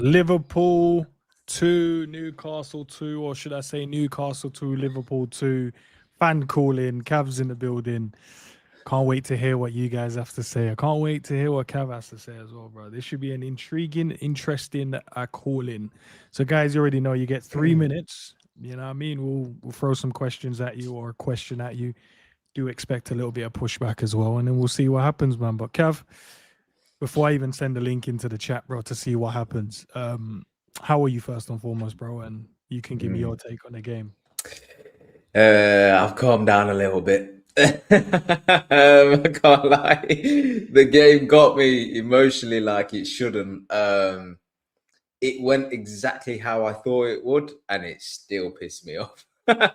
Liverpool 2, Newcastle 2, or should I say Newcastle 2, Liverpool 2. Fan calling, Cavs in the building. Can't wait to hear what you guys have to say. I can't wait to hear what Cav has to say as well, bro. This should be an intriguing, interesting call-in. So, guys, you already know you get 3 minutes. You know what I mean? We'll throw some questions at you or a question at you. Do expect a little bit of pushback as well, and then we'll see what happens, man. But, Cav, before I even send a link into the chat, bro, to see what happens, how are you first and foremost, bro? And you can give me your take on the game. I've calmed down a little bit. I can't lie. The game got me emotionally like it shouldn't. It went exactly how I thought it would, and it still pissed me off.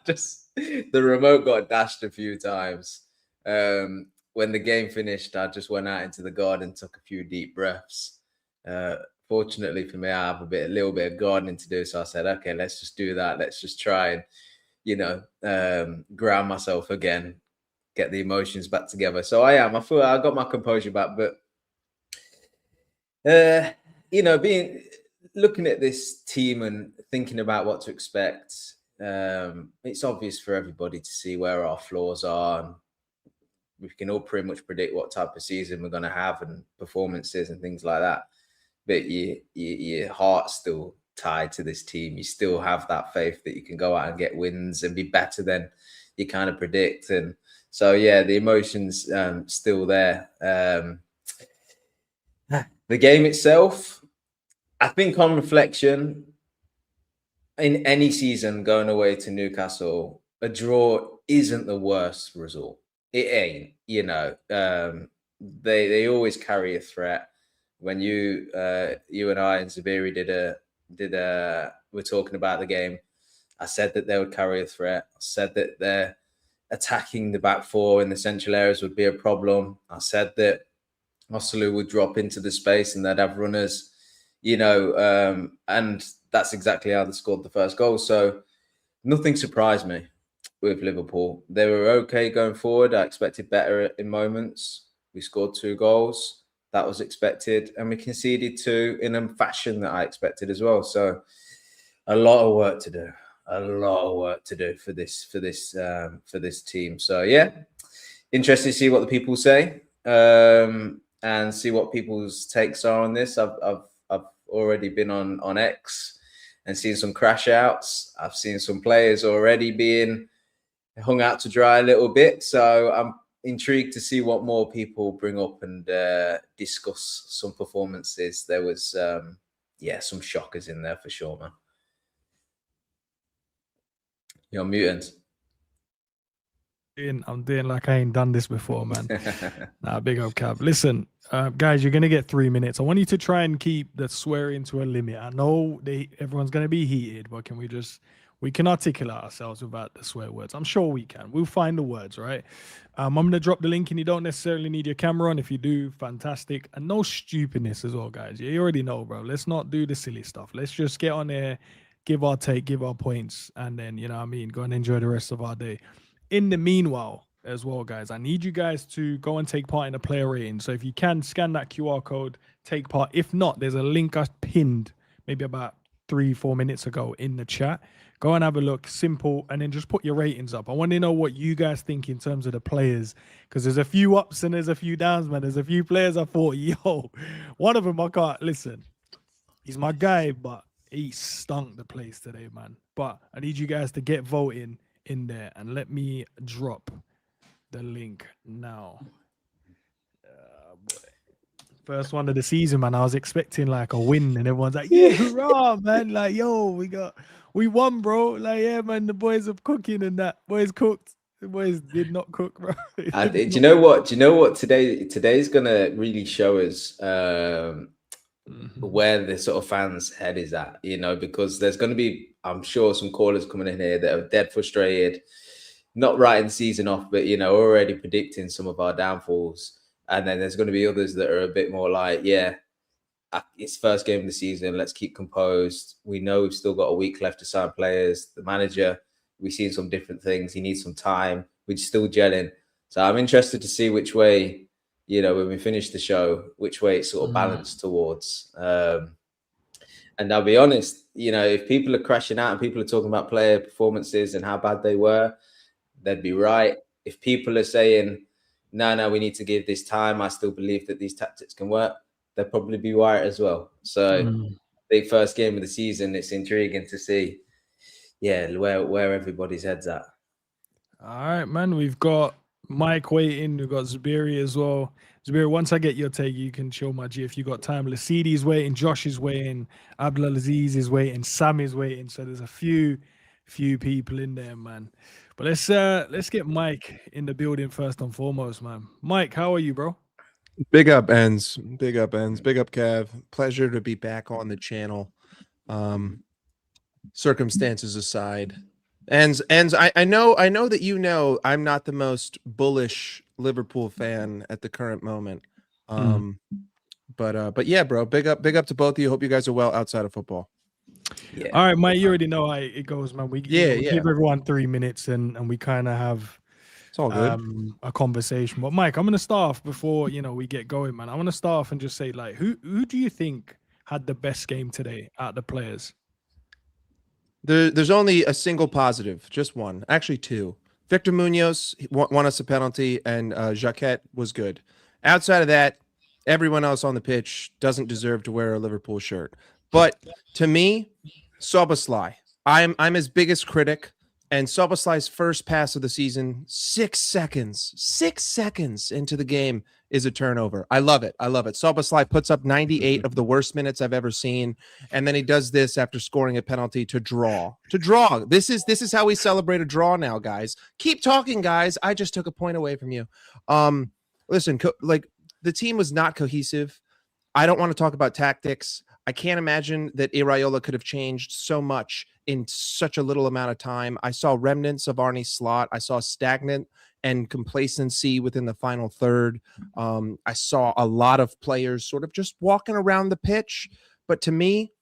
Just the remote got dashed a few times. When the game finished, I just went out into the garden, took a few deep breaths. Fortunately for me, I have a little bit of gardening to do. So I said, okay, let's just do that. Let's just try and, ground myself again, get the emotions back together. So I feel I got my composure back. But, looking at this team and thinking about what to expect, it's obvious for everybody to see where our flaws are. And we can all pretty much predict what type of season we're going to have and performances and things like that. But your heart's still tied to this team. You still have that faith that you can go out and get wins and be better than you kind of predict. And so, yeah, the emotions still there. The game itself, I think on reflection, in any season going away to Newcastle, a draw isn't the worst result. It ain't, they always carry a threat. When you and I and Zabiri we're talking about the game, I said that they would carry a threat. I said that they're attacking the back four in the central areas would be a problem. I said that Osalu would drop into the space and they'd have runners, and that's exactly how they scored the first goal. So nothing surprised me with Liverpool. They were okay going forward. I expected better in moments. We scored 2 goals. That was expected. And we conceded 2 in a fashion that I expected as well. So a lot of work to do. A lot of work to do for this team. So yeah, interested to see what the people say and see what people's takes are on this. I've already been on X and seen some crash outs. I've seen some players already being hung out to dry a little bit. So I'm intrigued to see what more people bring up and discuss some performances. There was some shockers in there for sure, man. You're mutant. I'm doing like I ain't done this before, man. Nah, big up Cav. Listen, guys, you're gonna get 3 minutes. I want you to try and keep the swearing to a limit. I know everyone's gonna be heated, but we can articulate ourselves without the swear words. I'm sure we can. We'll find the words, right? I'm gonna drop the link, and you don't necessarily need your camera on. If you do, fantastic. And no stupidness as well, guys. You already know, bro. Let's not do the silly stuff. Let's just get on there, give our take, give our points, and then go and enjoy the rest of our day. In the meanwhile, as well, guys, I need you guys to go and take part in the player rating. So if you can, scan that QR code, take part. If not, there's a link I pinned maybe about 3-4 minutes ago in the chat. Go and have a look, simple, and then just put your ratings up. I want to know what you guys think in terms of the players, because there's a few ups and there's a few downs, man. There's a few players I thought, one of them I can't listen. He's my guy, but he stunk the place today, man. But I need you guys to get voting in there, and let me drop the link now. First one of the season, man. I was expecting like a win, and everyone's like, yeah, hurrah, man. Like, yo, we won, bro. Like, yeah, man, the boys are cooking and that. Boys cooked. The boys did not cook, bro. Do you know what? Today's gonna really show us where the sort of fans' head is at, because there's going to be, I'm sure, some callers coming in here that are dead frustrated, not writing the season off, but, already predicting some of our downfalls. And then there's going to be others that are a bit more like, yeah, it's first game of the season. Let's keep composed. We know we've still got a week left to sign players. The manager, we've seen some different things. He needs some time. We're still gelling. So I'm interested to see which way, when we finish the show, which way it's sort of balanced towards. And I'll be honest, if people are crashing out and people are talking about player performances and how bad they were, they'd be right. If people are saying, no, we need to give this time, I still believe that these tactics can work, they'll probably be right as well. So the first game of the season, it's intriguing to see, where everybody's head's at. All right, man. We've got Mike waiting. We've got Zubiri as well. Zubiri, once I get your take, you can show my G if you got time. Lasidi's waiting. Josh is waiting. Abdulaziz is waiting. Sam is waiting. So there's a few people in there, man. But let's get Mike in the building first and foremost, man. Mike, how are you, bro? Big up, Endz. Big up, Endz. Big up, Kev. Pleasure to be back on the channel. Circumstances aside. Endz, I know that I'm not the most bullish Liverpool fan at the current moment. But yeah, bro, big up to both of you. Hope you guys are well outside of football. Yeah. All right, Mike, you already know how it goes, man. We give everyone 3 minutes and we kind of have it's all good. A conversation. But Mike, I'm gonna start off before we get going, man. I want to start off and just say, like, who do you think had the best game today out of the players? There's only a single positive, just one, actually two. Victor Muñoz won us a penalty, and Jacquet was good. Outside of that, everyone else on the pitch doesn't deserve to wear a Liverpool shirt. But to me, Szoboszlai, I'm his biggest critic. And Szoboszlai's first pass of the season, 6 seconds into the game is a turnover. I love it. Szoboszlai puts up 98 of the worst minutes I've ever seen. And then he does this after scoring a penalty to draw. This is how we celebrate a draw now, guys. Keep talking, guys. I just took a point away from you. Listen, the team was not cohesive. I don't want to talk about tactics. I can't imagine that Iraola could have changed so much in such a little amount of time. I saw remnants of Arne Slot. I saw stagnant and complacency within the final third. I saw a lot of players sort of just walking around the pitch. But to me,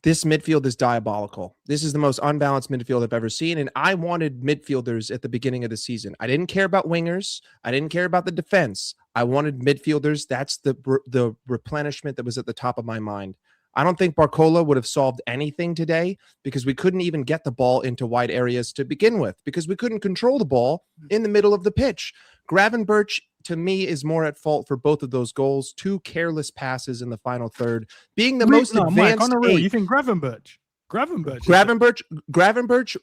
this midfield is diabolical. This is the most unbalanced midfield I've ever seen. And I wanted midfielders at the beginning of the season. I didn't care about wingers. I didn't care about the defense. I wanted midfielders. That's the replenishment that was at the top of my mind. I don't think Barcola would have solved anything today because we couldn't even get the ball into wide areas to begin with because we couldn't control the ball in the middle of the pitch. Gravenberch, to me, is more at fault for both of those goals. 2 careless passes in the final third. Being the most advanced Mike, on the real, eight, you think Gravenberch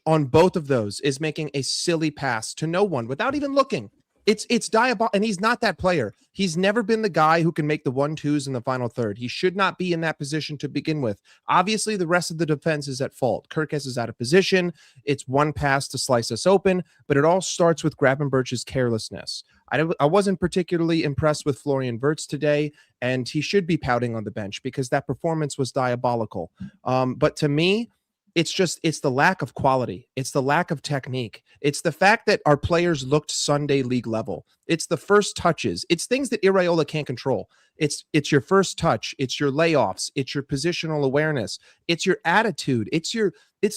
on both of those is making a silly pass to no one without even looking. It's diabolical, and he's not that player. He's never been the guy who can make the 1-2s in the final third. He should not be in that position to begin with. Obviously, the rest of the defense is at fault. Kirkes is out of position. It's one pass to slice us open, but it all starts with Gravenberch's carelessness. I wasn't particularly impressed with Florian Wirtz today, and he should be pouting on the bench because that performance was diabolical. But to me, it's the lack of quality. It's the lack of technique. It's the fact that our players looked Sunday league level. It's the first touches. It's things that Iraola can't control. It's your first touch. It's your layoffs. It's your positional awareness. It's your attitude. It's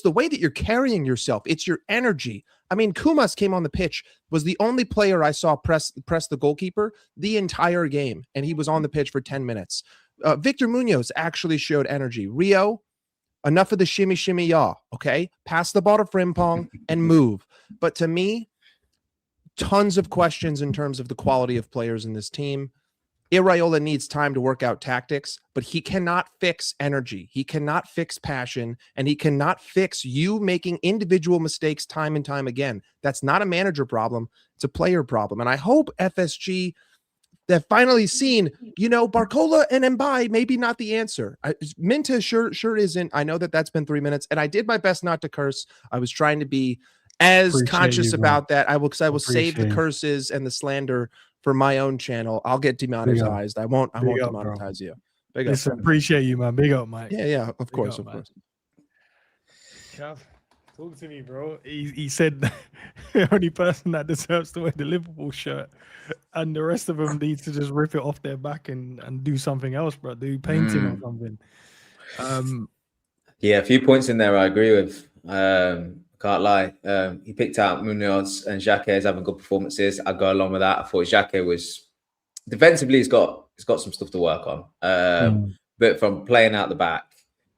the way that you're carrying yourself. It's your energy. I mean, Kumas came on the pitch, was the only player I saw press the goalkeeper the entire game, and he was on the pitch for 10 minutes. Victor Muñoz actually showed energy. Rio, enough of the shimmy, shimmy, yaw, okay? Pass the ball to Frimpong and move. But to me, tons of questions in terms of the quality of players in this team. Iraola needs time to work out tactics, but he cannot fix energy. He cannot fix passion, and he cannot fix you making individual mistakes time and time again. That's not a manager problem. It's a player problem. And I hope FSG... they've finally seen, Barcola and Mbai maybe not the answer. Minta sure isn't. I know that's been 3 minutes, and I did my best not to curse. I was trying to be as conscious about that. I will save the curses and the slander for my own channel. I'll get demonetized. I won't demonetize you. Big up. Listen, appreciate you, man. Big up, Mike. Yeah, of course, up, of man. course. Cav, talk to me, bro. He said the only person that deserves to wear the Liverpool shirt, and the rest of them need to just rip it off their back and do something else, bro. Do painting or something. Yeah, a few points in there I agree with. Can't lie. He picked out Muñoz and Xhaka as having good performances. I go along with that. I thought Xhaka was defensively, he's got some stuff to work on. But from playing out the back,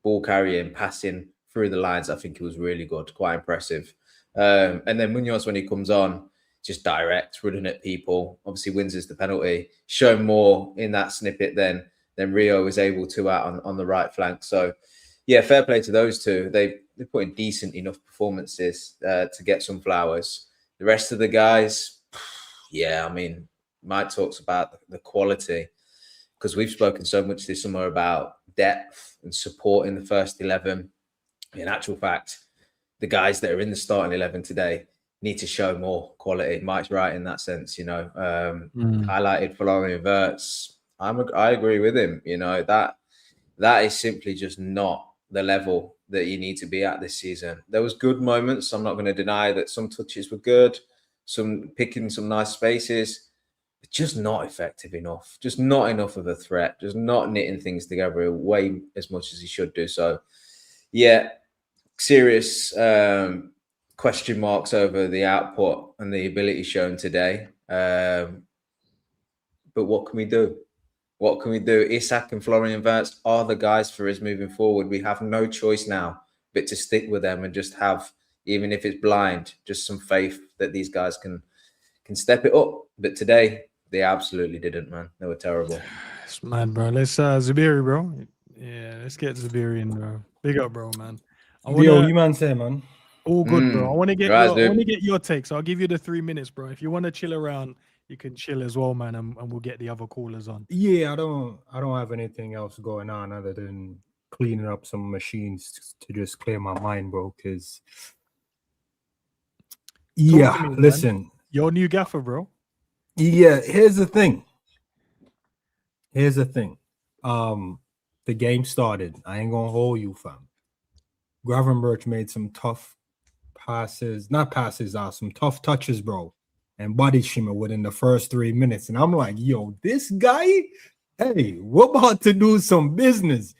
ball carrying, passing through the lines, I think it was really good, quite impressive. And then Muñoz, when he comes on, just direct, running at people, obviously wins us the penalty, showing more in that snippet than Rio was able to out on the right flank. So yeah, fair play to those two. They put in decent enough performances to get some flowers. The rest of the guys, yeah, I mean, Mike talks about the quality, because we've spoken so much this summer about depth and support in the first 11. In actual fact, the guys that are in the starting 11 today need to show more quality. Mike's right in that sense, you know. Highlighted Florian Wirtz. I agree with him. You know, that is simply just not the level that you need to be at this season. There was good moments. I'm not going to deny that some touches were good, some picking some nice spaces, but just not effective enough. Just not enough of a threat. Just not knitting things together way as much as he should do. So, yeah, serious question marks over the output and the ability shown today. But what can we do? What can we do? Isak and Florian Wirtz are the guys for us moving forward. We have no choice now but to stick with them and just have, even if it's blind, just some faith that these guys can step it up. But today, they absolutely didn't, man. They were terrible. It's mad, bro. Let's Zubiri, bro. Yeah, let's get Zubiri in, bro. Big up, bro, man. Yo, you man say, man. All good, bro. I want to get right, your take. So I'll give you the 3 minutes, bro. If you want to chill around, you can chill as well, man, and we'll get the other callers on. Yeah, I don't have anything else going on other than cleaning up some machines to just clear my mind, bro. Because listen, man. Your new gaffer, bro. Yeah, here's the thing. The game started. I ain't gonna hold you, fam. Gravenberch made some tough passes, some tough touches, bro, and body shimmer within the first 3 minutes. And I'm like, yo, this guy, hey, we're about to do some business.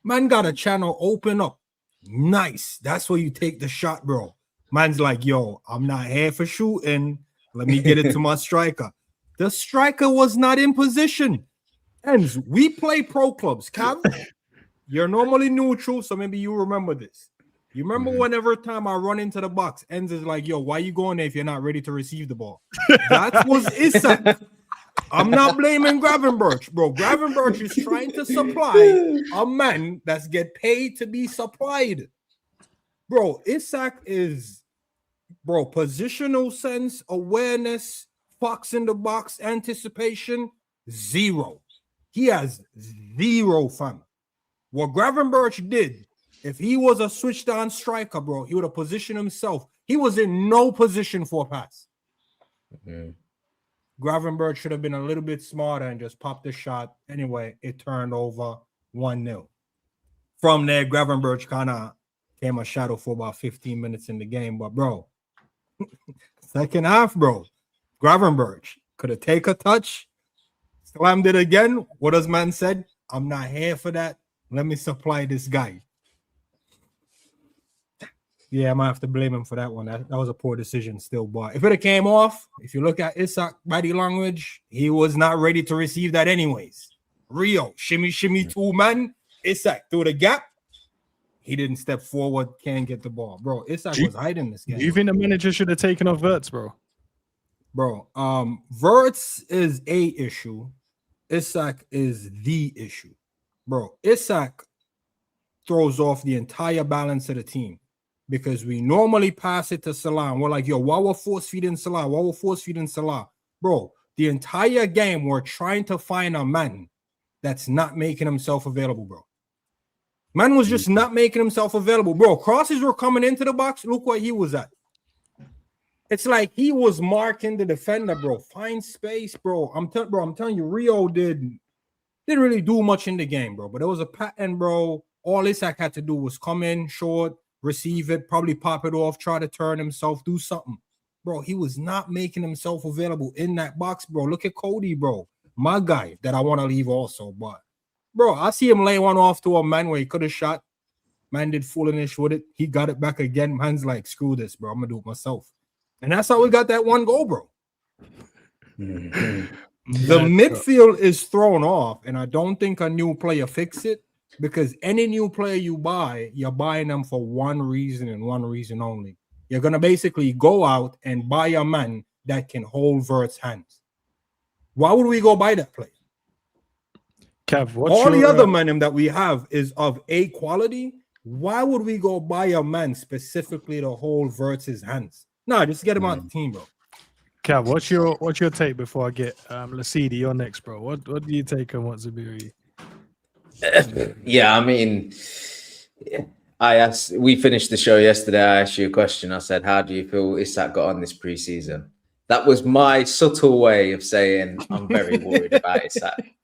Man got a channel open up. Nice. That's where you take the shot, bro. Man's like, yo, I'm not here for shooting. Let me get it to my striker. The striker was not in position. Endz, we play pro clubs, Cav. You're normally neutral, so maybe you remember this. You remember whenever time I run into the box, Endz is like, yo, why you going there if you're not ready to receive the ball? That was Isak. I'm not blaming Gravenberch, bro. Gravenberch is trying to supply a man that's get paid to be supplied. Bro, Isak is, bro, positional sense, awareness, fox in the box, anticipation, zero. He has zero, fam. What Gravenberch did, if he was a switched on striker, bro, he would have positioned himself. He was in no position for a pass. Gravenberch should have been a little bit smarter and just popped the shot. Anyway, it turned over 1-0. From there, Gravenberch kind of came a shadow for about 15 minutes in the game. But, bro, second half, bro, Gravenberch could have taken a touch, slammed it again. What does man said? I'm not here for that. Let me supply this guy. Yeah, I might have to blame him for that one. That was a poor decision still. But if it had came off, if you look at Isak body language, he was not ready to receive that anyways. Rio, shimmy, 2 man. Isak through the gap. He didn't step forward, can't get the ball. Bro, Isak was hiding this game. Do you think the manager should have taken off Wirtz, bro? Bro, Wirtz is a issue. Isak is the issue. Bro, Isak throws off the entire balance of the team because we normally pass it to Salah. And we're like, yo, why we're force-feeding Salah? Bro, the entire game, we're trying to find a man that's not making himself available, bro. Man was just not making himself available. Bro, crosses were coming into the box. Look where he was at. It's like he was marking the defender, bro. Find space, bro. I'm telling you, Rio did Didn't really do much in the game, bro. But it was a pattern, bro. All Isak had to do was come in short, receive it, probably pop it off, try to turn himself, do something. Bro, he was not making himself available in that box, bro. Look at Cody, bro. My guy that I want to leave also. But, bro, I see him lay one off to a man where he could have shot. Man did foolish with it. He got it back again. Man's like, screw this, bro. I'm going to do it myself. And that's how we got that one goal, bro. The midfield is thrown off, and I don't think a new player fix it, because any new player you buy, you're buying them for one reason and one reason only. You're going to basically go out and buy a man that can hold Vert's hands. Why would we go buy that player? Kev, all the other men that we have is of A quality. Why would we go buy a man specifically to hold Vert's hands? No, just get him on the team, bro. Kev, what's your take before I get Lasidi? You're next, bro. What do you take on what Zabiri? Yeah, I mean, we finished the show yesterday. I asked you a question. I said, how do you feel Isak got on this preseason? That was my subtle way of saying I'm very worried about Isak.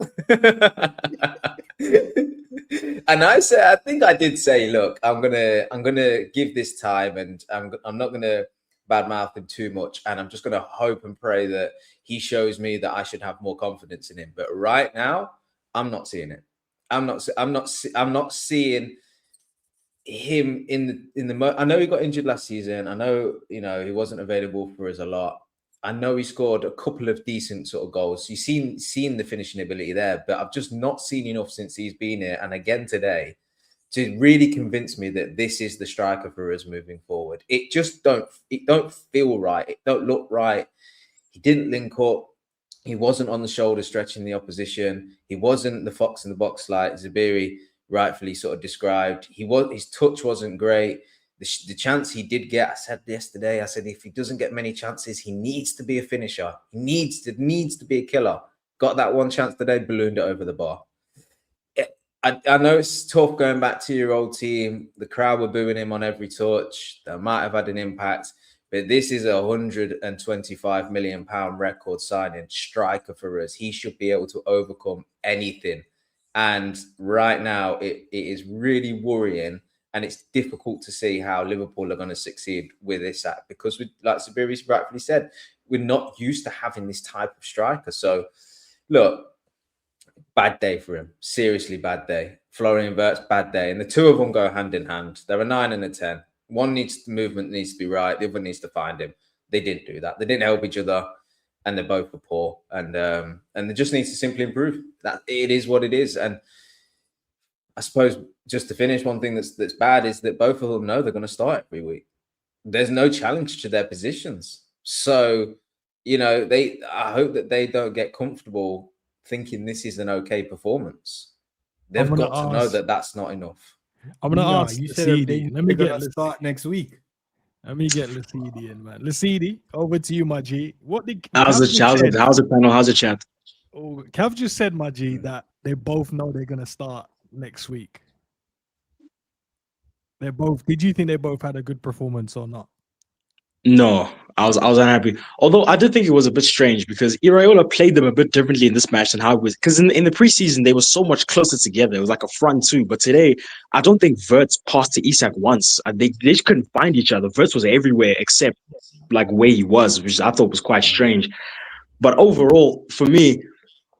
And I think I did say, look, I'm gonna give this time, and I'm not gonna badmouth him too much, and I'm just gonna hope and pray that he shows me that I should have more confidence in him. But right now, I'm not seeing it. I'm not seeing him in the. I know he got injured last season. I know he wasn't available for us a lot. I know he scored a couple of decent sort of goals. You've seen the finishing ability there, but I've just not seen enough since he's been here. And again today, to really convince me that this is the striker for us moving forward. It don't feel right. It don't look right. He didn't link up. He wasn't on the shoulder stretching the opposition. He wasn't the fox in the box like Zabiri rightfully sort of described. His touch wasn't great. The chance he did get, I said yesterday, if he doesn't get many chances, he needs to be a finisher. He needs to be a killer. Got that one chance today, ballooned it over the bar. I know it's tough going back to your old team. The crowd were booing him on every touch. That might have had an impact. But this is a £125 million record signing striker for us. He should be able to overcome anything. And right now, it is really worrying. And it's difficult to see how Liverpool are going to succeed with Isak, because, like Sabiri rightfully said, we're not used to having this type of striker. So, look, bad day for him. Seriously bad day. Florian Wirtz, bad day. And the two of them go hand in hand. They're a 9 and a 10. One movement needs to be right. The other needs to find him. They didn't do that. They didn't help each other, and they both were poor. And they just needs to simply improve. That it is what it is. And I suppose just to finish, one thing that's bad is that both of them know they're going to start every week. There's no challenge to their positions. So, I hope that they don't get comfortable thinking this is an okay performance. They've got to know that that's not enough. I'm going to ask you said let me get start next week. Let me get Lasidi in, man. Lasidi, over to you, my G. How's the panel? How's the chat? Oh, Cav just said, my G, that they both know they're going to start next week. Did you think they both had a good performance or not? No, I was unhappy. Although I did think it was a bit strange, because Iraola played them a bit differently in this match than how it was. Because in the preseason, they were so much closer together. It was like a front two. But today, I don't think Wirtz passed to Isak once. They just couldn't find each other. Wirtz was everywhere except like where he was, which I thought was quite strange. But overall, for me,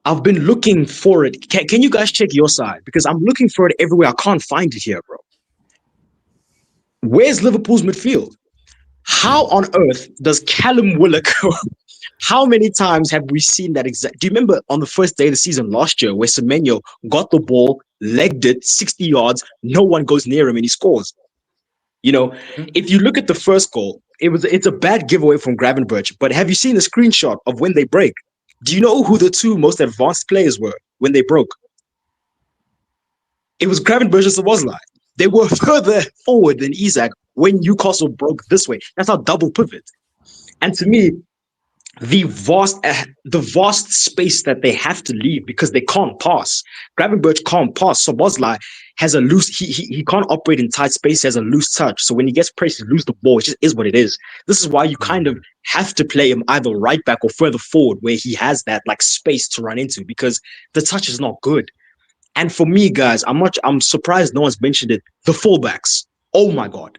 I've been looking for it. Can you guys check your side? Because I'm looking for it everywhere. I can't find it here, bro. Where's Liverpool's midfield? How on earth does Callum Willock, how many times have we seen that exact? Do you remember on the first day of the season last year where Semenyo got the ball, legged it 60 yards, no one goes near him and he scores? If you look at the first goal, it's a bad giveaway from Gravenberch, but have you seen the screenshot of when they break? Do you know who the two most advanced players were when they broke? It was Gravenberch and Szoboszlai. They were further forward than Isak when Newcastle broke this way. That's our double pivot. And to me, the vast space that they have to leave because they can't pass. Gravenberch can't pass. Szoboszlai has a loose, he can't operate in tight space, he has a loose touch. So when he gets pressed, he loses the ball. It just is what it is. This is why you kind of have to play him either right back or further forward where he has that like space to run into, because the touch is not good. And for me, guys, I'm surprised no one's mentioned it. The fullbacks. Oh my God.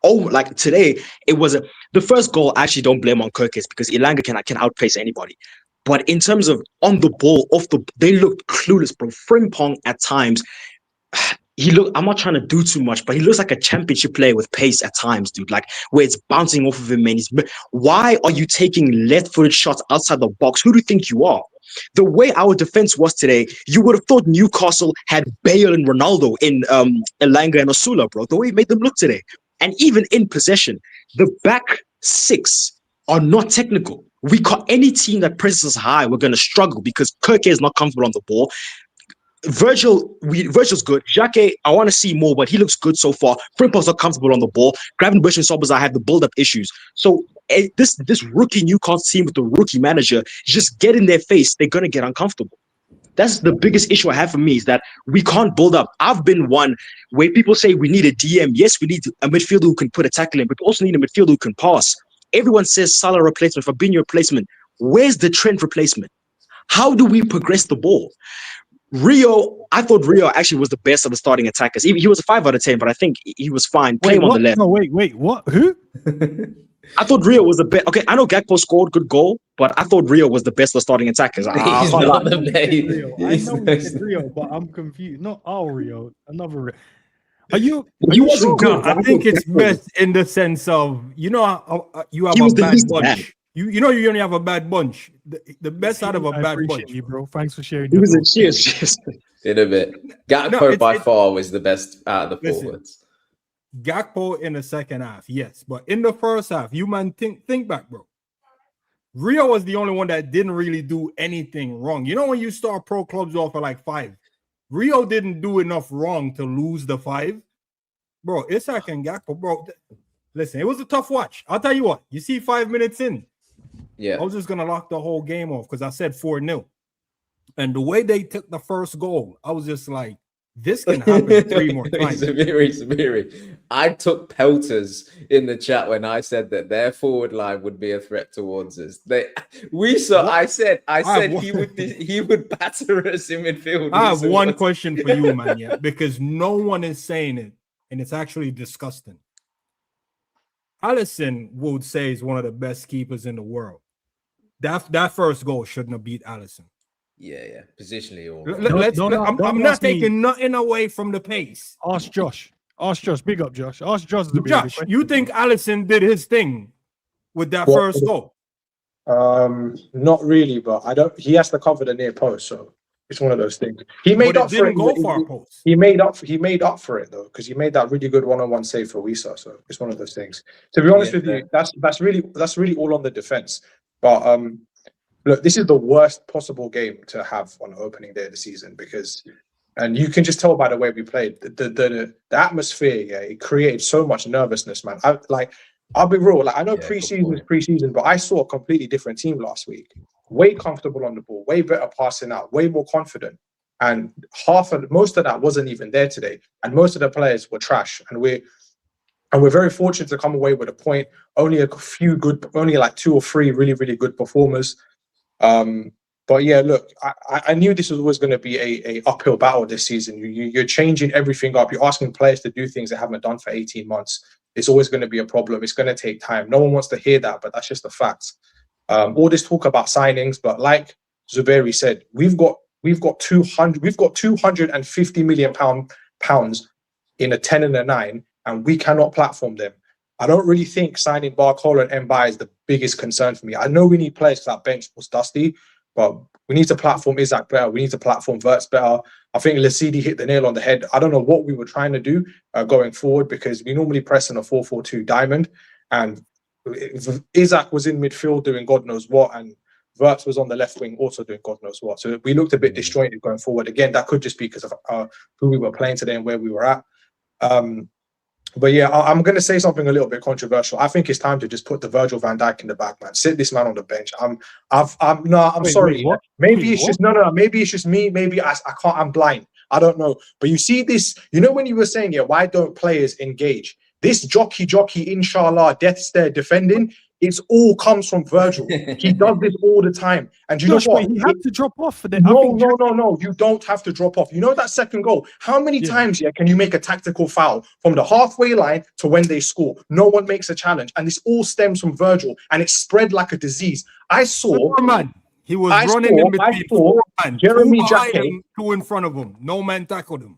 Oh, like today, it was the first goal. I actually don't blame on Kirkes because Elanga can outpace anybody. But in terms of on the ball, they looked clueless, bro. Frimpong at times, I'm not trying to do too much, but he looks like a championship player with pace at times, dude. Like where it's bouncing off of him, and why are you taking left-footed shots outside the box? Who do you think you are? The way our defense was today, you would have thought Newcastle had Bale and Ronaldo in Elanga and Osula, bro. The way he made them look today. And even in possession, the back six are not technical. Any team that presses us high, we're going to struggle because Kirke is not comfortable on the ball. Virgil's good. Xhaka, I want to see more, but he looks good so far. Frimpong's not comfortable on the ball. Gravenberch and Szoboszlai have the build-up issues. So this rookie Newcastle team with the rookie manager, just get in their face, they're going to get uncomfortable. That's the biggest issue I have for me is that we can't build up. I've been one where people say we need a DM. Yes, we need a midfielder who can put a tackle in, but we also need a midfielder who can pass. Everyone says Salah replacement, Fabinho replacement. Where's the Trent replacement? How do we progress the ball? I thought Rio actually was the best of the starting attackers. He was a 5 out of 10, but I think he was fine. Play him on the left. No, wait, what? Who? I thought Rio was the best. Okay, I know Gakpo scored good goal, but I thought Rio was the best of starting attackers. He's not the Rio. I know it's Rio, but I'm confused. Not our Rio, another Rio. He wasn't good. I think it's best in the sense of you have a bad bunch. You only have a bad bunch. The best out of a bad bunch, you, bro. Thanks for sharing. It was a cheers. In a bit. Gakpo by far was the best out of the forwards. Gakpo in the second half, yes, but in the first half, you man think back, bro. Rio was the only one that didn't really do anything wrong. You know when you start pro clubs off at like 5, Rio didn't do enough wrong to lose the 5, bro. Isak and Gakpo, bro. Listen, it was a tough watch. I'll tell you what. You see, 5 minutes in, yeah, I was just gonna lock the whole game off because I said 4-0, and the way they took the first goal, I was just like, this can happen 3 more times. Samiri. I took pelters in the chat when I said that their forward line would be a threat towards us. I said he would batter us in midfield. I have one question for you, man, yeah, because no one is saying it, and it's actually disgusting. Alisson would say is one of the best keepers in the world. That first goal shouldn't have beat Alisson. Yeah. Positionally, I'm not taking nothing away from the pace. Ask Josh. Big up, Josh. Ask Josh. Josh, you think Alisson did his thing with that first goal? Not really, but I don't. He has to cover the near post, so it's one of those things. He made up for it. He made up for it though, because he made that really good one-on-one save for Wisa. So it's one of those things. To be honest with you, that's really all on the defense. But look, this is the worst possible game to have on the opening day of the season and you can just tell by the way we played. The atmosphere, yeah, it created so much nervousness, man. I'll be real. Like I know preseason is preseason, but I saw a completely different team last week. Way comfortable on the ball, way better passing out, way more confident. And most of that wasn't even there today. And most of the players were trash. And we're very fortunate to come away with a point. Only like 2 or 3 really, really good performers. But yeah, look, I knew this was always going to be a uphill battle this season. You're changing everything up. You're asking players to do things they haven't done for 18 months. It's always going to be a problem. It's going to take time. No one wants to hear that, but that's just the facts. All this talk about signings, but like Zuberi said, we've got 250 million pounds in a 10 and a 9, and we cannot platform them. I don't really think signing Barcola and Mbai is the biggest concern for me. I know we need players because that bench was dusty, but we need to platform Isak better. We need to platform Wirtz better. I think Lasidi hit the nail on the head. I don't know what we were trying to do going forward because we normally press in a 4-4-2 diamond, and Isak was in midfield doing God knows what, and Wirtz was on the left wing also doing God knows what. So we looked a bit disjointed going forward. Again, that could just be because of who we were playing today and where we were at. But yeah, I'm going to say something a little bit controversial. I think it's time to just put the Virgil van Dijk in the back, man. Sit this man on the bench. I'm sorry. Maybe it's just me. Maybe I can't. I'm blind. I don't know. But you see this. You know when you were saying, yeah, why don't players engage? This jockey, inshallah, death stare defending It's all comes from Virgil. He does this all the time. And you Josh, know what? wait, he had to drop off for that. No. You don't have to drop off. You know that second goal? How many times can you make a tactical foul from the halfway line to when they score? No one makes a challenge. And this all stems from Virgil. And it's spread like a disease. I saw... man. He was running in between four men. Jeremy Two behind Jacquet. him, two in front of him. No man tackled him.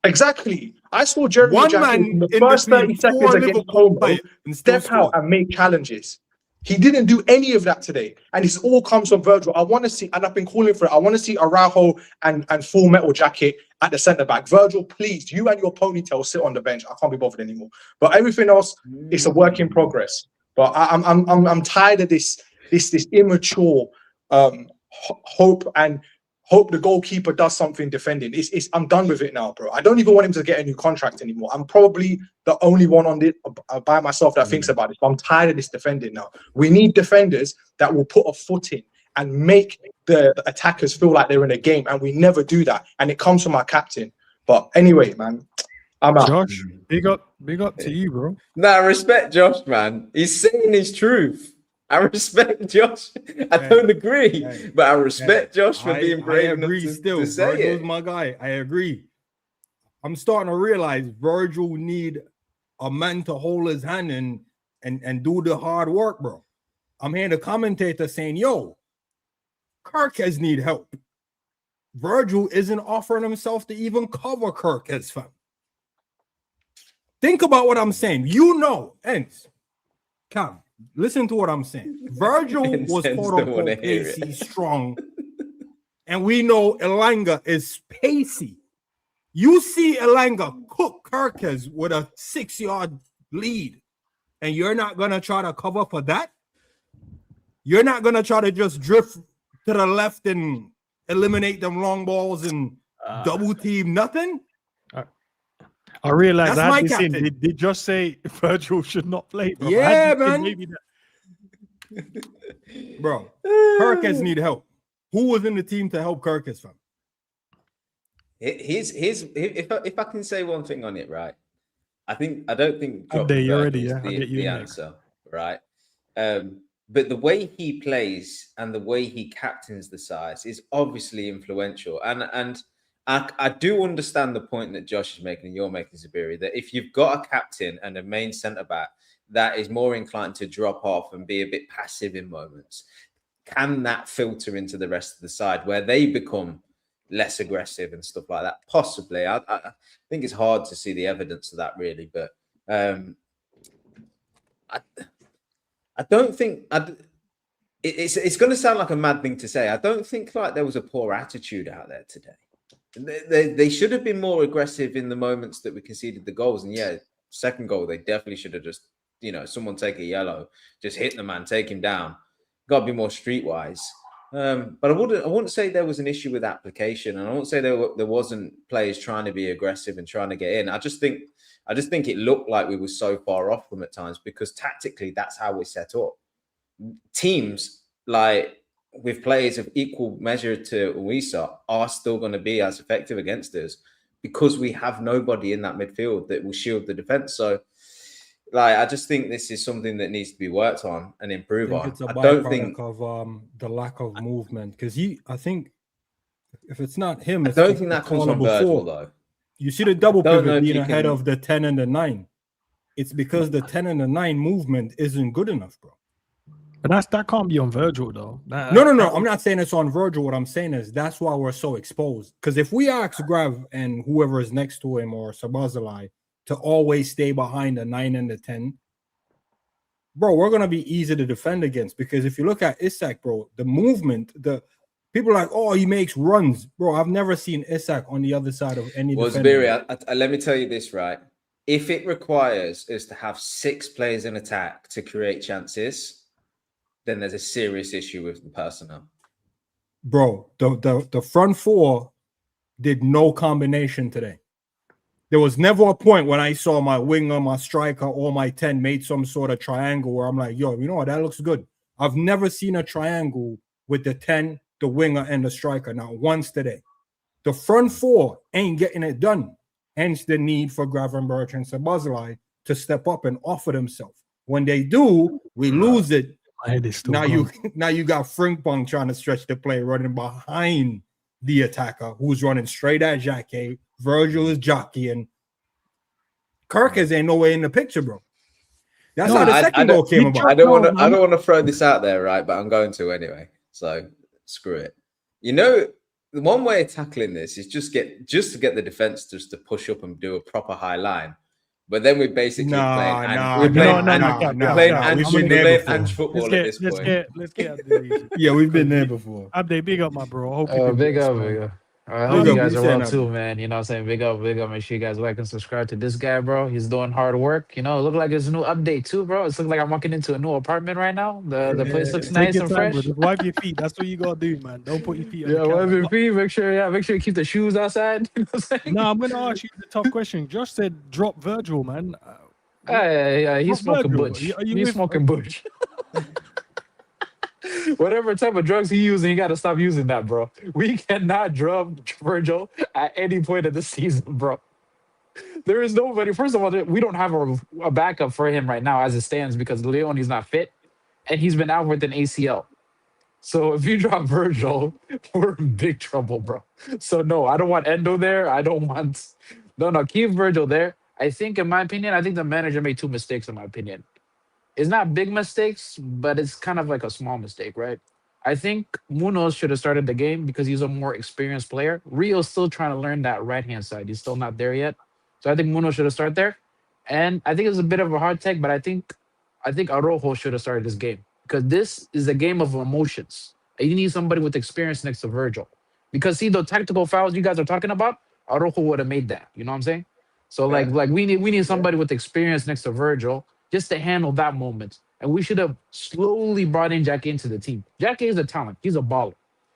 Exactly. I saw Jeremy One Jacquet man in the in first 30 between seconds four against Liverpool Como players and still step out scored. and make challenges. He didn't do any of that today. And it's all comes from Virgil. I want to see, and I've been calling for it, I want to see Araujo and Full Metal Jacket at the centre-back. Virgil, please, you and your ponytail sit on the bench. I can't be bothered anymore. But everything else, it's a work in progress. But I'm tired of this immature hope the goalkeeper does something defending. I'm done with it now, bro. I don't even want him to get a new contract anymore. I'm probably the only one on this by myself that thinks about it. But I'm tired of this defending now. We need defenders that will put a foot in and make the attackers feel like they're in a game, and we never do that. And it comes from our captain. But anyway, man, I'm out. Josh, big up to you, bro. Nah, respect Josh, man. He's saying his truth. I respect Josh. I don't agree, but I respect Josh for being brave enough to say Virgil's it. my guy. I agree. I'm starting to realize Virgil need a man to hold his hand and do the hard work, bro. I'm hearing the commentator saying, yo, Kirkes need help. Virgil isn't offering himself to even cover Kirkes, fam. Think about what I'm saying. You know, Endz, Cam, listen to what I'm saying. Virgil was quote-unquote pacey, strong, and we know Elanga is pacey. You see Elanga cook Kirkes with a 6-yard lead, and you're not going to try to cover for that? You're not going to try to just drift to the left and eliminate them long balls and double team nothing? I realized That's I my had this in. captain. Did Josh say Virgil should not play, bro? Yeah, man. Maybe Bro, Kirkes need help. Who was in the team to help Kirkes, fam? If I can say one thing on it, right? I don't think I'll dropping get Virgil you is ready, yeah. I'll get you the next. answer, right? But the way he plays and the way he captains the sides is obviously influential. And I do understand the point that Josh is making and you're making, Zabiri, that if you've got a captain and a main centre-back that is more inclined to drop off and be a bit passive in moments, can that filter into the rest of the side where they become less aggressive and stuff like that? Possibly. I think it's hard to see the evidence of that, really. But I don't think it's going to sound like a mad thing to say. I don't think like there was a poor attitude out there today. They should have been more aggressive in the moments that we conceded the goals. And yeah, second goal, they definitely should have just, someone take a yellow, just hit the man, take him down. Got to be more streetwise. But I wouldn't say there was an issue with application, and I wouldn't say there wasn't players trying to be aggressive and trying to get in. I just think it looked like we were so far off them at times because tactically that's how we're set up. Teams like with players of equal measure to Uisa are still going to be as effective against us because we have nobody in that midfield that will shield the defense. So, I just think this is something that needs to be worked on and improve on. It's a I don't think of the lack of movement because I think if it's not him, I don't think that comes from Virgil though. You see the double pivot being ahead can... of the 10 and the 9. It's because the 10 and the 9 movement isn't good enough, bro. But that can't be on Virgil though. No. I'm not saying it's on Virgil. What I'm saying is that's why we're so exposed. Because if we ask Grav and whoever is next to him or Szoboszlai to always stay behind the 9 and the 10, bro, we're gonna be easy to defend against. Because if you look at Isak, bro, the movement, the people are like, oh, he makes runs, bro. I've never seen Isak on the other side of any. Well, Zabiri, let me tell you this, right? If it requires us to have 6 players in attack to create chances, then there's a serious issue with the personnel. Bro, the front 4 did no combination today. There was never a point when I saw my winger, my striker, or my 10 made some sort of triangle where I'm like, yo, you know what? That looks good. I've never seen a triangle with the 10, the winger, and the striker. Not once today. The front 4 ain't getting it done. Hence the need for Gravenberch and Szoboszlai to step up and offer themselves. When they do, we lose it. My head is still Now gone. you got Frimpong trying to stretch the play, running behind the attacker who's running straight at Jackie. Virgil is jockeying. Kirk is ain't nowhere in the picture, bro. That's how the second goal came about. I don't want to throw this out there, right? But I'm going to anyway. So screw it. You know, the one way of tackling this is just to get the defense just to push up and do a proper high line. But then we're basically playing Ange football at this point. Let's get Abdi. Yeah, we've been there before. Abdi, big up, my bro. I hope you big up. I hope you guys are well too, man. You know what I'm saying? Big up. Make sure you guys like and subscribe to this guy, bro. He's doing hard work. You know, it look like it's a new update too, bro. It's looking like I'm walking into a new apartment right now. The place looks nice and fresh. Bro. Just wipe your feet. That's what you gotta do, man. Don't put your feet on the wipe your feet. Make sure you keep the shoes outside. You know what I'm saying? No, I'm gonna ask you the tough question. Josh said drop Virgil, man. Yeah, he's smoking butch. He's smoking butch. Whatever type of drugs he using, he got to stop using that, bro. We cannot drop Virgil at any point of the season, bro. There is nobody. First of all, we don't have a backup for him right now as it stands because Leone's not fit, and he's been out with an ACL. So if you drop Virgil, we're in big trouble, bro. So no, I don't want Endo there. I don't want... No, keep Virgil there. I think, in my opinion, the manager made 2 mistakes, in my opinion. It's not big mistakes, but it's kind of like a small mistake, right? I think Muñoz should have started the game because he's a more experienced player. Rio's still trying to learn that right-hand side. He's still not there yet. So I think Muñoz should have started there. And I think it was a bit of a hard take, but I think Araujo should have started this game because this is a game of emotions. And you need somebody with experience next to Virgil. Because, see, the tactical fouls you guys are talking about, Araujo would have made that. You know what I'm saying? So, like we need somebody with experience next to Virgil just to handle that moment. And we should have slowly brought in Jackie into the team. Jackie is a talent. He's a baller.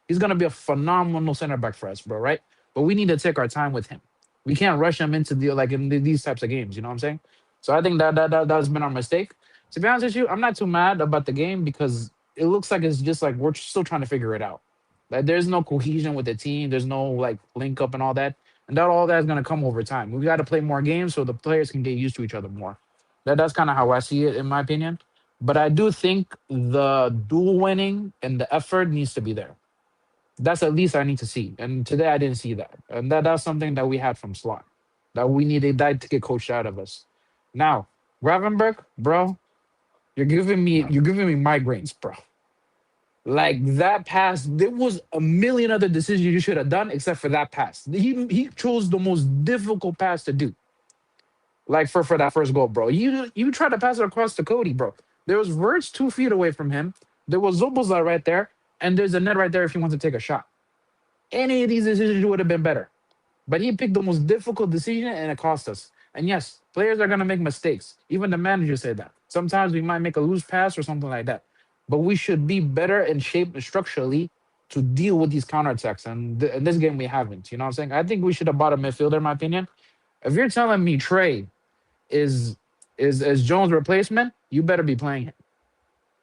He's going to be a phenomenal center back for us, bro, right? But we need to take our time with him. We can't rush him into these types of games, you know what I'm saying? So I think that's been our mistake. To be honest with you, I'm not too mad about the game because it looks like it's just like we're still trying to figure it out. Like there's no cohesion with the team. There's no like link up and all that. And all that is going to come over time. We got to play more games so the players can get used to each other more. That's kind of how I see it, in my opinion. But I do think the duel winning and the effort needs to be there. That's at least I need to see. And today I didn't see that. And that's something that we had from Slot. That we needed that to get coached out of us. Now, Gravenberg, bro, you're giving me migraines, bro. Like that pass, there was a million other decisions you should have done except for that pass. He chose the most difficult pass to do. Like for that first goal, bro. You tried to pass it across to Cody, bro. There was Verts 2 feet away from him. There was Szoboszlai right there, and there's a net right there if he wants to take a shot. Any of these decisions would have been better. But he picked the most difficult decision, and it cost us. And yes, players are gonna make mistakes. Even the manager said that. Sometimes we might make a loose pass or something like that. But we should be better in shape structurally to deal with these counterattacks. And in this game, we haven't. You know what I'm saying? I think we should have bought a midfielder, in my opinion. If you're telling me Trey is Jones' replacement, you better be playing him.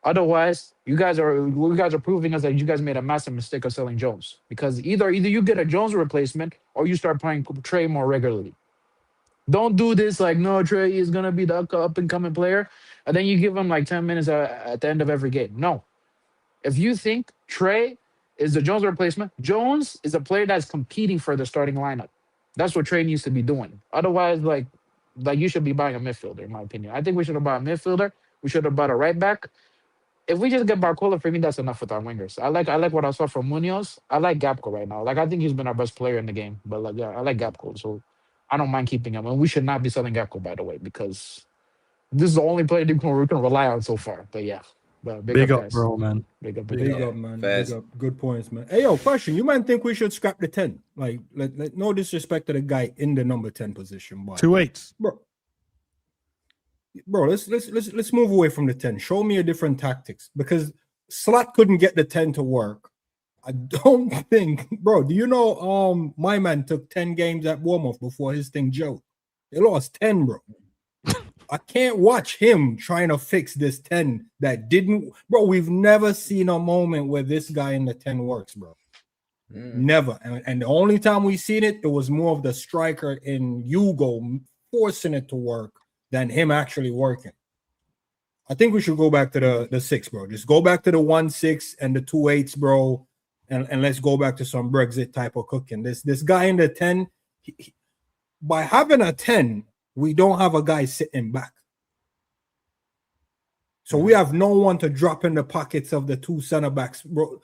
Otherwise, you guys are proving us that you guys made a massive mistake of selling Jones. Because either you get a Jones replacement or you start playing Trey more regularly. Don't do this like, no, Trey is going to be the up-and-coming player, and then you give him like 10 minutes at the end of every game. No. If you think Trey is the Jones replacement, Jones is a player that's competing for the starting lineup. That's what Trey needs to be doing. Otherwise, like you should be buying a midfielder, in my opinion. I think we should have bought a midfielder. We should have bought a right back. If we just get Barcola, for me, that's enough with our wingers. I like what I saw from Muñoz. I like Gakpo right now. Like, I think he's been our best player in the game. But, like, yeah, I like Gakpo. So, I don't mind keeping him. And we should not be selling Gakpo, by the way, because this is the only player we can rely on so far. But, yeah. But big up, bro, man. Big up, man. Big up. Good points, man. Hey, yo, question. You might think we should scrap the 10. Like, no disrespect to the guy in the number 10 position. But 2 8s. Bro, let's move away from the 10. Show me a different tactics, because Slot couldn't get the 10 to work. I don't think, bro. Do you know my man took 10 games at Bournemouth before his thing joked? They lost 10, bro. I can't watch him trying to fix this 10 that didn't, bro. We've never seen a moment where this guy in the 10 works, bro. Never. And the only time we seen it, it was more of the striker in Hugo forcing it to work than him actually working. I think we should go back to the 6, bro. Just go back to the 1-6 and the 2-8s, bro. And let's go back to some Brexit type of cooking. This guy in the 10, by having a 10, we don't have a guy sitting back. So we have no one to drop in the pockets of the 2 center backs, bro.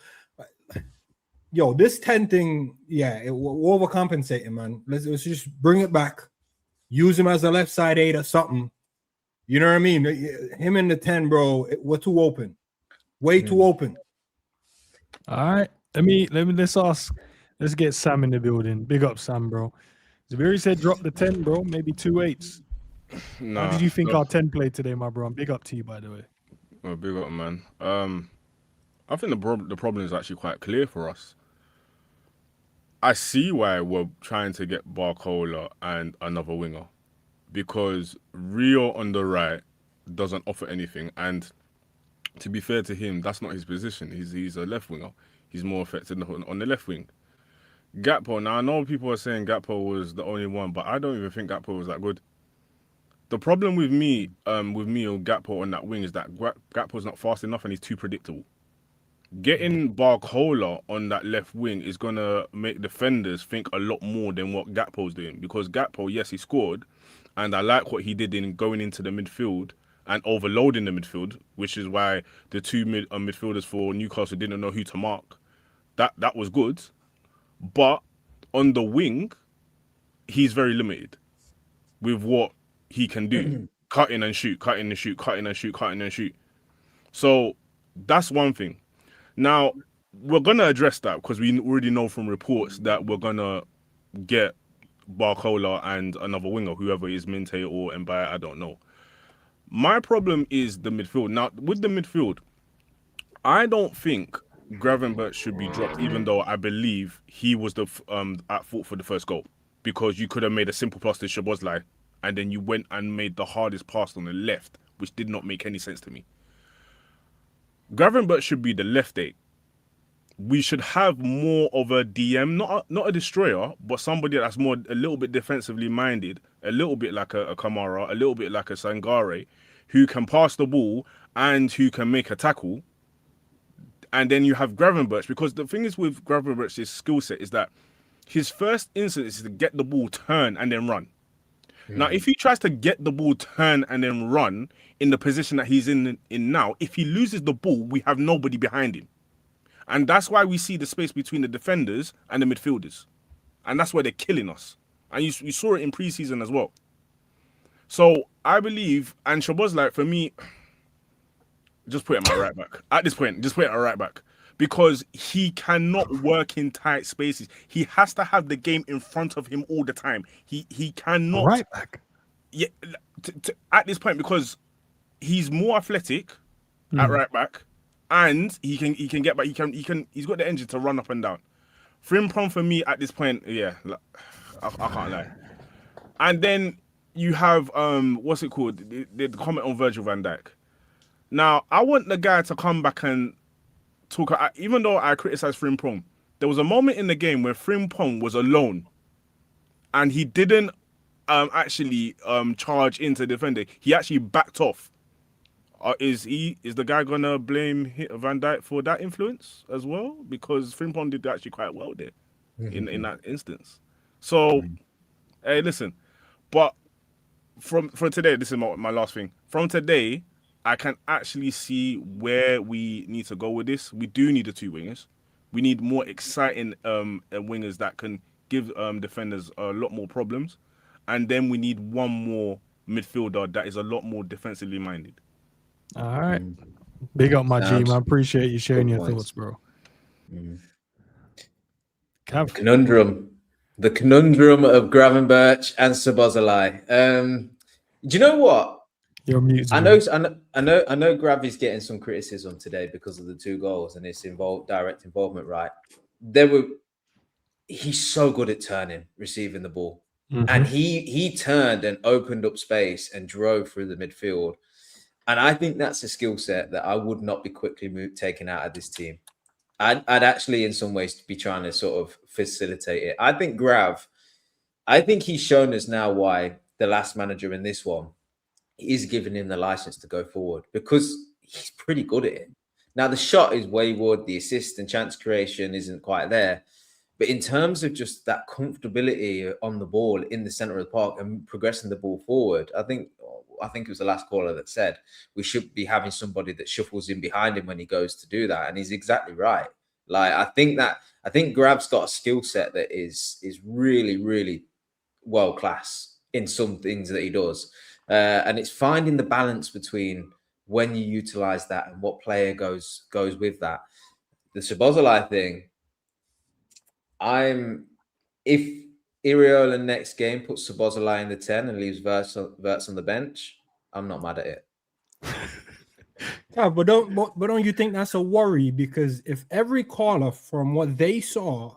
Yo, this 10 thing, we're overcompensating, man. Let's just bring it back. Use him as a left side 8 or something. You know what I mean? Him in the 10, bro. We're too open. Way too open. All right. Let's get Sam in the building. Big up, Sam, bro. Zabiri said drop the 10, bro. Maybe 2 8s. How did you think our 10 played today, my bro? Big up to you, by the way. Well, big up, man. I think the problem is actually quite clear for us. I see why we're trying to get Barcola and another winger, because Rio on the right doesn't offer anything, and to be fair to him, that's not his position. He's a left winger. He's more effective on the left wing. Gakpo, now I know people are saying Gakpo was the only one, but I don't even think Gakpo was that good. The problem with me or Gakpo on that wing is that Gakpo's not fast enough and he's too predictable. Getting Barcola on that left wing is going to make defenders think a lot more than what Gakpo's doing, because Gakpo, yes, he scored, and I like what he did in going into the midfield and overloading the midfield, which is why the 2 midfielders for Newcastle didn't know who to mark. That was good. But on the wing, he's very limited with what he can do. Cutting and shoot, cutting and shoot, cutting and shoot, cutting and shoot. So that's one thing. Now, we're going to address that because we already know from reports that we're going to get Barcola and another winger, whoever is Minte or Mbaye, I don't know. My problem is the midfield. Now, with the midfield, I don't think Gravenberch should be dropped, even though I believe he was the at fault for the first goal, because you could have made a simple pass to Szoboszlai and then you went and made the hardest pass on the left, which did not make any sense to me. Gravenberch should be the left 8. We should have more of a DM, not a destroyer, but somebody that's a little bit defensively minded, a little bit like a Kamara, a little bit like a Sangare, who can pass the ball and who can make a tackle. And then you have Gravenberch, because the thing is with Gravenberch's skill set is that his first instinct is to get the ball, turn, and then run. Now, if he tries to get the ball, turn, and then run in the position that he's in now, if he loses the ball, we have nobody behind him. And that's why we see the space between the defenders and the midfielders. And that's where they're killing us. And you saw it in pre-season as well. So I believe, and Szoboszlai, for me, just put him at right back. At this point, just put him at right back. Because he cannot work in tight spaces. He has to have the game in front of him all the time. He cannot... Right back? Yeah, at this point, because he's more athletic at right back, and he can get back. He's got the engine to run up and down. Frimpong for me at this point, yeah, I can't lie. And then you have what's it called? The comment on Virgil van Dijk. Now I want the guy to come back and talk. Even though I criticize Frimpong, there was a moment in the game where Frimpong was alone, and he didn't actually charge into defending. He actually backed off. Is the guy gonna blame Van Dijk for that influence as well? Because Frimpong did actually quite well there in that instance. So, hey, listen. But from today, this is my last thing. From today, I can actually see where we need to go with this. We do need the 2 wingers. We need more exciting wingers that can give defenders a lot more problems. And then we need one more midfielder that is a lot more defensively minded. All right. Big up, my G, man. I appreciate you sharing your thoughts, bro. The conundrum of Gravenberch and Szoboszlai. Do you know what? You're mute. I know Gravy's getting some criticism today because of the 2 goals and its direct involvement, right? He's so good at receiving the ball. And he turned and opened up space and drove through the midfield. And I think that's a skill set that I would not be quickly taken out of this team. I'd actually, in some ways, be trying to sort of facilitate it. I think he's shown us now why the last manager in this one is giving him the license to go forward because he's pretty good at it. Now, the shot is wayward, the assist and chance creation isn't quite there. But in terms of just that comfortability on the ball in the center of the park and progressing the ball forward, I think it was the last caller that said we should be having somebody that shuffles in behind him when he goes to do that. And he's exactly right. Like, I think Grav's got a skill set that is really, really world class in some things that he does. And it's finding the balance between when you utilize that and what player goes with that. The Szoboszlai thing, if Iraola next game puts Szoboszlai in the 10 and leaves Wirtz on the bench, I'm not mad at it. Yeah, but don't you think that's a worry? Because if every caller from what they saw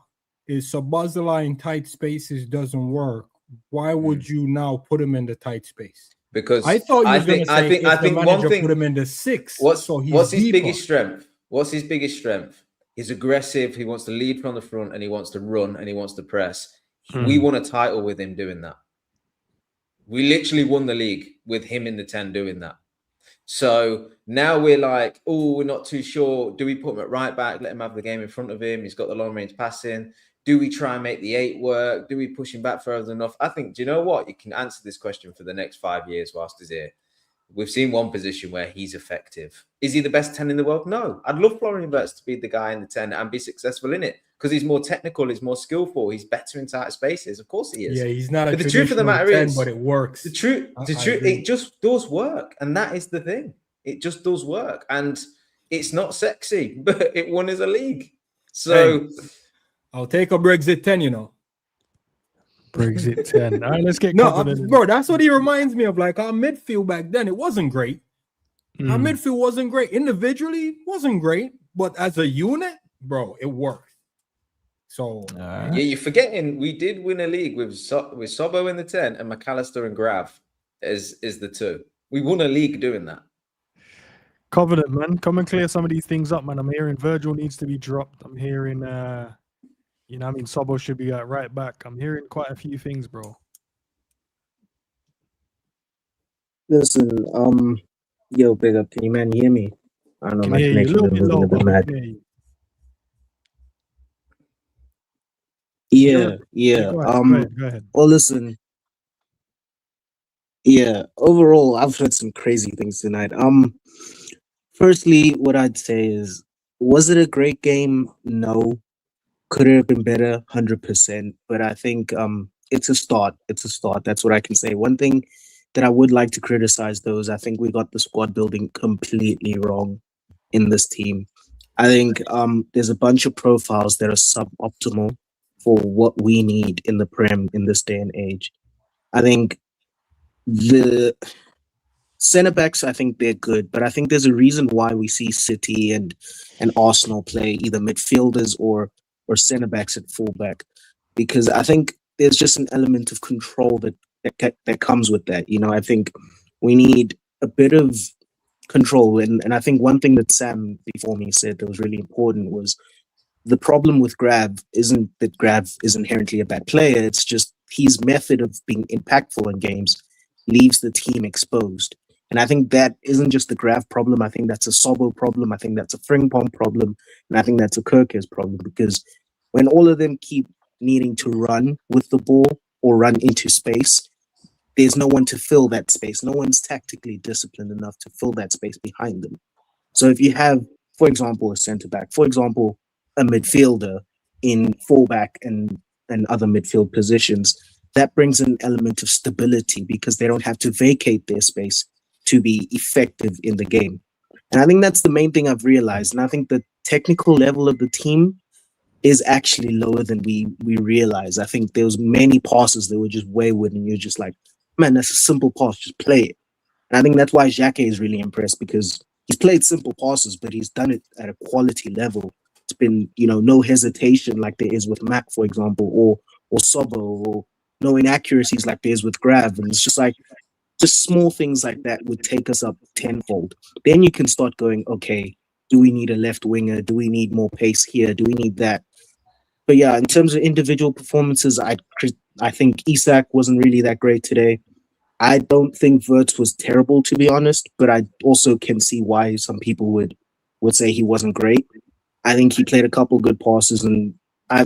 is Szoboszlai in tight spaces doesn't work, why would you now put him in the tight space? Because I thought you were going to say I think one thing, put him in the 6. What's his biggest strength? What's his biggest strength? He's aggressive. He wants to lead from the front, and he wants to run, and he wants to press. We won a title with him doing that. We literally won the league with him in the 10 doing that. So now we're like, oh, we're not too sure. Do we put him at right back, let him have the game in front of him? He's got the long range passing. Do we try and make the 8 work? Do we push him back further enough? I think, do you know what? You can answer this question for the next 5 years whilst he's here. We've seen one position where he's effective. Is he the best 10 in the world? No. I'd love Florian Wirtz to be the guy in the 10 and be successful in it because he's more technical, he's more skillful, he's better in tight spaces. Of course he is. Yeah, he's not but the truth of the matter 10, is, but it works. The truth, it just does work. And that is the thing. It just does work. And it's not sexy, but it won as a league. So hey, I'll take a Brexit 10, you know. Brexit 10. All right, let's get bro, that's what he reminds me of. Like our midfield back then, it wasn't great. Our midfield wasn't great. Individually, wasn't great. But as a unit, bro, it worked. So yeah, you're forgetting we did win a league with Sobo in the 10 and McAllister and Grav is the 2. We won a league doing that. Covenant, man, come and clear some of these things up, man. I'm hearing Virgil needs to be dropped. I'm hearing Sobo should be right back. I'm hearing quite a few things, bro. Listen, yo, big up. Can you man hear me? I don't know, my connection is a bit mad. Yeah. Go ahead. Well, listen. Yeah, overall, I've heard some crazy things tonight. Firstly, what I'd say is, was it a great game? No. Could it have been better? 100%. But I think it's a start. It's a start. That's what I can say. One thing that I would like to criticize, though, is I think we got the squad building completely wrong in this team. I think there's a bunch of profiles that are suboptimal for what we need in the Prem in this day and age. I think the center backs, I think they're good, but I think there's a reason why we see City and Arsenal play either midfielders or center backs at fullback, because I think there's just an element of control that comes with that. You know, I think we need a bit of control, and I think one thing that Sam before me said that was really important was the problem with Grav isn't that Grav is inherently a bad player. It's just his method of being impactful in games leaves the team exposed. And I think that isn't just the Grav problem. I think that's a Sobo problem. I think that's a Frimpong problem. And I think that's a Kirkes problem, because when all of them keep needing to run with the ball or run into space, there's no one to fill that space. No one's tactically disciplined enough to fill that space behind them. So if you have, for example, a centre-back, for example, a midfielder in fullback and other midfield positions, that brings an element of stability because they don't have to vacate their space to be effective in the game. And I think that's the main thing I've realized. And I think the technical level of the team is actually lower than we realize. I think there was many passes that were just wayward and you're just like, man, that's a simple pass, just play it. And I think that's why Xhaka is really impressed, because he's played simple passes, but he's done it at a quality level. It's been, no hesitation like there is with Mac, for example, or Sobo, or no inaccuracies like there is with Grav. And it's just like, just small things like that would take us up tenfold. Then you can start going, okay, do we need a left winger? Do we need more pace here? Do we need that? But yeah, in terms of individual performances, I think Isak wasn't really that great today. I don't think Wirtz was terrible, to be honest, but I also can see why some people would say he wasn't great. I think he played a couple good passes, and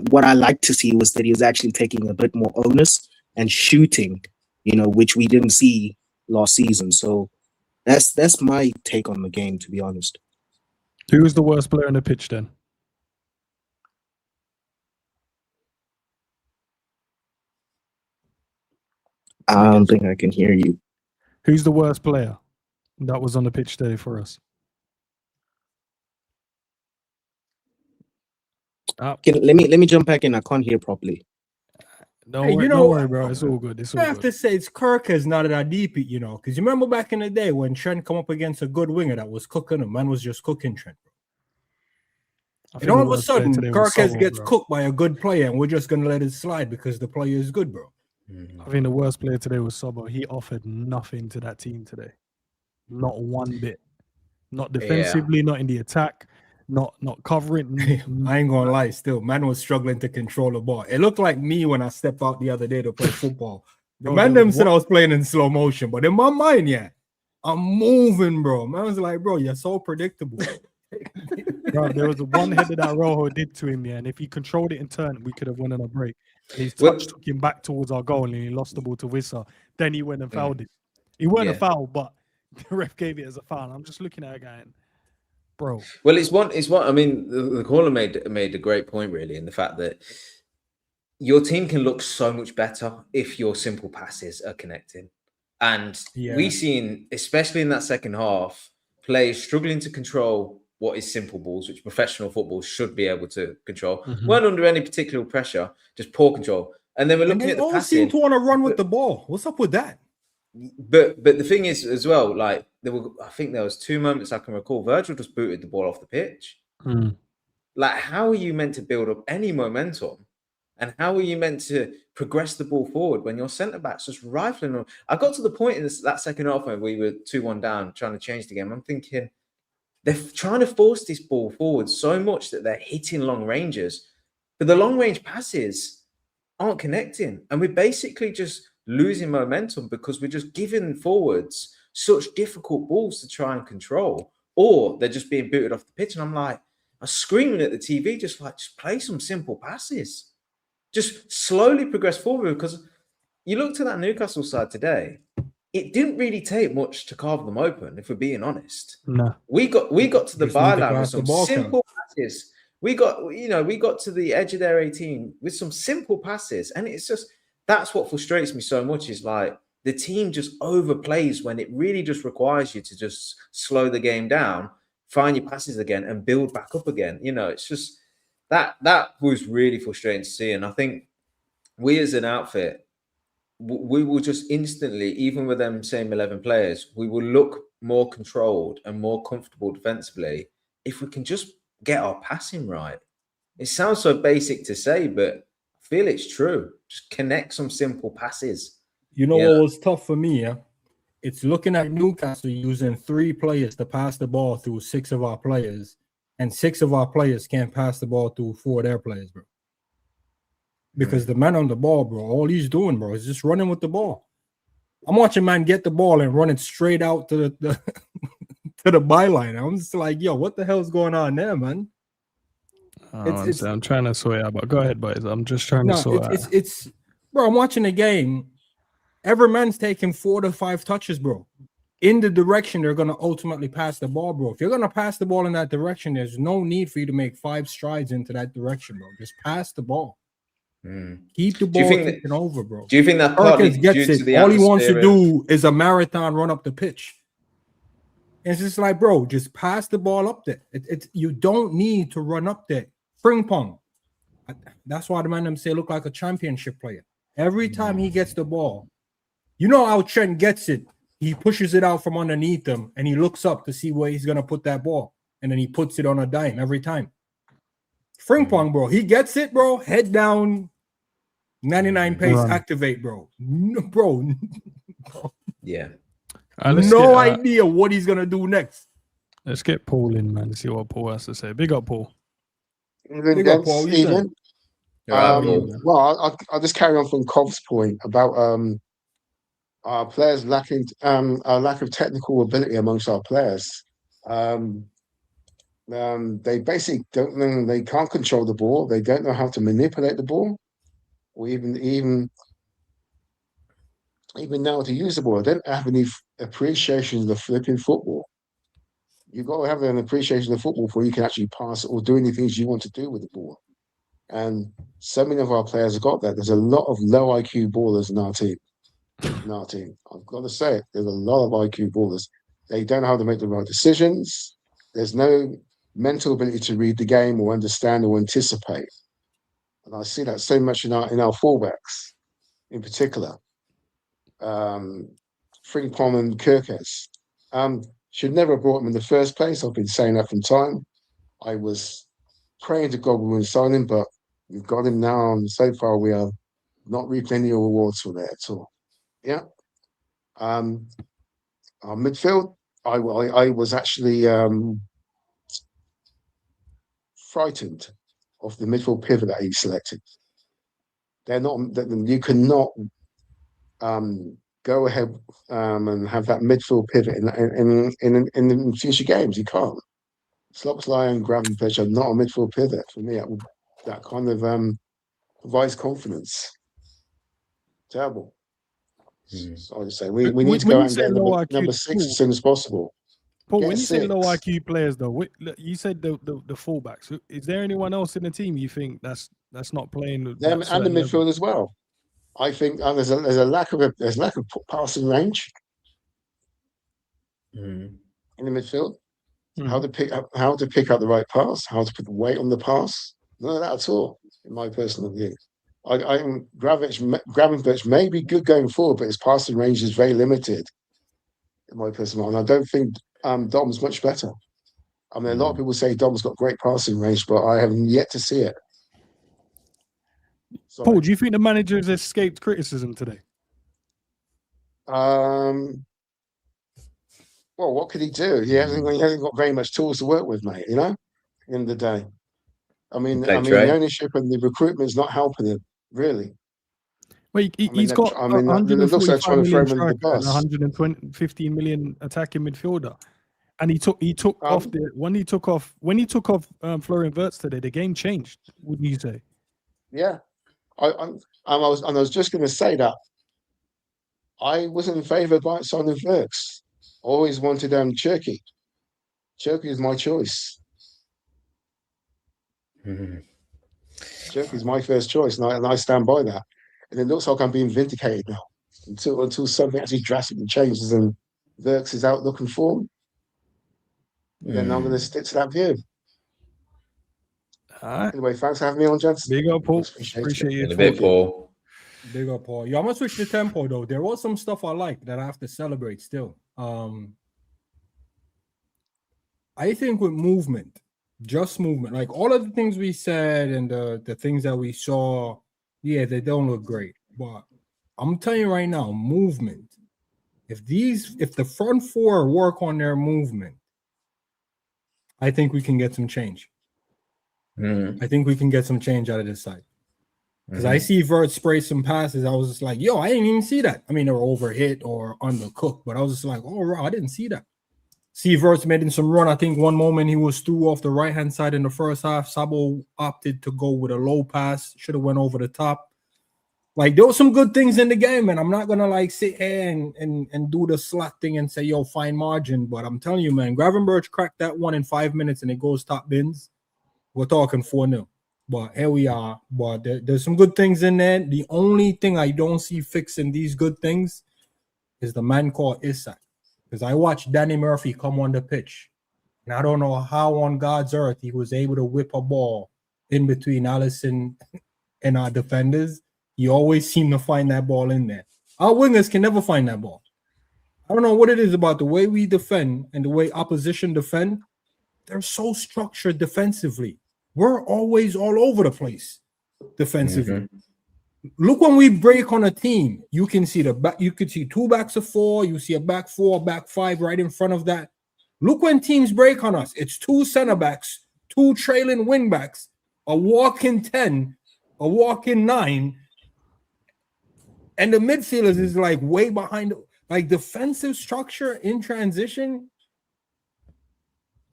what I liked to see was that he was actually taking a bit more onus and shooting, which we didn't see last season. So that's my take on the game, to be honest. Who was the worst player on the pitch then? I don't think I can hear you. Who's the worst player that was on the pitch today for us? Let me jump back in. I can't hear properly. Don't worry, bro. It's all good. I have to say, it's Kirk is not that deep, because you remember back in the day when Trent come up against a good winger that was cooking him, man was just cooking Trent. And all of a sudden, Kirk gets cooked by a good player, and we're just gonna let it slide because the player is good, bro. I think the worst player today was Sobo. He offered nothing to that team today. Not one bit. Not defensively, not in the attack, not covering. I ain't gonna lie, still, man was struggling to control the ball. It looked like me when I stepped out the other day to play football. The man them said I was playing in slow motion, but in my mind, I'm moving, bro. Man was like, bro, you're so predictable. Bro, there was one header that Rojo did to him, and if he controlled it in turn, we could have won on a break. His touch took him back towards our goal, and he lost the ball to Wissa. Then he went and fouled it. It weren't a foul, but the ref gave it as a foul. I'm just looking at it going, bro. Well, it's one. I mean, the caller made a great point, really, in the fact that your team can look so much better if your simple passes are connecting. And we've seen, especially in that second half, players struggling to control what is simple balls, which professional football should be able to control. Weren't under any particular pressure, just poor control. And then we're looking at the passing. Seem to want to run with the ball. What's up with that? But the thing is as well, like I think there was 2 moments I can recall. Virgil just booted the ball off the pitch. Like, how are you meant to build up any momentum? And how are you meant to progress the ball forward when your centre back's just rifling them? I got to the point in that second half when we were 2-1 down, trying to change the game. I'm thinking, they're trying to force this ball forward so much that they're hitting long ranges, but the long range passes aren't connecting. And we're basically just losing momentum because we're just giving forwards such difficult balls to try and control, or they're just being booted off the pitch. And I'm screaming at the TV, just play some simple passes. Just slowly progress forward, because you look to that Newcastle side today, it didn't really take much to carve them open, if we're being honest. No. We got to the byline with some simple passes. We got to the edge of their 18 with some simple passes. And it's just, that's what frustrates me so much, is like the team just overplays when it really just requires you to just slow the game down, find your passes again and build back up again. It's just that was really frustrating to see. And I think we as an outfit, we will just instantly, even with them same 11 players, we will look more controlled and more comfortable defensively if we can just get our passing right. It sounds so basic to say, but I feel it's true. Just connect some simple passes. What was tough for me? It's looking at Newcastle using 3 players to pass the ball through 6 of our players, and 6 of our players can't pass the ball through 4 of their players, bro. Because the man on the ball, bro, all he's doing, bro, is just running with the ball. I'm watching man get the ball and run it straight out to the to the byline. I'm just like, yo, what the hell's going on there, man? I'm trying to sort it out, but go ahead, boys. I'm just trying to sort it out. Bro, I'm watching the game. Every man's taking 4 to 5 touches, bro, in the direction they're going to ultimately pass the ball, bro. If you're going to pass the ball in that direction, there's no need for you to make 5 strides into that direction, bro. Just pass the ball. Keep the ball taken over, bro. Do you think that partly gets it? All he wants to do is a marathon run up the pitch. It's just like, bro, just pass the ball up there. You don't need to run up there. Spring pong. That's why the man them say look like a championship player. Every time he gets the ball, you know how Trent gets it. He pushes it out from underneath him and he looks up to see where he's gonna put that ball, and then he puts it on a dime every time. Spring pong, bro. He gets it, bro. Head down, 99 pace, activate, bro. Bro. Yeah. No idea what he's gonna do next. Let's get Paul in, man, to see what Paul has to say. Big up, Paul. Big up, Paul. Well, I'll just carry on from Cov's point about our players lacking a lack of technical ability amongst our players. They basically don't know. They can't control the ball. They don't know how to manipulate the ball, or even now to use the ball. They don't have any appreciation of the flipping football. You've got to have an appreciation of football before you can actually pass or do any things you want to do with the ball. And so many of our players have got that. There's a lot of low IQ ballers in our team. I've got to say it. There's a lot of IQ ballers. They don't know how to make the right decisions. There's no mental ability to read the game or understand or anticipate. And I see that so much in our fullbacks, in particular. Frimpong and Kirkes. Should never have brought him in the first place. I've been saying that from time. I was praying to God we wouldn't sign him, but we've got him now, and so far we are not reaping any rewards for that at all. Yeah. Our midfield, I was actually frightened of the midfield pivot that he selected. They're not. You cannot go ahead and have that midfield pivot in future games. You can't. Szoboszlai and Gravenberch are not a midfield pivot for me. That kind of provides confidence. Terrible. So I would say we need to go out and get number 6 as soon as possible. Paul, when you say low IQ players, though, you said the fullbacks. Is there anyone else in the team you think that's not playing? Them and the midfield as well. I think there's a lack of passing range in the midfield. How to pick up the right pass, how to put the weight on the pass. None of that at all, in my personal view. Gravenberch may be good going forward, but his passing range is very limited, in my personal view. And I don't think Dom's much better. I mean, a lot of people say Dom's got great passing range, but I have yet to see it. Sorry. Paul, do you think the manager has escaped criticism today? Well, what could he do? He hasn't got very much tools to work with, mate. You know, in the day. I mean, the ownership and the recruitment is not helping him, really. Well, he's got 145 million striker and 115 million attacking midfielder, and he took off when he took off Florian Wirtz today. The game changed. Wouldn't you say? Yeah, I was just going to say that I wasn't in favour of signing Wirtz. Always wanted Cherki. Cherki is my choice. Cherki is my first choice, and I stand by that. And it looks like I'm being vindicated now until something actually drastically changes and Wirtz is out looking form. Then I'm going to stick to that view. All right. Anyway, thanks for having me on, gents. Big up, Paul. Appreciate you. In a bit, Paul. Big up, Paul. Yeah, I'm gonna switch the tempo though. There was some stuff I like that I have to celebrate still. I think with movement, just movement, like all of the things we said and the things that we saw, yeah, they don't look great. But I'm telling you right now, movement. If the front four work on their movement, I think we can get some change. I think we can get some change out of this side. Because I see Wirtz spray some passes. I was just like, yo, I didn't even see that. I mean, they were overhit or undercooked, but I was just like, oh, I didn't see that. See Wirtz made in some run. I think one moment he was through off the right-hand side in the first half. Sabo opted to go with a low pass. Should have went over the top. Like, there were some good things in the game, and I'm not going to, like, sit here and do the slot thing and say, yo, fine margin. But I'm telling you, man, Gravenberch cracked that one in 5 minutes, and it goes top bins. We're talking 4-0. But here we are. But there's some good things in there. The only thing I don't see fixing these good things is the man called Isak. Because I watched Danny Murphy come on the pitch. And I don't know how on God's earth he was able to whip a ball in between Alisson and our defenders. He always seemed to find that ball in there. Our wingers can never find that ball. I don't know what it is about the way we defend and the way opposition defend. They're so structured defensively. We're always all over the place defensively. Look, when we break on a team, you can see the back. You could see two backs of four. You see a back four, back five right in front of that. Look when teams break on us. It's two center backs, two trailing wing backs, a walk-in 10, a walk-in 9, And the midfielders is like way behind, like defensive structure in transition.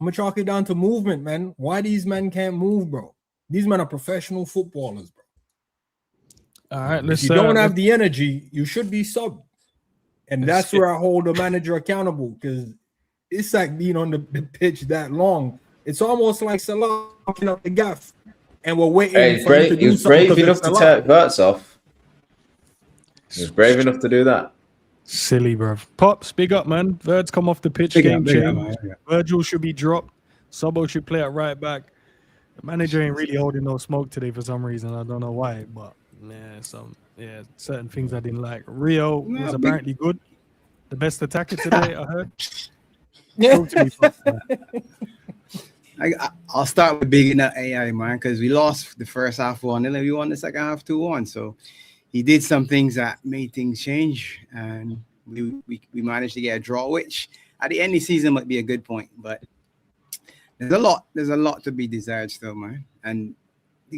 I'm gonna chalk it down to movement, man. Why these men can't move, bro? These men are professional footballers, bro. All right, If you don't have the energy, you should be subbed. And that's where I hold the manager accountable, because it's like being on the pitch that long. It's almost like Salah looking up the gaff, and we're waiting. Hey, he was brave enough to take Verts off. He was brave enough to do that. Silly, bro. Pops, big up, man. Verts come off the pitch. Game change. Virgil should be dropped. Sobo should play at right back. The manager ain't really holding no smoke today for some reason. I don't know why, but certain things I didn't like. Rio was apparently good. The best attacker today, I heard. I'll start with bigging up AI, man, because we lost the first half 1-0 and we won the second half 2-1. So he did some things that made things change, and we managed to get a draw, which at the end of the season might be a good point. But there's a lot to be desired still, man. And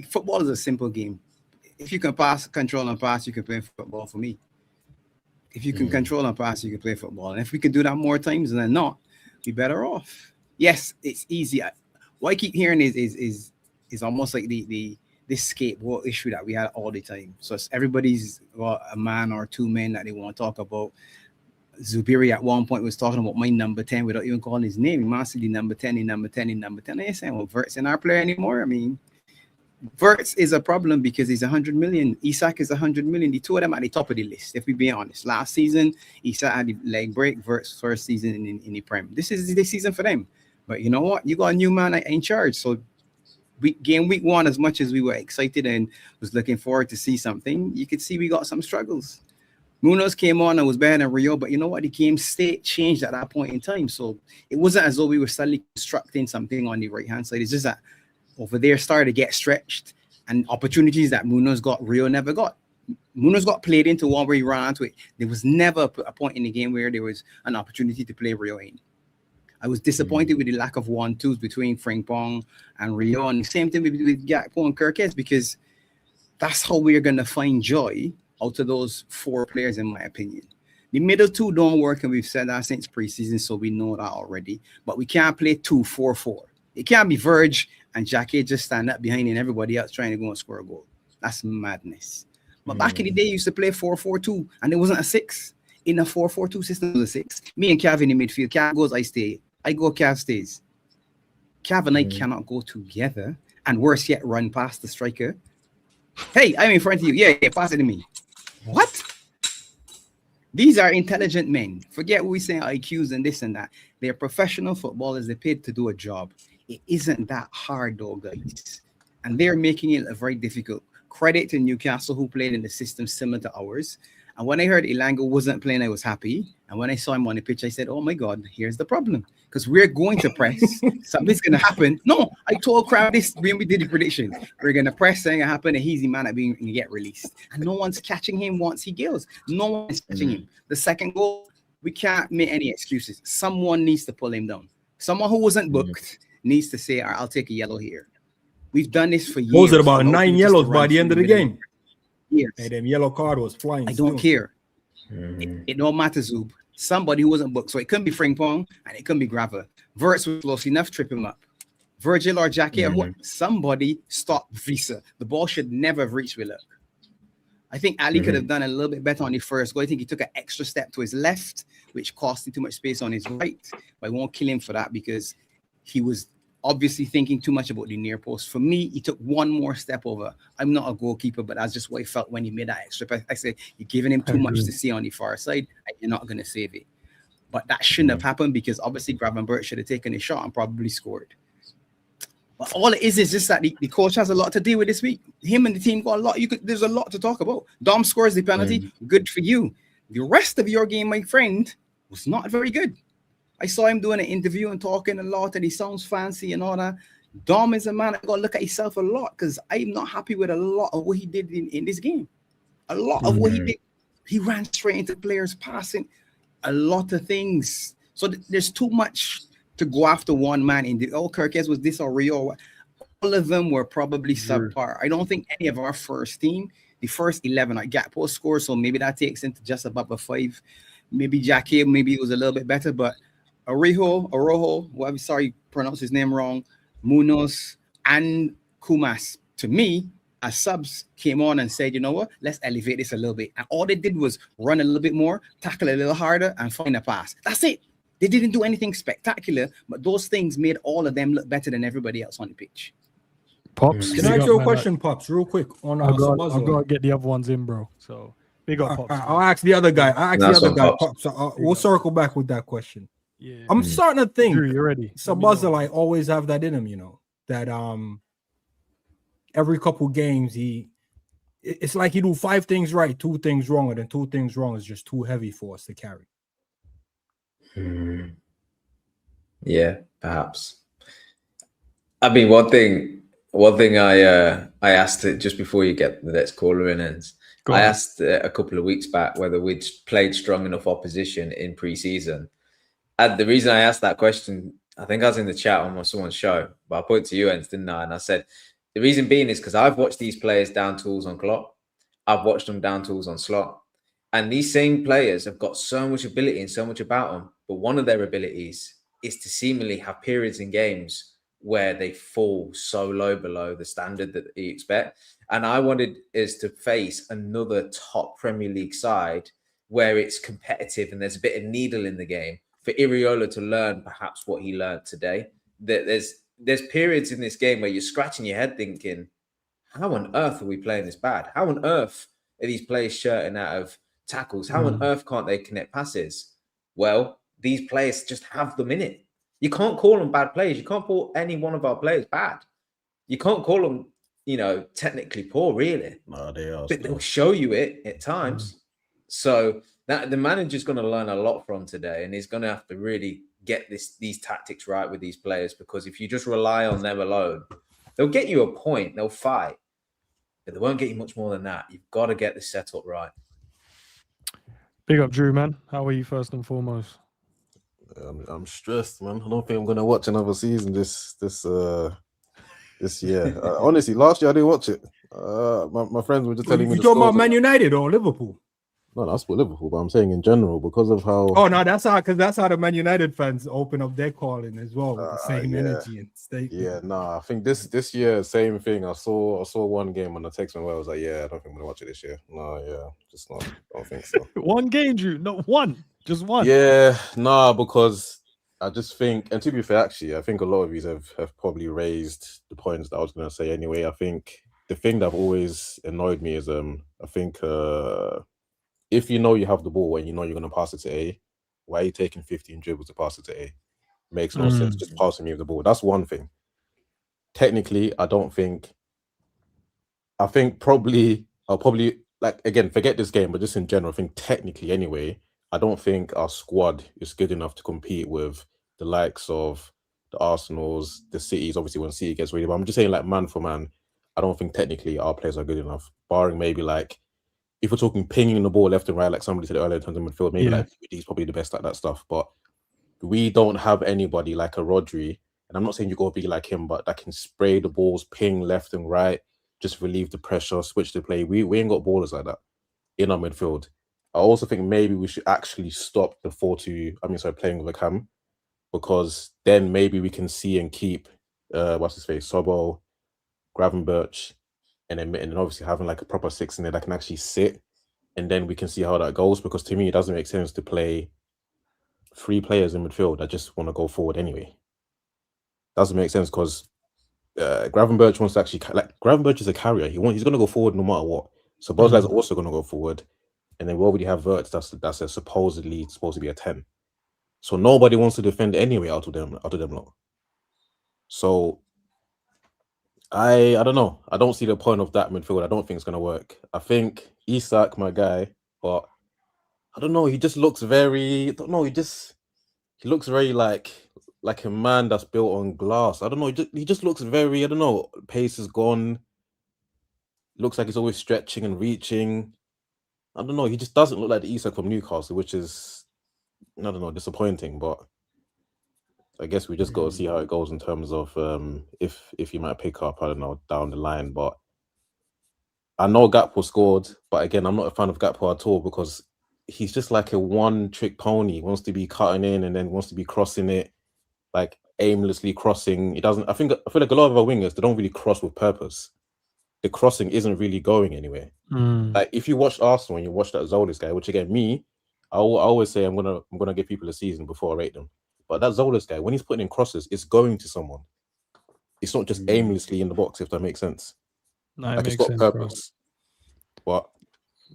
football is a simple game. If you can control and pass, you can play football for me. If you can control and pass, you can play football. And if we can do that more times than not, we're better off. Yes, it's easy. What I keep hearing is almost like this scapegoat issue that we had all the time. So everybody's got a man or two men that they want to talk about. Zubiri at one point was talking about my number 10 without even calling his name. He must be number 10, he number 10, he number 10. I ain't saying, well, Verts in our player anymore. I mean, Verts is a problem because he's 100 million. Isak is 100 million. The two of them at the top of the list, if we be honest. Last season, Isak had the leg break. Verts first season in the Prem. This is the season for them. But you know what? You got a new man in charge. So game week 1, as much as we were excited and was looking forward to see something, you could see we got some struggles. Muñoz came on and was better than Rio, but you know what? The game state changed at that point in time. So it wasn't as though we were suddenly constructing something on the right-hand side. It's just that over there started to get stretched, and opportunities that Muñoz got, Rio never got. Muñoz got played into one where he ran into it. There was never a point in the game where there was an opportunity to play Rio in. I was disappointed with the lack of 1-2s between Frimpong and Rio, and the same thing with Gakpo and Kirkes, because that's how we're going to find joy out of those 4 players, in my opinion. The middle 2 don't work, and we've said that since preseason, so we know that already. But we can't play 2-4-4. It can't be Verge and Jackie just stand up behind and everybody else trying to go and score a goal. That's madness. But back in the day, you used to play 4-4-2, and it wasn't a 6. In a 4-4-2 system, it was a 6. Me and Cav in the midfield. Cav goes, I stay. I go, Cav stays. Cav and I cannot go together, and worse yet, run past the striker. Hey, I'm in front of you. Yeah, pass it to me. What? These are intelligent men. Forget what we say, IQs and this and that. They're professional footballers. They're paid to do a job. It isn't that hard, though, guys. And they're making it very difficult. Credit to Newcastle, who played in the system similar to ours. And when I heard Elanga wasn't playing, I was happy. And when I saw him on the pitch, I said, oh, my God, here's the problem. Because we're going to press. Something's going to happen. No, I told Crowd this when we did the predictions. We're going to press, something happen, and he's the man that being get released. And no one's catching him once he goes. No one's catching him. The second goal, we can't make any excuses. Someone needs to pull him down. Someone who wasn't booked needs to say, all right, I'll take a yellow here. We've done this for years. Was it about 9 yellows by the end of the game? Years. And then yellow card was flying. I don't care. It don't matter, Zub. Somebody who wasn't booked. So it couldn't be Frimpong and it couldn't be Grava. Verts was close enough, trip him up. Virgil or Jackie, somebody stop Visa. The ball should never have reached Willock. I think Ali could have done a little bit better on the first goal. I think he took an extra step to his left, which cost him too much space on his right. But I won't kill him for that because he was obviously thinking too much about the near post. For me, he took one more step over. I'm not a goalkeeper, but that's just what I felt when he made that extra. I said, you're giving him too much to see on the far side, and you're not going to save it. But that shouldn't have happened because obviously Gravenberch should have taken a shot and probably scored. But all it is just that the coach has a lot to deal with this week. Him and the team got a lot. There's a lot to talk about. Dom scores the penalty. Good for you. The rest of your game, my friend, was not very good. I saw him doing an interview and talking a lot, and he sounds fancy and all that. Dom is a man that got to look at himself a lot because I'm not happy with a lot of what he did in this game. A lot of what he did. He ran straight into players, passing a lot of things. So there's too much to go after one man. In the Kirkes was this or Rio. All of them were probably subpar. I don't think any of our first team the first 11, like Gakpo scored, so maybe that takes into just above a 5. Maybe Jackie, maybe it was a little bit better, but Arojo, well, I'm sorry, pronounce his name wrong, Muñoz and Kumas, to me, as subs came on and said, you know what, let's elevate this a little bit. And all they did was run a little bit more, tackle a little harder, and find a pass. That's it. They didn't do anything spectacular, but those things made all of them look better than everybody else on the pitch. Pops, Can I ask you a question, Pops, real quick? On I'll go get the other ones in, bro. So big up, Pops. I'll ask the other guy. Pops. We'll circle back with that question. Yeah, I'm starting to think Drew, you ready? Szoboszlai always have that in him, you know, that every couple games it's like he do 5 things right, 2 things wrong, and then 2 things wrong is just too heavy for us to carry. Yeah, perhaps. I mean, one thing I asked it just before you get the next caller in, Endz. I asked a couple of weeks back whether we'd played strong enough opposition in pre-season. And the reason I asked that question, I think I was in the chat on someone's show, but I put it to you, Endz, didn't I? And I said, the reason being is because I've watched these players down tools on Klopp. I've watched them down tools on Slot. And these same players have got so much ability and so much about them. But one of their abilities is to seemingly have periods in games where they fall so low below the standard that you expect. And I wanted us to face another top Premier League side where it's competitive and there's a bit of needle in the game for Iraola to learn perhaps what he learned today. There's periods in this game where you're scratching your head thinking, how on earth are we playing this bad? How on earth are these players shirting out of tackles? How on earth can't they connect passes? Well, these players just have them in it. You can't call them bad players. You can't call any one of our players bad. You can't call them, technically poor, really. No, they are. But they'll show you it at times. So that the manager's going to learn a lot from today, and he's going to have to really get these tactics right with these players, because if you just rely on them alone, they'll get you a point, they'll fight, but they won't get you much more than that. You've got to get this setup right. Big up, Drew, man. How are you first and foremost? I'm stressed, man. I don't think I'm gonna watch another season this year. Honestly, last year I didn't watch it. My friends were just telling me. You talking about Man United or Liverpool? No, that's for Liverpool, but I'm saying in general because of how. Oh no, that's how the Man United fans open up their calling as well with the same energy and stake. Yeah, I think this year same thing. I saw one game on the text where I was like, I don't think I'm gonna watch it this year. No, just not. I don't think so. One game, Drew, not one, just one. Yeah, because I just think, and to be fair, actually, I think a lot of you have probably raised the points that I was gonna say anyway. I think the thing that always annoyed me is I think if you know you have the ball and you know you're going to pass it to A, why are you taking 15 dribbles to pass it to A? Makes no sense. Just passing me the ball. That's one thing. Technically, I think I'll probably, like, again, forget this game, but just in general, I think technically anyway, I don't think our squad is good enough to compete with the likes of the Arsenals, the Cities, obviously when City gets ready. But I'm just saying, like, man for man, I don't think technically our players are good enough, barring maybe like, if we're talking pinging the ball left and right, like somebody said earlier in terms of midfield, maybe like he's probably the best at that stuff. But we don't have anybody like a Rodri, and I'm not saying you got to be like him, but that can spray the balls, ping left and right, just relieve the pressure, switch the play. We ain't got ballers like that in our midfield. I also think maybe we should actually stop the playing with a cam, because then maybe we can see and keep Sobo, Gravenberch, and then obviously having like a proper 6 in there that can actually sit, and then we can see how that goes. Because to me, it doesn't make sense to play 3 players in midfield that just want to go forward anyway. Doesn't make sense, because Gravenberch wants to actually Gravenberch is a carrier. He's going to go forward no matter what. So Szoboszlai is also going to go forward, and then we already have Wirtz that's supposedly supposed to be a 10. So nobody wants to defend anyway out of them lot. So I don't know. I don't see the point of that midfield. I don't think it's going to work. I think Isak, my guy, but I don't know. He just looks very, I don't know. He looks very like a man that's built on glass. I don't know. He just looks very, I don't know. Pace is gone. Looks like he's always stretching and reaching. I don't know. He just doesn't look like the Isak from Newcastle, which is, I don't know, disappointing. But I guess we just got to see how it goes in terms of if he might pick up, I don't know, down the line. But I know Gakpo scored, but again, I'm not a fan of Gakpo at all because he's just like a one-trick pony. He wants to be cutting in and then wants to be crossing it, like aimlessly crossing. He doesn't. I feel like a lot of our wingers, they don't really cross with purpose. The crossing isn't really going anywhere. Like if you watch Arsenal and you watch that Zolis guy, which again, I always say I'm gonna give people a season before I rate them. But that Zolis guy, when he's putting in crosses, it's going to someone. It's not just aimlessly in the box, if that makes sense. No, Like it's makes got sense, purpose. What?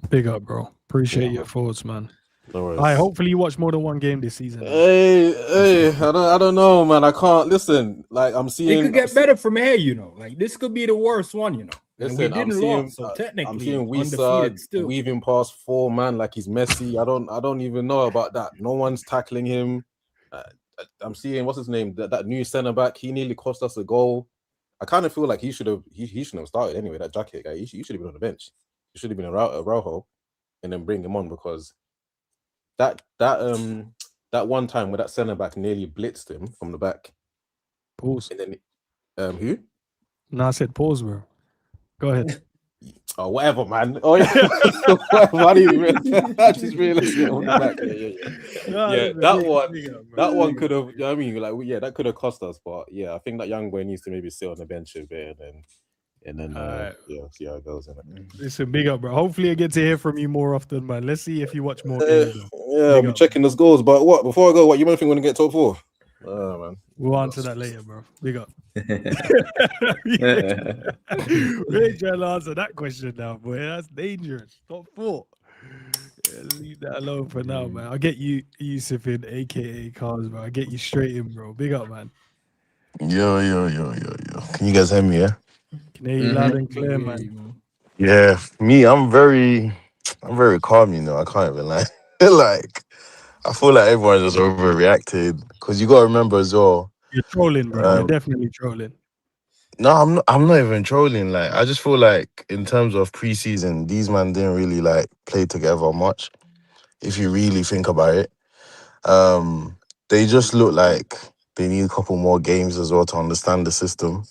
Big up, bro. Appreciate your thoughts, man. No worries. All right, hopefully you watch more than one game this season. Hey, I don't know, man. I can't listen. Like I'm seeing, It could get better from here, you know. Like this could be the worst one, you know. And Listen, we didn't lose, so technically, I'm seeing undefeated Wisa still. weaving past 4 man like he's Messi. I don't even know about that. No one's tackling him. I'm seeing what's his name, that new centre back. He nearly cost us a goal. I kind of feel like he shouldn't have started anyway. That jacket guy, he should have been on the bench. He should have been a Rauho, and then bring him on because that one time where that centre back nearly blitzed him from the back. Pause. And then who? No, I said pause, bro. Go ahead. Oh, whatever, man. Oh, yeah. I just realized it on the back. Yeah. That one could have, you know what I mean? Like, yeah, that could have cost us. But yeah, I think that young boy needs to maybe sit on the bench a bit and then see how it goes. Listen, big up, bro. Hopefully I get to hear from you more often, man. Let's see if you watch more games. Yeah, I'm checking the scores. But before I go, what you might think we're going to get top 4? Man. We'll answer that later, bro. Big up. We're trying to answer that question now, boy. That's dangerous. Top 4. Yeah, leave that alone for now, man. I'll get you Yusuf in, aka Cars, bro. I'll get you straight in, bro. Big up, man. Yo. Can you guys hear me, yeah? Can hear you loud and clear, man. Yeah, me, I'm very calm, you know. I can't even lie. Like, I feel like everyone just overreacted because you got to remember as well. You're trolling, bro. You're definitely trolling. No, I'm not even trolling. Like, I just feel like in terms of preseason, these men didn't really like play together much. If you really think about it, they just look like they need a couple more games as well to understand the system.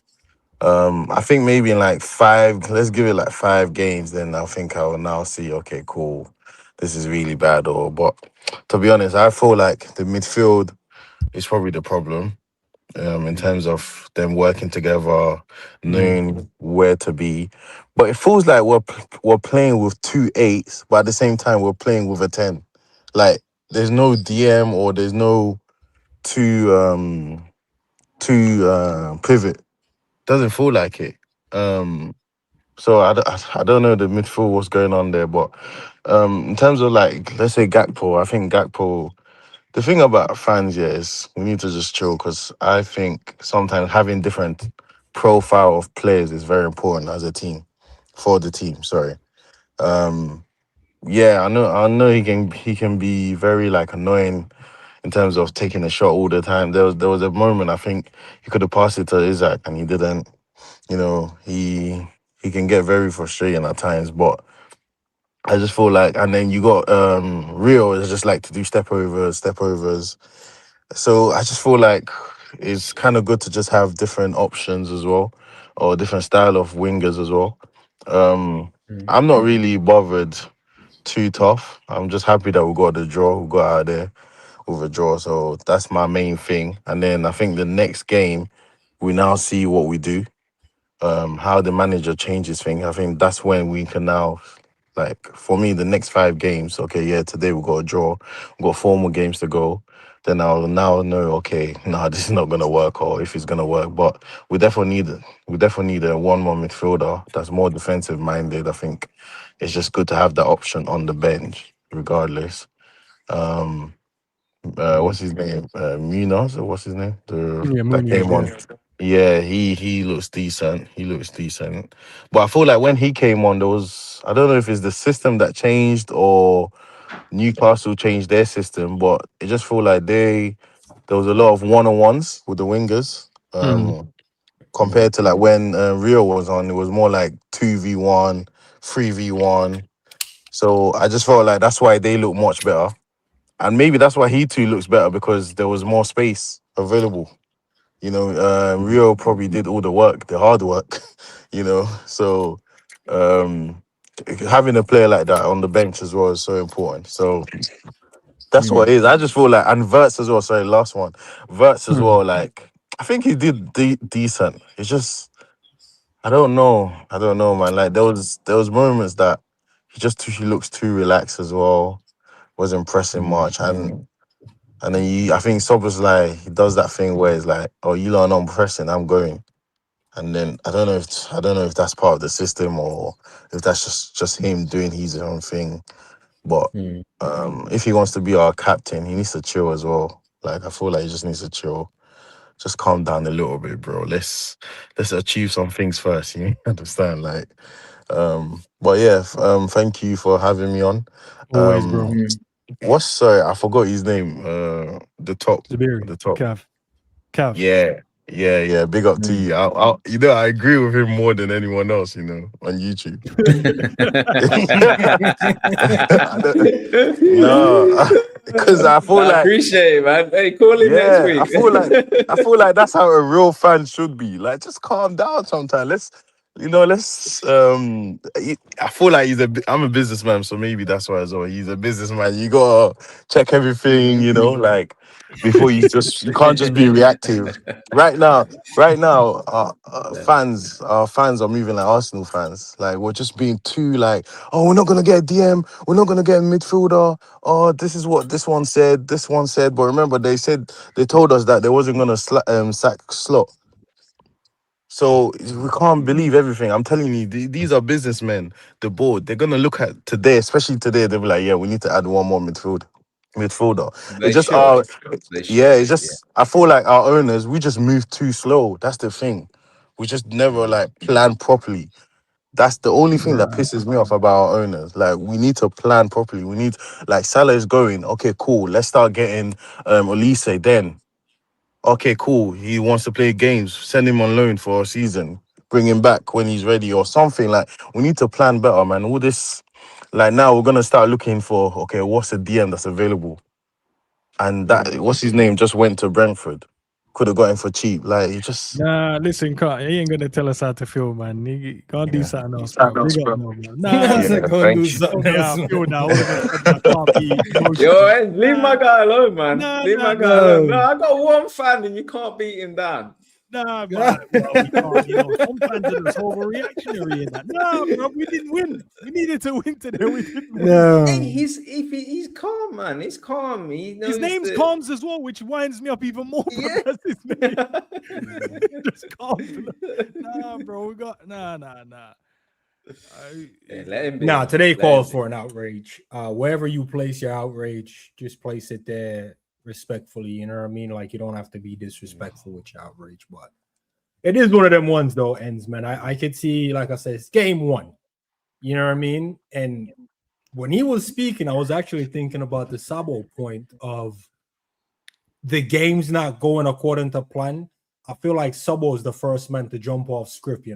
I think maybe in like 5, let's give it like 5 games, then I think I will now see, okay, cool, this is really bad. But to be honest, I feel like the midfield is probably the problem in terms of them working together, knowing where to be. But it feels like we're playing with 2 8s, but at the same time we're playing with a 10. Like there's no DM or there's no two pivot. Doesn't feel like it. So I don't know the midfield what's going on there, but in terms of like, let's say Gakpo, I think Gakpo, the thing about fans, yeah, is we need to just chill because I think sometimes having different profile of players is very important as a team, for the team, sorry. Yeah, I know he can be very like annoying in terms of taking a shot all the time. There was a moment I think he could have passed it to Isaac and he didn't. You know, he can get very frustrating at times, but I just feel like, and then you got Rio is just like to do step overs. So I just feel like it's kind of good to just have different options as well, or different style of wingers as well. I'm not really bothered too tough. I'm just happy that we got the draw, we got out of there with a draw. So that's my main thing. And then I think the next game, we now see what we do. How the manager changes things. I think that's when we can now, like, for me, the next 5 games, okay, yeah, today we got a draw, we got 4 more games to go, then I'll now know, okay, nah, this is not gonna work, or if it's gonna work. But we definitely need a one more midfielder that's more defensive minded. I think it's just good to have that option on the bench, regardless. What's his name? Muñoz, or what's his name? That came on. Yeah, he looks decent. But I feel like when he came on, I don't know if it's the system that changed or Newcastle changed their system, but it just feel like there was a lot of one-on-ones with the wingers. Compared to like when Rio was on, it was more like 2v1, 3v1. So I just felt like that's why they look much better. And maybe that's why he too looks better, because there was more space available. You know, Rio probably did all the work, the hard work, you know. So having a player like that on the bench as well is so important. So that's what it is. I just feel like, and Verts as well. Sorry, last one. Verts as well. Like, I think he did decent. It's just, I don't know, man. Like there was moments that he looks too relaxed as well. Wasn't pressing much, and then I think Szoboszlai, he does that thing where it's like, oh, you lot are not pressing, I'm going. And then I don't know if that's part of the system or if that's just him doing his own thing. But if he wants to be our captain, he needs to chill as well. Like I feel like he just needs to chill. Just calm down a little bit, bro. Let's achieve some things first, you understand? Like but yeah, thank you for having me on. Always, bro. Sorry, I forgot his name. The top. Cav. Yeah. Big up to you. I agree with him more than anyone else, on YouTube. No, because I feel like appreciate it, man. Hey, call him next week. I feel like that's how a real fan should be. Like, just calm down sometimes. I feel like I'm a businessman, so maybe that's why as well. He's a businessman. You gotta check everything, like before you can't just be reactive. Right now, our fans are moving like Arsenal fans. Like, we're just being too like, oh, we're not gonna get a DM, we're not gonna get a midfielder. Oh, this is what this one said. But remember, they told us that they wasn't gonna sack Slot. So we can't believe everything. I'm telling you, these are businessmen. The board, they're gonna look at today, especially today. They'll be like, "Yeah, we need to add one more midfielder." I feel like our owners, we just move too slow. That's the thing. We just never plan properly. That's the only thing that pisses me off about our owners. Like, we need to plan properly. We need, Salah is going. Okay, cool. Let's start getting Olise then. Okay, cool. He wants to play games. Send him on loan for a season. Bring him back when he's ready or something. Like, we need to plan better, man. All this, now we're going to start looking for, okay, what's a DM that's available? And what's his name, just went to Brentford. Could have got him for cheap. Like, you just... Nah, listen, he ain't going to tell us how to feel, man. He can't do something else, bro. Can't do something else. Yo, leave my guy alone, man. Leave my guy alone. No, I got one fan and you can't beat him down. Nah, man. Well, we can't, some fans are just overreactionary in that. Nah, bro, we didn't win. We needed to win today. We didn't win. No. Hey, he's calm, man. He's calm. His name's Calms as well, which winds me up even more. Yeah. That's his name. Just calm. Nah, bro. We got nah. Let him be. Nah, today calls for an outrage. Wherever you place your outrage, just place it there respectfully. You know what I mean? Like, you don't have to be disrespectful with your outrage, but it is one of them ones though, Endz, man. I could see, like I said, it's game one. You know what I mean? And when he was speaking, I was actually thinking about the Sabo point of the game's not going according to plan. I feel like Sabo is the first man to jump off script,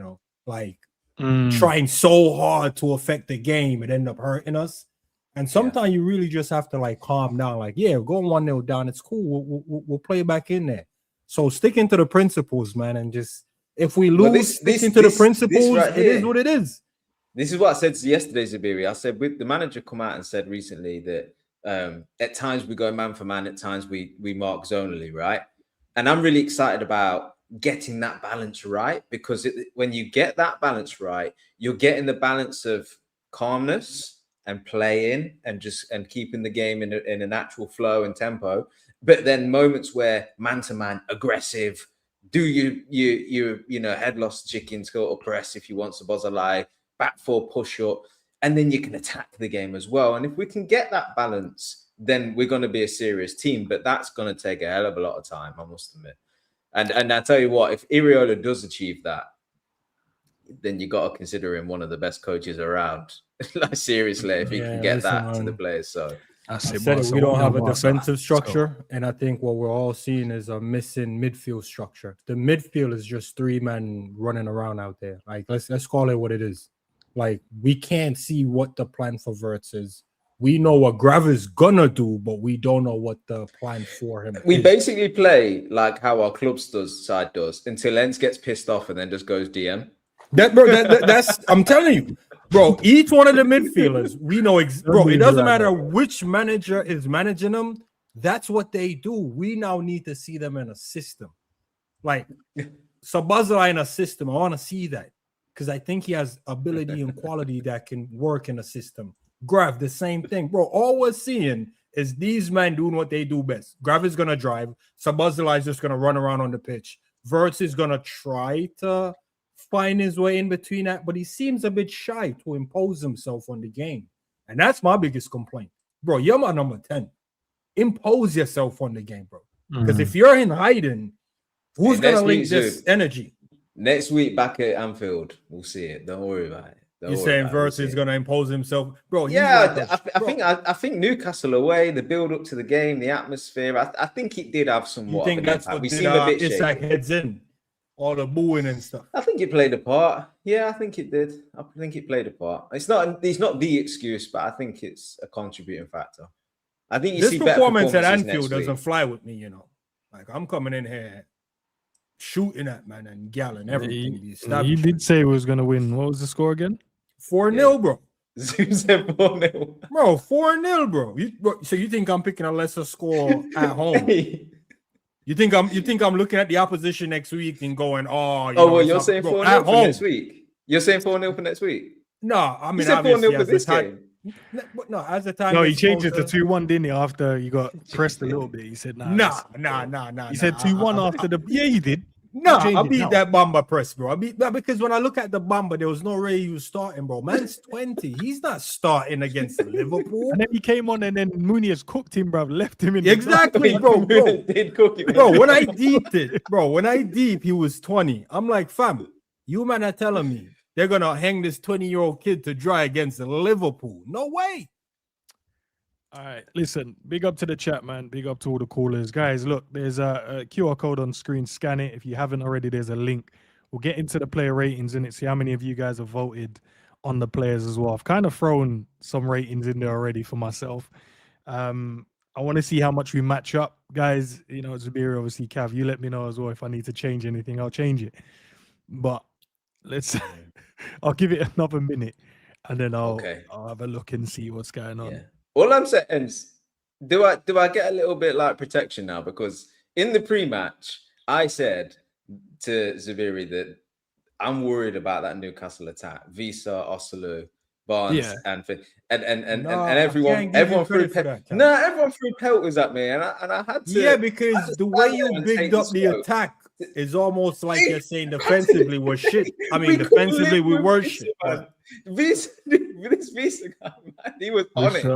trying so hard to affect the game, it ended up hurting us. And sometimes you really just have to calm down. We're going 1-0 down. It's cool. We'll play back in there. So sticking to the principles, man, and just if we lose, sticking to the principles, it is what it is. This is what I said yesterday, Zabiri. I said the manager come out and said recently that at times we go man for man, at times we mark zonally, right? And I'm really excited about getting that balance right, because when you get that balance right, you're getting the balance of calmness and playing and keeping the game in a natural flow and tempo, but then moments where man-to-man aggressive, do you head lost chicken sort of press if you want Szoboszlai, back four push up, and then you can attack the game as well. And if we can get that balance, then we're going to be a serious team, but that's going to take a hell of a lot of time, I must admit. And I tell you what, if Iraola does achieve that, then you got to consider him one of the best coaches around. Seriously, if he can get that to the players. So we don't have a defensive structure, and I think what we're all seeing is a missing midfield structure. The midfield is just three men running around out there. Let's call it what it is. We can't see what the plan for Verts is. We know what Grav is gonna do, but we don't know what the plan for him is. We basically play like how our club side does until Endz gets pissed off and then just goes DM. That's I'm telling you. Bro, each one of the midfielders, we know, bro, it doesn't matter Bro. which manager is managing them. That's what they do. We now need to see them in a system. Like Szoboszlai in a system. I want to see that because I think he has ability and quality that can work in a system. Grav, the same thing. Bro, all we're seeing is these men doing what they do best. Grav is going to drive. Szoboszlai is just going to run around on the pitch. Wirtz is going to try to find his way in between that, but he seems a bit shy to impose himself on the game. And that's my biggest complaint. Bro, you're my number 10. Impose yourself on the game, bro. Because if you're in hiding, who's going to link this energy? Next week back at Anfield, we'll see it. Don't worry about it. You're saying Wirtz is going to impose himself? Bro, yeah, I think Newcastle away, the build up to the game, the atmosphere, I think it did have somewhat. You think that's what we seem a bit shaky. Like heads in? All the booing and stuff. I think it played a part. Yeah, I think it did. I think it played a part. It's not the excuse, but I think it's a contributing factor. I think this performance at Anfield doesn't fly with me, you know. Like I'm coming in here shooting at man and gal and everything. You did say he was gonna win. What was the score again? 4-0, bro. You said 4-0. Bro, 4-0, bro. So you think I'm picking a lesser score at home? You think I'm looking at the opposition next week and going, you're saying 4-0 for next week? You're saying 4-0 for next week? No, I mean, you said 4-0 for this game. No, as the time. No, he changed it to 2-1, didn't he? After you got pressed a little bit, he said, "Nah." He said 2-1 after the. Yeah, he did. No, I beat that Bamba press, bro. I beat that because when I look at the Bamba, there was no way he was starting, bro. Man's 20. He's not starting against Liverpool. And then he came on, and then Muñoz cooked him, bro. Left him in. Exactly, bro. Did cook him. Bro, when I deeped it, he was 20. I'm like, fam, you man are telling me they're gonna hang this 20-year-old kid to dry against Liverpool? No way. All right, listen, big up to the chat, man. Big up to all the callers. Guys, look, there's a QR code on screen. Scan it. If you haven't already, there's a link. We'll get into the player ratings in it, see how many of you guys have voted on the players as well. I've kind of thrown some ratings in there already for myself. I want to see how much we match up. Guys, you know, Zabiri, obviously, Cav, you let me know as well. If I need to change anything, I'll change it. But I'll give it another minute, and then I'll have a look and see what's going on. Yeah. All I'm saying is, do I get a little bit like protection now? Because in the pre-match, I said to Zabiri that I'm worried about that Newcastle attack. Visa, Osulu, Barnes, and everyone threw everyone threw pelters at me, and I had to. Yeah, because the way you bigged up the attack is almost like you're saying defensively we're shit. I mean, defensively we were shit. This Visa guy, man, he was on it.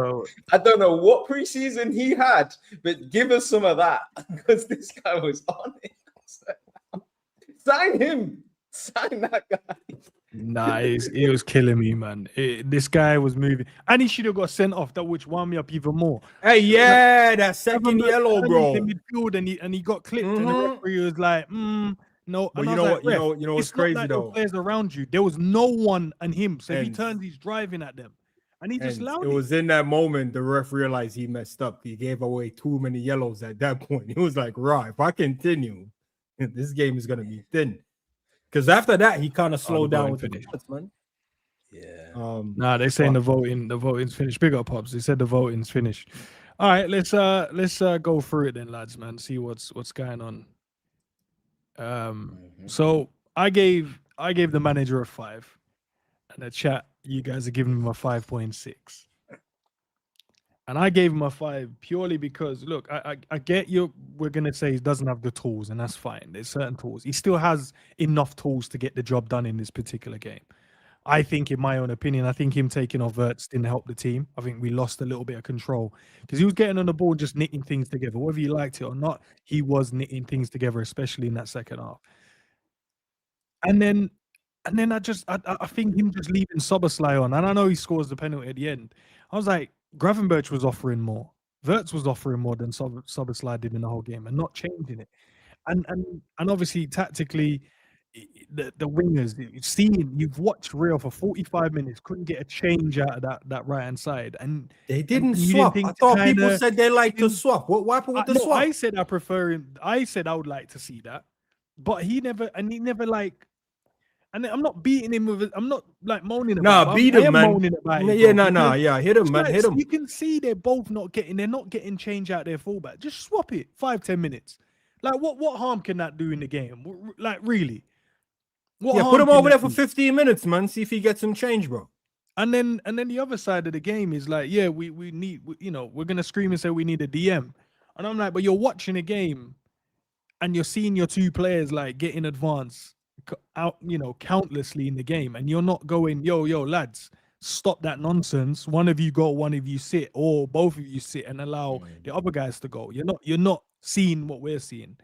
I don't know what preseason he had, but give us some of that because this guy was on it. Sign him. Sign that guy. Nah, he was killing me, man. This guy was moving, and he should have got sent off. That which wound me up even more. Hey, yeah, that second yellow, bro. In midfield, and he got clipped, and the referee was like, no. But you know what's crazy like though? Players around you, there was no one and him. So he turns, he's driving at them, and he just allowed it. It was in that moment the ref realized he messed up. He gave away too many yellows at that point. He was like, right, if I continue, this game is gonna be thin. Because after that, he kind of slowed down with the cuts, man. Yeah. Nah, they're saying the voting's finished. Big up, Pops. They said the voting's finished. All right, let's go through it then, lads, man. See what's going on. So I gave the manager a 5, and the chat, you guys are giving him a 5.6. And I gave him a 5 purely because, look, I get you. We're going to say he doesn't have the tools, and that's fine. There's certain tools. He still has enough tools to get the job done in this particular game. I think, in my own opinion, I think him taking off Wirtz didn't help the team. I think we lost a little bit of control because he was getting on the ball, just knitting things together. Whether you liked it or not, he was knitting things together, especially in that second half. And then I think him just leaving Szoboszlai on, and I know he scores the penalty at the end. I was like, Gravenberch was offering more. Wirtz was offering more than Szoboszlai did in the whole game, and not changing it. And obviously tactically, the wingers, you've watched Real for 45 minutes, couldn't get a change out of that right hand side, and they didn't swap. I thought people said they like to swap. What happened with the swap? I said I prefer him. I said I would like to see that, but he never like. And I'm not beating him with it. I'm not like moaning about Nah, it. beat I him, am man. moaning about it, Yeah, bro, nah, because yeah. Hit him, it's man. like, Hit him. you can see they're not getting change out their fullback. Just swap it 5-10 minutes. Like what harm can that do in the game? Like really? What Yeah, harm put him can over that there for do? 15 minutes, man. See if he gets some change, bro. And then the other side of the game is like, yeah, we need, we're gonna scream and say we need a DM. And I'm like, but you're watching a game and you're seeing your two players like get in advance out, countlessly in the game, and you're not going, yo, lads, stop that nonsense. One of you go, one of you sit, or both of you sit and allow the other guys to go. You're not seeing what we're seeing.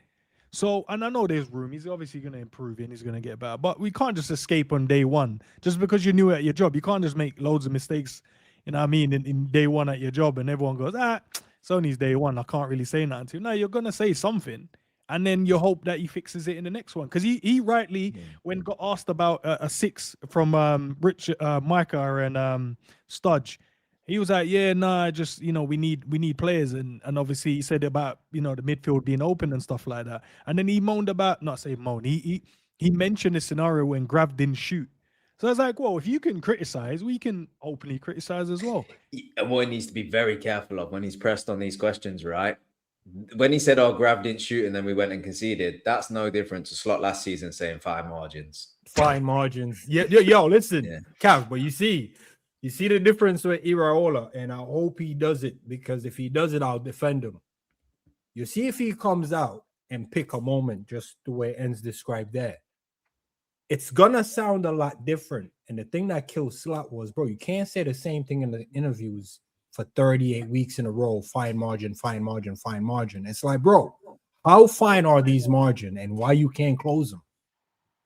So, and I know there's room. He's obviously going to improve and he's going to get better. But we can't just escape on day one. Just because you're new at your job, you can't just make loads of mistakes, in day one at your job, and everyone goes, it's only day one, I can't really say nothing to you. No, you're going to say something. And then you hope that he fixes it in the next one. Because he rightly, when got asked about a 6 from Micah and Studge, he was like, yeah, nah, just, we need players. And obviously he said about, the midfield being open and stuff like that. And then he moaned about, not say moan, he mentioned a scenario when Grav didn't shoot. So I was like, well, if you can criticize, we can openly criticize as well. And what he needs to be very careful of when he's pressed on these questions, right? When he said, Grav didn't shoot and then we went and conceded, that's no different to Slot last season saying fine margins. Fine margins. Yeah, yo, listen, Cav, but you see the difference with Iraola, and I hope he does it, because if he does it, I'll defend him. You see if he comes out and pick a moment, just the way Endz described that, it's gonna sound a lot different. And the thing that killed Slot was, bro, you can't say the same thing in the interviews for 38 weeks in a row, fine margin, fine margin, fine margin. It's like, bro, how fine are these margin and why you can't close them?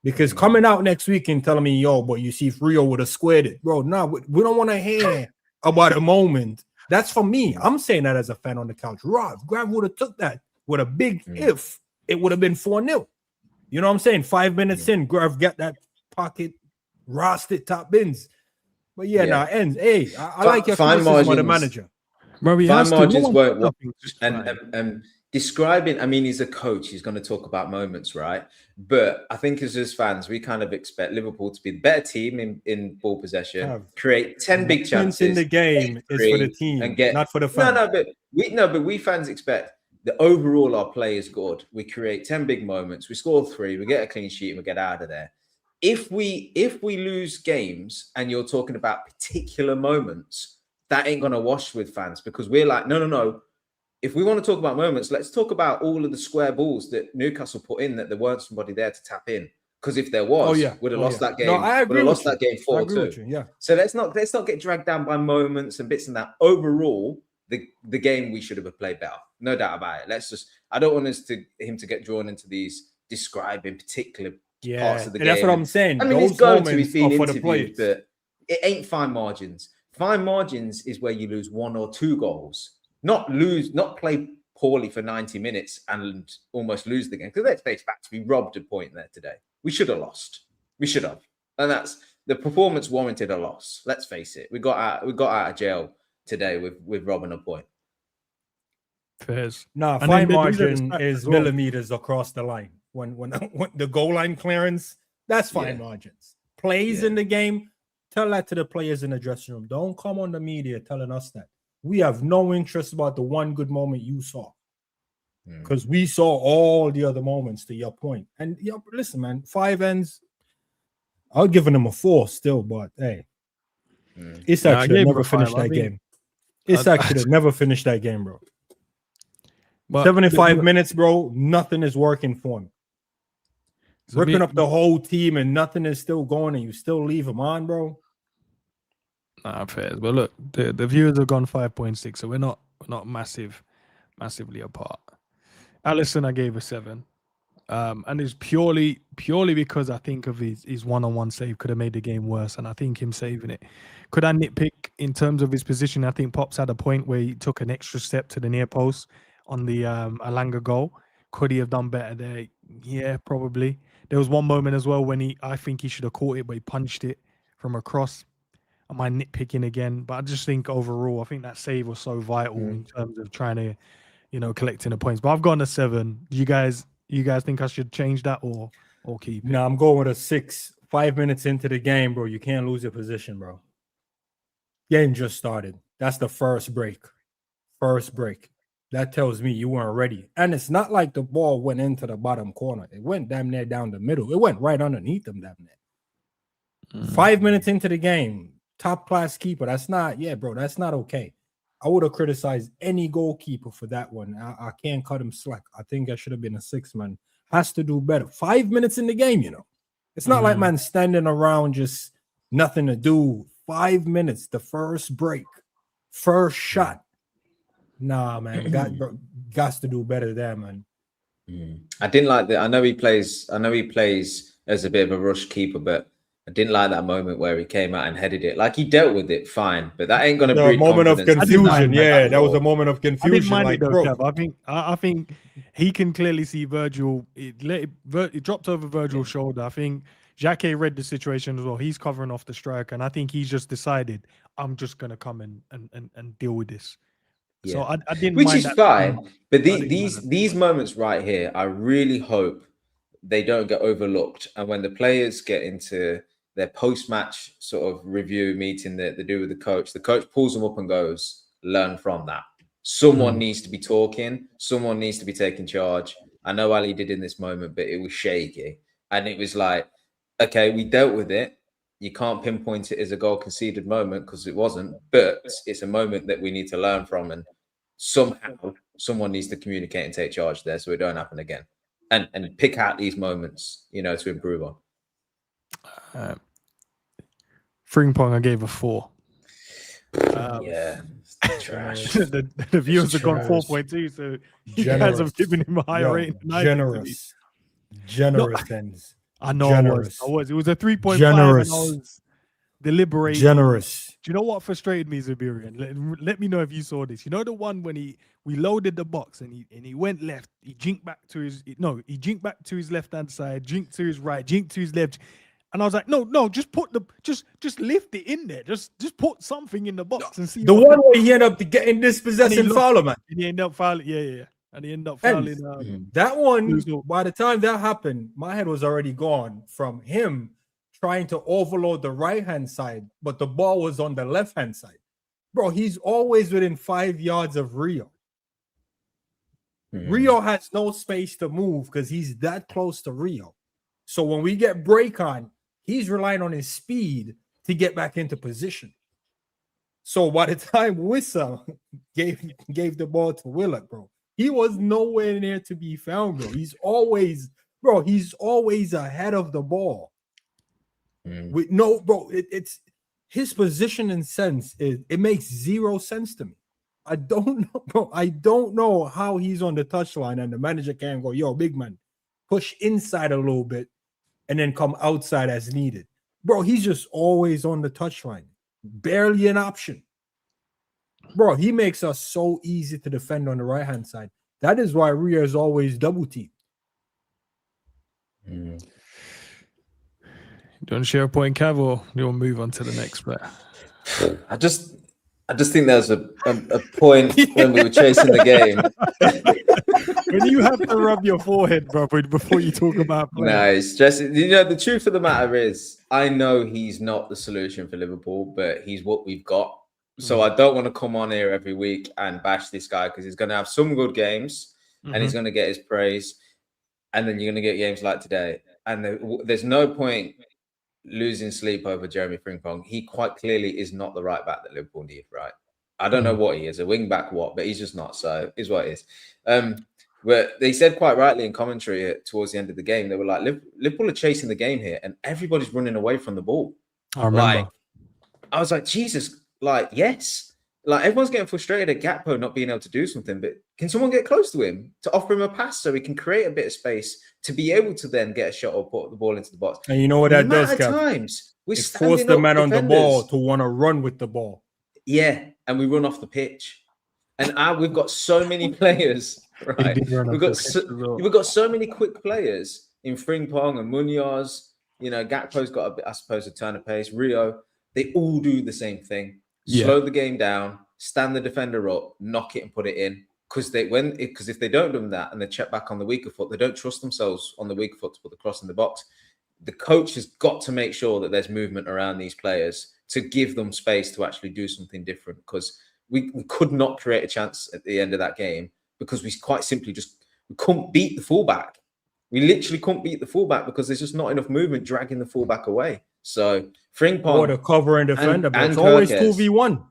Because coming out next week and telling me, yo, but you see if Rio would have squared it, bro, no, we don't want to hear about a moment. That's for me. I'm saying that as a fan on the couch. Rob, Grav would have took that with a big if. It would have been 4-0. You know what I'm saying? 5 minutes in, Grav got that pocket, roasted top bins. But Endz. Hey, I like your criticism of the manager. Fine margins won't work. And describing, I mean, he's a coach. He's going to talk about moments, right? But I think as fans, we kind of expect Liverpool to be the better team in ball possession, create 10 big chances. In the game is for the team, and not for the fans. But we fans expect the overall our play is good. We create 10 big moments. We score 3. We get a clean sheet. And we get out of there. If we lose games and you're talking about particular moments, that ain't going to wash with fans, because we're like, no. If we want to talk about moments, let's talk about all of the square balls that Newcastle put in that there weren't somebody there to tap in. Because if there was, we'd have lost that game. No, I agree. We'd have lost that game 4-2. Yeah. So let's not get dragged down by moments and bits and that. Overall, the game we should have played better. No doubt about it. I don't want him to get drawn into these describing particular parts of the game. That's what I'm saying. I mean, he's been interviewed, but it ain't fine margins. Fine margins is where you lose 1 or 2 goals. Not play poorly for 90 minutes and almost lose the game. Because let's face facts, we robbed a point there today. We should have lost. We should have. And that's the performance warranted a loss. Let's face it. We got out of jail today with robbing a point. Fairs. No, fine margin is millimeters across the line. When the goal line clearance, that's fine margins. Plays in the game, tell that to the players in the dressing room. Don't come on the media telling us that. We have no interest about the one good moment you saw, because we saw all the other moments, to your point. And listen, man, 5 ends, I'll give them a 4 still, but hey, it's actually never finished that game. It's actually never finished that game, bro. But 75 minutes, bro, nothing is working for him. Ripping up the whole team and nothing is still going, and you still leave him on, bro. Nah, fair. But look, the viewers have gone 5.6, so we're not massively apart. Allison, I gave a 7. And it's purely because I think of his one-on-one save could have made the game worse, and I think him saving it. Could I nitpick in terms of his position? I think Pops had a point where he took an extra step to the near post on the Elanga goal. Could he have done better there? Yeah, probably. There was one moment as well when I think he should have caught it, but he punched it from across. Am I nitpicking again? But I just think overall, I think that save was so vital in terms of trying to, collecting the points. But I've gone a 7. You guys think I should change that or keep it? No, I'm going with a 6 5 minutes into the game, bro, you can't lose your position, bro. Game just started. That's the first break. First break. That tells me you weren't ready. And it's not like the ball went into the bottom corner. It went damn near down the middle. It went right underneath them damn near. 5 minutes into the game, top class keeper. That's not, bro, that's not okay. I would have criticized any goalkeeper for that one. I can't cut him slack. I think I should have been a 6-man. Has to do better. 5 minutes in the game, you know. It's not like man standing around just nothing to do. 5 minutes, the first break, first shot. Nah, man, got to do better there, man. I didn't like that. I know he plays as a bit of a rush keeper, but I didn't like that moment where he came out and headed it. Like, he dealt with it fine, but that ain't gonna breed moment of confidence. confusion. Yeah, that was a moment of confusion. I didn't mind like, it though, bro. Kev. I think he can clearly see Virgil. It dropped over Virgil's shoulder. I think Jacquet read the situation as well. He's covering off the striker, and I think he's just decided, I'm just gonna come and deal with this. Yeah. So I didn't, which mind is that. fine. But these moments right here, I really hope they don't get overlooked. And when the players get into their post-match sort of review meeting that they do with the coach pulls them up and goes, learn from that. Someone needs to be talking. Someone needs to be taking charge. I know Ali did in this moment, but it was shaky. And it was like, okay, we dealt with it. You can't pinpoint it as a goal conceded moment because it wasn't, but it's a moment that we need to learn from. And somehow someone needs to communicate and take charge there so it don't happen again. And pick out these moments, you know, to improve on. Frimpong, I gave a 4. Trash. the viewers have gone 4.2, so you guys have given him a higher rating. Generous. Endz. I know generous. I was. It was a 3.5 Generous. and I was deliberating. Generous. Do you know what frustrated me, Zabirian? Let me know if you saw this. You know the one when we loaded the box and he went left, he jinked back to his left-hand side, jinked to his right, jinked to his left. And I was like, no, just put just lift it in there. Just put something in the box and see. The one where he ended up getting dispossessed and fouling, man. And he ended up fouling, yeah. And he ended up fouling. That one, by the time that happened, my head was already gone from him trying to overload the right-hand side, but the ball was on the left-hand side. Bro, he's always within 5 yards of Rio. Rio has no space to move because he's that close to Rio. So when we get break on, he's relying on his speed to get back into position. So by the time Wissa gave the ball to Willock, bro, he was nowhere near to be found, bro. He's always ahead of the ball. With no, bro, it's his position and sense. It makes zero sense to me. I don't know, bro. I don't know how he's on the touchline and the manager can't go, yo, big man, push inside a little bit and then come outside as needed. Bro, he's just always on the touchline. Barely an option. Bro, he makes us so easy to defend on the right-hand side. That is why Rio is always double teamed. Don't share a point, Cav, or you'll move on to the next player. I just think there's a point when we were chasing the game. When you have to rub your forehead, bro, before you talk about players. No, it's just, you know, the truth of the matter is, I know he's not the solution for Liverpool, but he's what we've got. So I don't want to come on here every week and bash this guy because he's going to have some good games and he's going to get his praise. And then you're going to get games like today. And there's no point losing sleep over Jeremy Frimpong. He quite clearly is not the right back that Liverpool need, right? I don't know what he is, a wing back, but he's just not. So is what it is. But they said quite rightly in commentary towards the end of the game, they were like, Liverpool are chasing the game here and everybody's running away from the ball. I remember. I was like, Jesus, yes. Like, everyone's getting frustrated at Gakpo not being able to do something, but can someone get close to him to offer him a pass so he can create a bit of space to be able to then get a shot or put the ball into the box? And you know what that does, Kev? Times it forced the man on the ball to want to run with the ball. Yeah, and we run off the pitch. And we've got so many players, right? We've got so many quick players in Frimpong and Muñoz. You know, Gakpo's got, I suppose, a turn of pace. Rio, they all do the same thing. Slow the game down, stand the defender up, knock it and put it in. Because if they don't do that and they check back on the weaker foot, they don't trust themselves on the weaker foot to put the cross in the box. the coach has got to make sure that there's movement around these players to give them space to actually do something different, because we could not create a chance at the end of that game because we quite simply we couldn't beat the fullback. We literally couldn't beat the fullback because there's just not enough movement dragging the fullback away. So Frimpong or the cover and defender, but and it's always Kirkes. 2v1.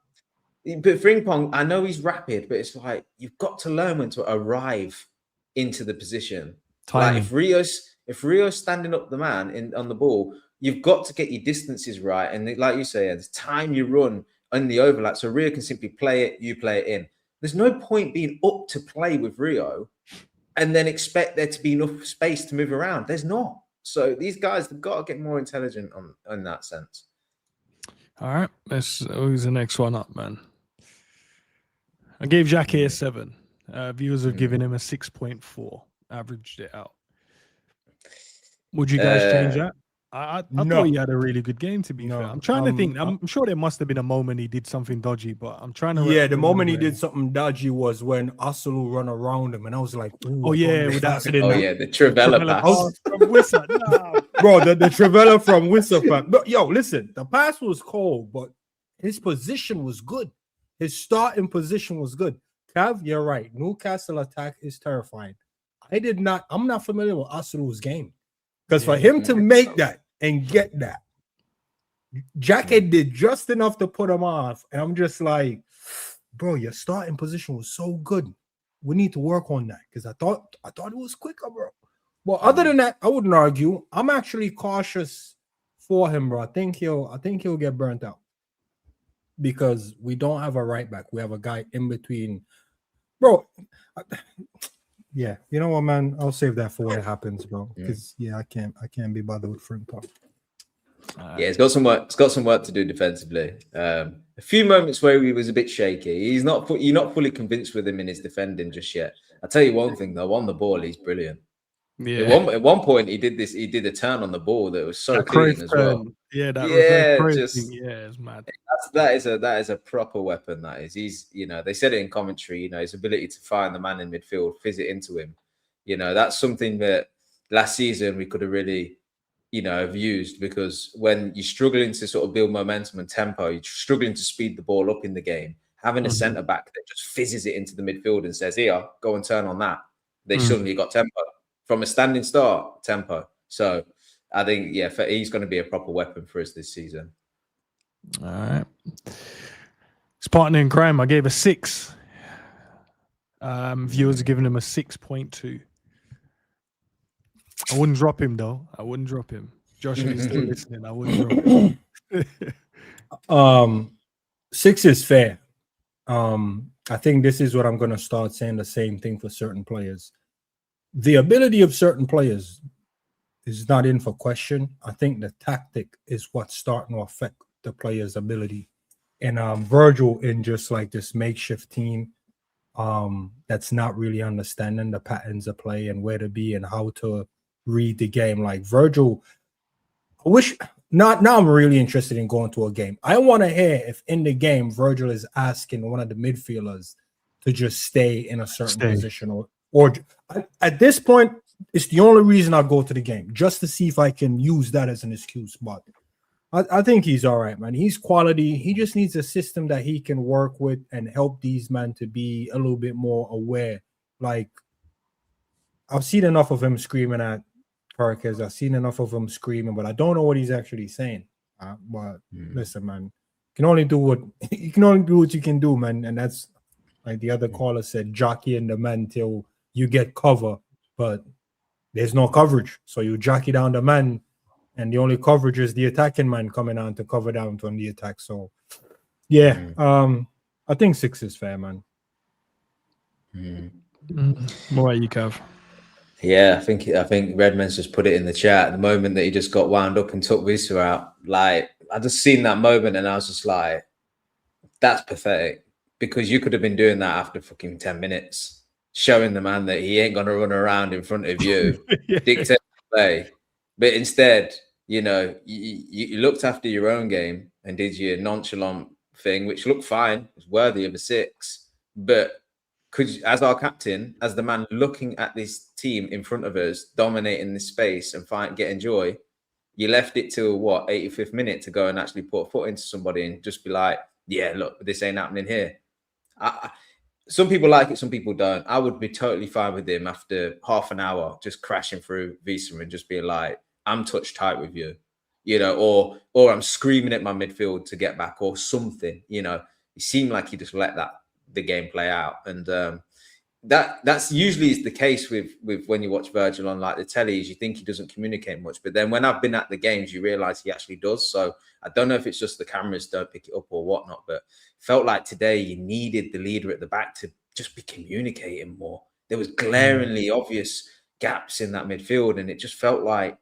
But Frimpong, I know he's rapid, but it's like you've got to learn when to arrive into the position. Timing. Like if Rio's standing up the man on the ball, you've got to get your distances right. And like you say, it's time you run on the overlap. So Rio can simply play it, you play it in. There's no point being up to play with Rio and then expect there to be enough space to move around. There's not. So these guys have got to get more intelligent on that sense. All right. Who's the next one up, man? I gave Xhaka a 7. Viewers have given him a 6.4. Averaged it out. Would you guys change that? I thought he had a really good game, to be fair. I'm trying to think. I'm sure there must have been a moment he did something dodgy, but I'm trying to. Yeah, the moment he did something dodgy was when Asulu run around him, and I was like, the Trivela pass. Bro, the Trivela from Wissa, fam. But yo, listen, the pass was cold, but his position was good. His starting position was good. Cav, you're right. Newcastle attack is terrifying. I'm not familiar with Asulu's game. Because for him to make that and get that, Xhaka did just enough to put him off. And I'm just like, bro, your starting position was so good. We need to work on that. Because I thought it was quicker, bro. Well, other than that, I wouldn't argue. I'm actually cautious for him, bro. I think he'll get burnt out. Because we don't have a right back. We have a guy in between. Bro, yeah, you know what, man? I'll save that for when it happens, bro. Because I can't be bothered with Frimpong. Yeah, it's got some work. It's got some work to do defensively. A few moments where he was a bit shaky. You're not fully convinced with him in his defending just yet. I'll tell you one thing though. On the ball, he's brilliant. Yeah. At one point, he did a turn on the ball that was so clean as well. Yeah, it's mad. That is a proper weapon. That is. He's, they said it in commentary. His ability to find the man in midfield, fizz it into him. That's something that last season we could have really, have used, because when you're struggling to sort of build momentum and tempo, you're struggling to speed the ball up in the game. Having a centre back that just fizzes it into the midfield and says, "Here, go and turn on that." They suddenly got tempo. From a standing start, tempo. So I think, he's going to be a proper weapon for us this season. All right. His partner in crime, I gave a 6. Viewers are giving him a 6.2. I wouldn't drop him, though. Josh, if you're still listening, I wouldn't drop him. 6 is fair. I think this is what I'm going to start saying the same thing for certain players. The ability of certain players is not in for question. I think the tactic is what's starting to affect the player's ability. And Virgil, in just like this makeshift team that's not really understanding the patterns of play and where to be and how to read the game. Like Virgil, now I'm really interested in going to a game. I want to hear if in the game Virgil is asking one of the midfielders to just stay in a certain position or at this point, it's the only reason I go to the game, just to see if I can use that as an excuse. But I think he's all right, man. He's quality. He just needs a system that he can work with and help these men to be a little bit more aware. Like, I've seen enough of him screaming at Kirkes. I've seen enough of him screaming, but I don't know what he's actually saying. But listen, man, you can only do what you can do, man. And that's, like the other caller said, jockeying the man till you get cover, but there's no coverage. So you jockey down the man, and the only coverage is the attacking man coming on to cover down on the attack. So, I think 6 is fair, man. What about you, Kev? Yeah, I think Redman's just put it in the chat. The moment that he just got wound up and took Visa out, like, I just seen that moment and I was just like, that's pathetic, because you could have been doing that after fucking 10 minutes. Showing the man that he ain't going to run around in front of you, dictate the play. But instead, you looked after your own game and did your nonchalant thing, which looked fine. It was worthy of a 6. But as our captain, as the man looking at this team in front of us, dominating this space and getting joy, You left it till what, 85th minute to go and actually put a foot into somebody and just be like, yeah, look, this ain't happening here. Some people like it, some people don't. I would be totally fine with him after half an hour just crashing through Visa and just being like, I'm touch tight with you, you know, or I'm screaming at my midfield to get back or something, you know. It seemed like he just let the game play out. And that's usually is the case with when you watch Virgil on like the tellies. You think he doesn't communicate much, but then when I've been at the games, you realize he actually does. So I don't know if it's just the cameras don't pick it up or whatnot, but felt like today you needed the leader at the back to just be communicating more. There was glaringly obvious gaps in that midfield, and it just felt like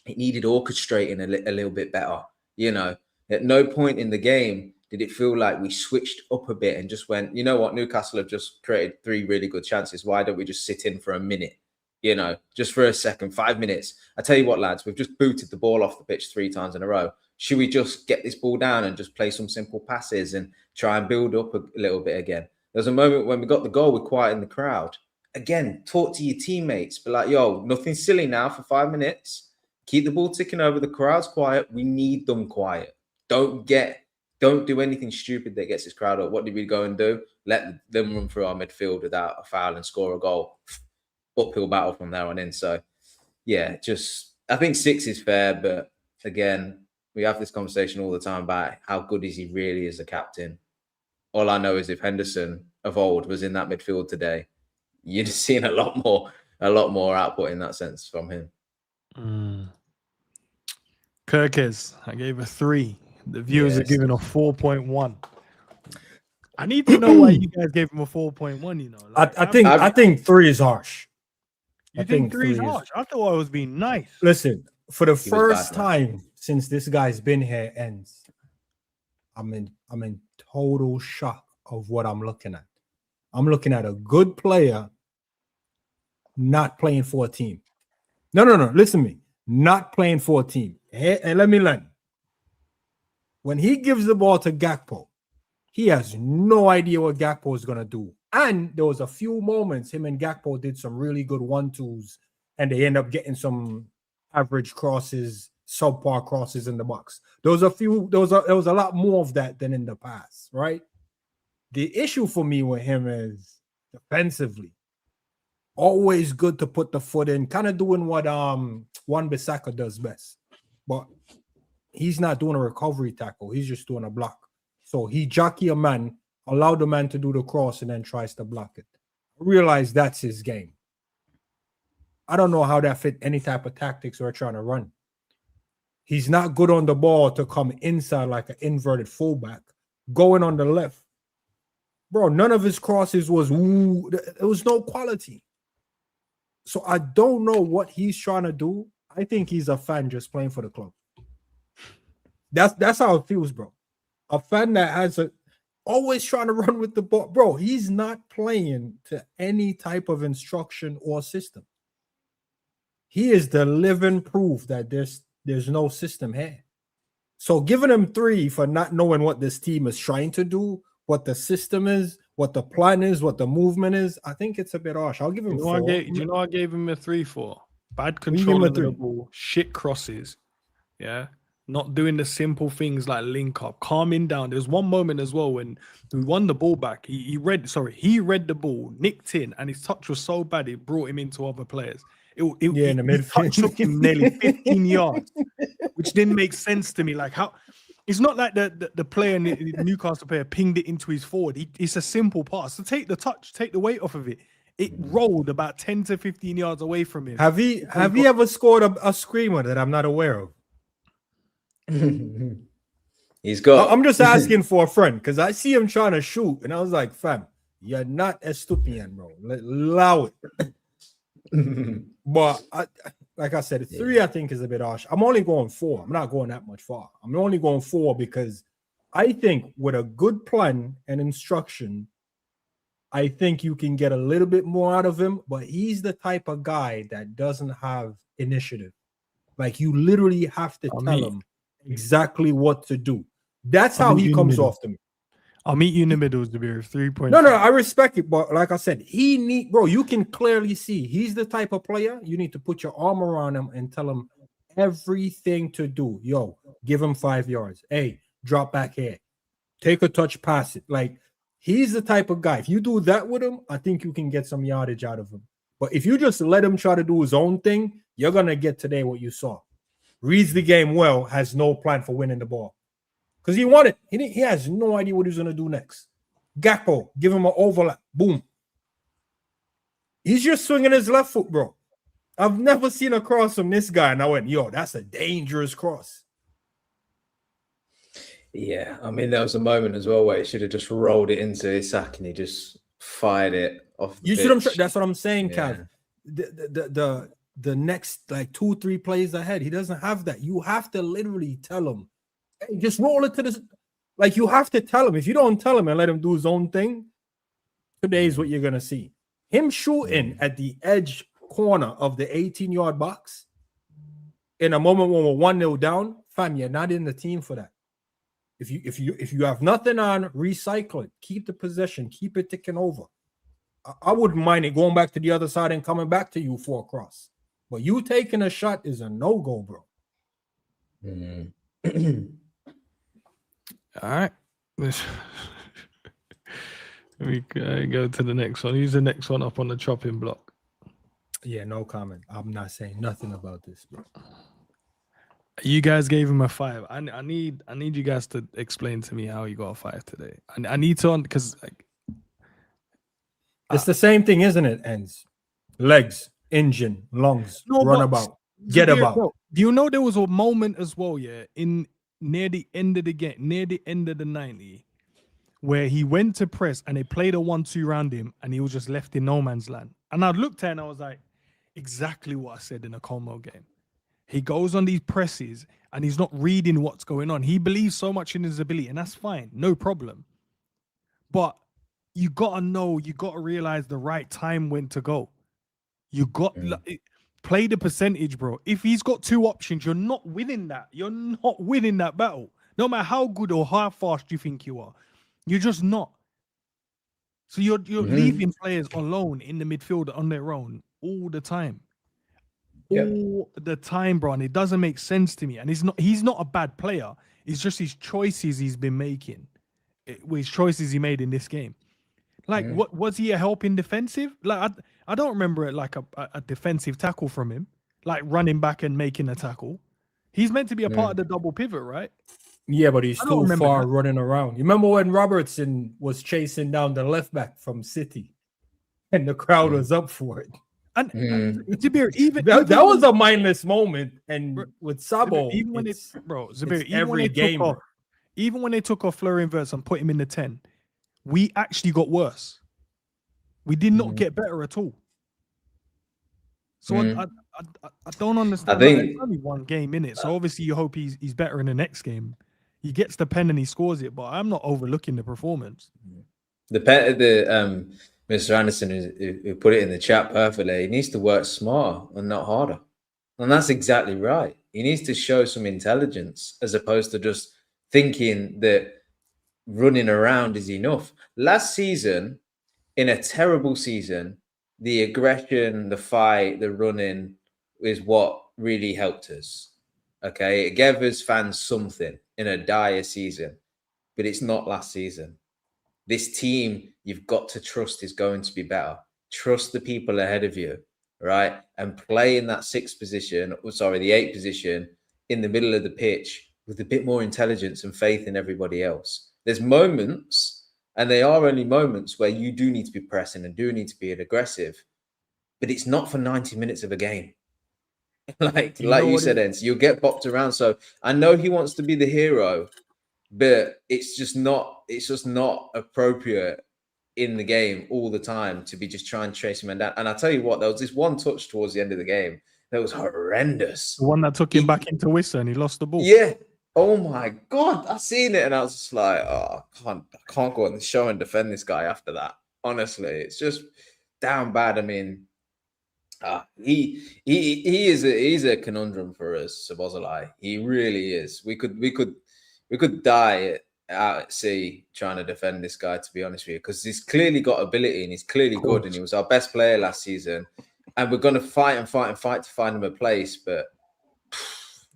it needed orchestrating a little bit better. You know, at no point in the game did it feel like we switched up a bit and just went, you know what, Newcastle have just created 3 really good chances. Why don't we just sit in for a minute? You know, just for a second, 5 minutes. I tell you what, lads, we've just booted the ball off the pitch 3 times in a row. Should we just get this ball down and just play some simple passes and try and build up a little bit again? There was a moment when we got the goal, we're quiet in the crowd. Again, talk to your teammates. Be like, yo, nothing silly now for 5 minutes. Keep the ball ticking over. The crowd's quiet. We need them quiet. Don't do anything stupid that gets this crowd up. What did we go and do? Let them run through our midfield without a foul and score a goal. Uphill battle from there on in. So, yeah, just I think 6 is fair. But again, we have this conversation all the time about how good is he really as a captain. All I know is if Henderson of old was in that midfield today, you'd have seen a lot more output in that sense from him. Kirkes, I gave a 3. The viewers are giving a 4.1. I need to know why you guys gave him a 4.1. You know, like, I think 3 is harsh. You think 3 is harsh? I thought I was being nice. Listen, for the first time since this guy's been here, Endz, I'm in total shock of what I'm looking at. I'm looking at a good player not playing for a team. No. Listen to me. Not playing for a team. And let me learn. When he gives the ball to Gakpo, he has no idea what Gakpo is going to do. And there was a few moments him and Gakpo did some really good 1-2s, and they end up getting some average crosses, subpar crosses in the box. There was a lot more of that than in the past, right? The issue for me with him is defensively. Always good to put the foot in, kind of doing what Wan-Bissaka does best. But he's not doing a recovery tackle. He's just doing a block. So he jockey a man, allow the man to do the cross, and then tries to block it. I realize that's his game. I don't know how that fit any type of tactics we're trying to run. He's not good on the ball to come inside like an inverted fullback. Going on the left. Bro, none of his crosses was woo. There was no quality. So I don't know what he's trying to do. I think he's a fan just playing for the club. That's how it feels, bro. A fan that has always trying to run with the ball. Bro, he's not playing to any type of instruction or system. He is the living proof that there's no system here. So giving him 3 for not knowing what this team is trying to do, what the system is, what the plan is, what the movement is, I think it's a bit harsh. I'll give him 4. I gave him a 3 for? Bad control of the ball, shit crosses. Yeah. Not doing the simple things like link up, calming down. There's one moment as well when we won the ball back. He read the ball, nicked in, and his touch was so bad it brought him into other players. In the midfield, took him nearly 15 yards, which didn't make sense to me. Like how it's not like the player, the Newcastle player, pinged it into his forward. It's a simple pass. So take the touch, take the weight off of it. It rolled about 10 to 15 yards away from him. Have he ever scored a screamer that I'm not aware of? He's got. I'm just asking for a friend because I see him trying to shoot, and I was like, "Fam, you're not a stupian, bro. Allow it." But like I said, 3 I think is a bit harsh. I'm only going 4. I'm not going that much far. I'm only going 4 because I think with a good plan and instruction, I think you can get a little bit more out of him. But he's the type of guy that doesn't have initiative. Like you literally have to tell him exactly what to do. That's how he comes off to me. I'll meet you in the middle, Zabir. 3.5. No, I respect it, but like I said, you can clearly see he's the type of player you need to put your arm around him and tell him everything to do. Yo, give him 5 yards. Hey, drop back here. Take a touch, pass it. Like, he's the type of guy. If you do that with him, I think you can get some yardage out of him. But if you just let him try to do his own thing, you're going to get today what you saw. Reads the game well, has no plan for winning the ball. Because he won it. He has no idea what he's going to do next. Gakpo, give him an overlap. Boom. He's just swinging his left foot, bro. I've never seen a cross from this guy, and I went, yo, that's a dangerous cross. Yeah, I mean, there was a moment as well where he should have just rolled it into his sack and he just fired it off the pitch. That's what I'm saying, Yeah. Cav. The next, like, 2-3 plays ahead, he doesn't have that. You have to literally tell him, hey, just roll it to this. Like, you have to tell him. If you don't tell him and let him do his own thing, today is what you're going to see. Him shooting at the edge corner of the 18-yard box in a moment when we're 1-0 down, fam, you're not in the team for that. If you have nothing on, recycle it. Keep the possession. Keep it ticking over. I wouldn't mind it going back to the other side and coming back to you for a cross. But you taking a shot is a no-go, bro. All right. We go to the next one. Who's the next one up on the chopping block? Yeah, no comment. I'm not saying nothing about this, bro. You guys gave him a 5. I need you guys to explain to me how he got a 5 today. I need to, because it's the same thing, isn't it? Endz, legs, engine, lungs, runabout, get about. Bro, do you know there was a moment as well, yeah, near the end of the game, near the end of the 90, where he went to press and they played a 1-2 around him and he was just left in no man's land. And I looked at it and I was like, exactly what I said in a Como game. He goes on these presses and he's not reading what's going on. He believes so much in his ability, and that's fine, no problem. But you gotta know, you gotta realize the right time when to go. You got play the percentage, bro. If he's got 2 options, you're not winning that. You're not winning that battle. No matter how good or how fast you think you are, you're just not. So you're leaving players alone in the midfield on their own all the time. All the time, bro, and it doesn't make sense to me. And he's not a bad player. It's just his choices he's been making, his choices he made in this game. Like, what was he a helping defensive? Like, I don't remember it like a defensive tackle from him, like running back and making a tackle. He's meant to be a part of the double pivot, right? Yeah, but he's too far running around. You remember when Robertson was chasing down the left back from City, and the crowd was up for it. And Zabir, even that was a mindless moment. And with Sabo, even when Zabir, even when they took off Florian Wirtz and put him in the 10, we actually got worse. We did not get better at all. So I don't understand. I think it's only one game in it, so obviously you hope he's better in the next game. He gets the pen and he scores it, but I'm not overlooking the performance. Mr. Anderson, who put it in the chat perfectly, he needs to work smarter and not harder. And that's exactly right. He needs to show some intelligence as opposed to just thinking that running around is enough. Last season, in a terrible season, the aggression, the fight, the running is what really helped us. Okay, it gave us fans something in a dire season, but it's not last season. This team, you've got to trust, is going to be better. Trust the people ahead of you, right? And play in that 8th position in the middle of the pitch with a bit more intelligence and faith in everybody else. There's moments, and they are only moments, where you do need to be pressing and do need to be aggressive, but it's not for 90 minutes of a game. like you said, Endz, you'll get bopped around. So I know he wants to be the hero, but it's just not appropriate in the game all the time to be just trying to chase him down. And I tell you what, there was this one touch towards the end of the game that was horrendous. The one that took him back into Wissa and he lost the ball. Yeah. Oh my God. I seen it and I was just like, oh, I can't go on the show and defend this guy after that. Honestly, it's just damn bad. I mean, he's a conundrum for us, Szoboszlai. He really is. We could die out at sea trying to defend this guy, to be honest with you, because he's clearly got ability and he's clearly good, and he was our best player last season. And we're going to fight to find him a place. But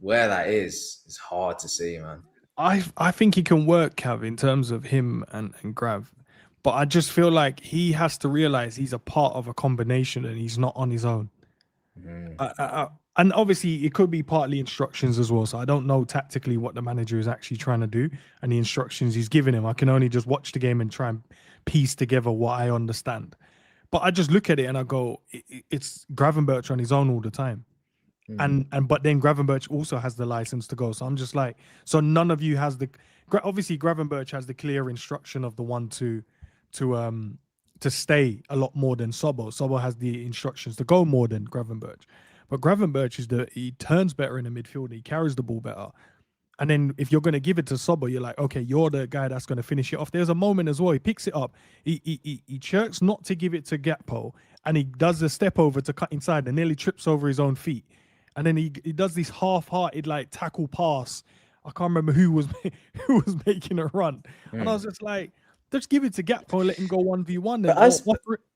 where that is hard to see, man. I think he can work, Cav, in terms of him and Grav. But I just feel like he has to realize he's a part of a combination and he's not on his own. And obviously, it could be partly instructions as well. So I don't know tactically what the manager is actually trying to do and the instructions he's giving him. I can only just watch the game and try and piece together what I understand. But I just look at it and I go, it's Gravenberch on his own all the time. But then Gravenberch also has the license to go. So I'm just like, so none of you has obviously Gravenberch has the clear instruction of the one to stay a lot more than Sobo. Sobo has the instructions to go more than Gravenberch. But Gravenberch he turns better in the midfield. He carries the ball better. And then if you're going to give it to Sobo, you're like, okay, you're the guy that's going to finish it off. There's a moment as well. He picks it up. He chirks not to give it to Gakpo. And he does a step over to cut inside and nearly trips over his own feet. And then he does this half-hearted like tackle pass. I can't remember who was making a run. And I was just like, just give it to Gakpo and let him go 1v1.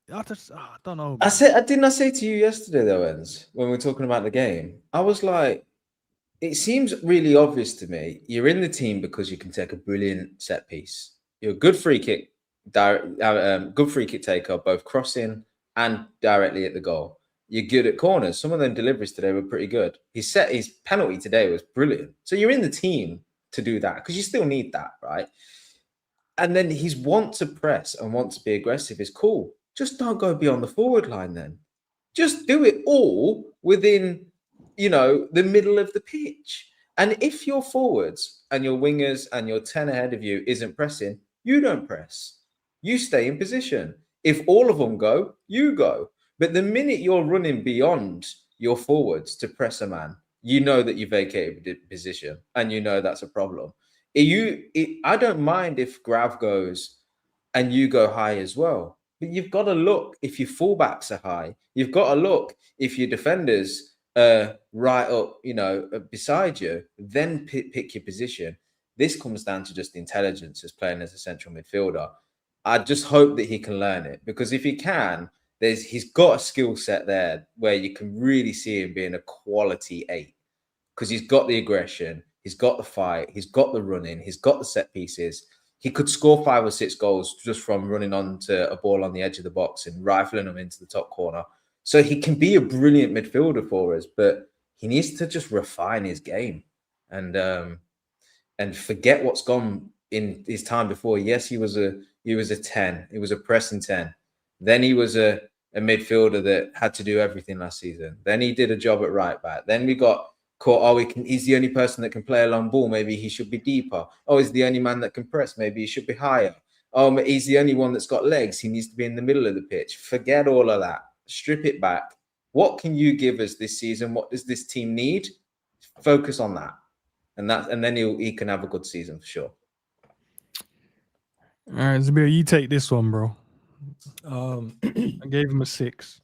I don't know. Man. Didn't I say to you yesterday though, Endz, when we were talking about the game? I was like, it seems really obvious to me. You're in the team because you can take a brilliant set piece. You're a good free kick, good free kick taker, both crossing and directly at the goal. You're good at corners. Some of them deliveries today were pretty good. His penalty today was brilliant. So you're in the team to do that because you still need that, right? And then his want to press and want to be aggressive is cool. Just don't go beyond the forward line then. Just do it all within, the middle of the pitch. And if your forwards and your wingers and your 10 ahead of you isn't pressing, you don't press. You stay in position. If all of them go, you go. But the minute you're running beyond your forwards to press a man, you know that you vacated the position and you know that's a problem. I don't mind if Grav goes and you go high as well. But you've got to look if your fullbacks are high. You've got to look if your defenders are right up, beside you. Then pick your position. This comes down to just intelligence as playing as a central midfielder. I just hope that he can learn it because if he can, he's got a skill set there where you can really see him being a quality 8 because he's got the aggression, he's got the fight, he's got the running, he's got the set pieces. He could score 5 or 6 goals just from running onto a ball on the edge of the box and rifling them into the top corner. So he can be a brilliant midfielder for us, but he needs to just refine his game and forget what's gone in his time before. Yes, he was a 10. He was a pressing 10. Then he was a midfielder that had to do everything last season. Then he did a job at right back. Then we got caught. He's the only person that can play a long ball. Maybe he should be deeper. Oh, he's the only man that can press. Maybe he should be higher. Oh, he's the only one that's got legs. He needs to be in the middle of the pitch. Forget all of that. Strip it back. What can you give us this season? What does this team need? Focus on that. And then he can have a good season for sure. All right, Zabir, you take this one, bro. I gave him a 6.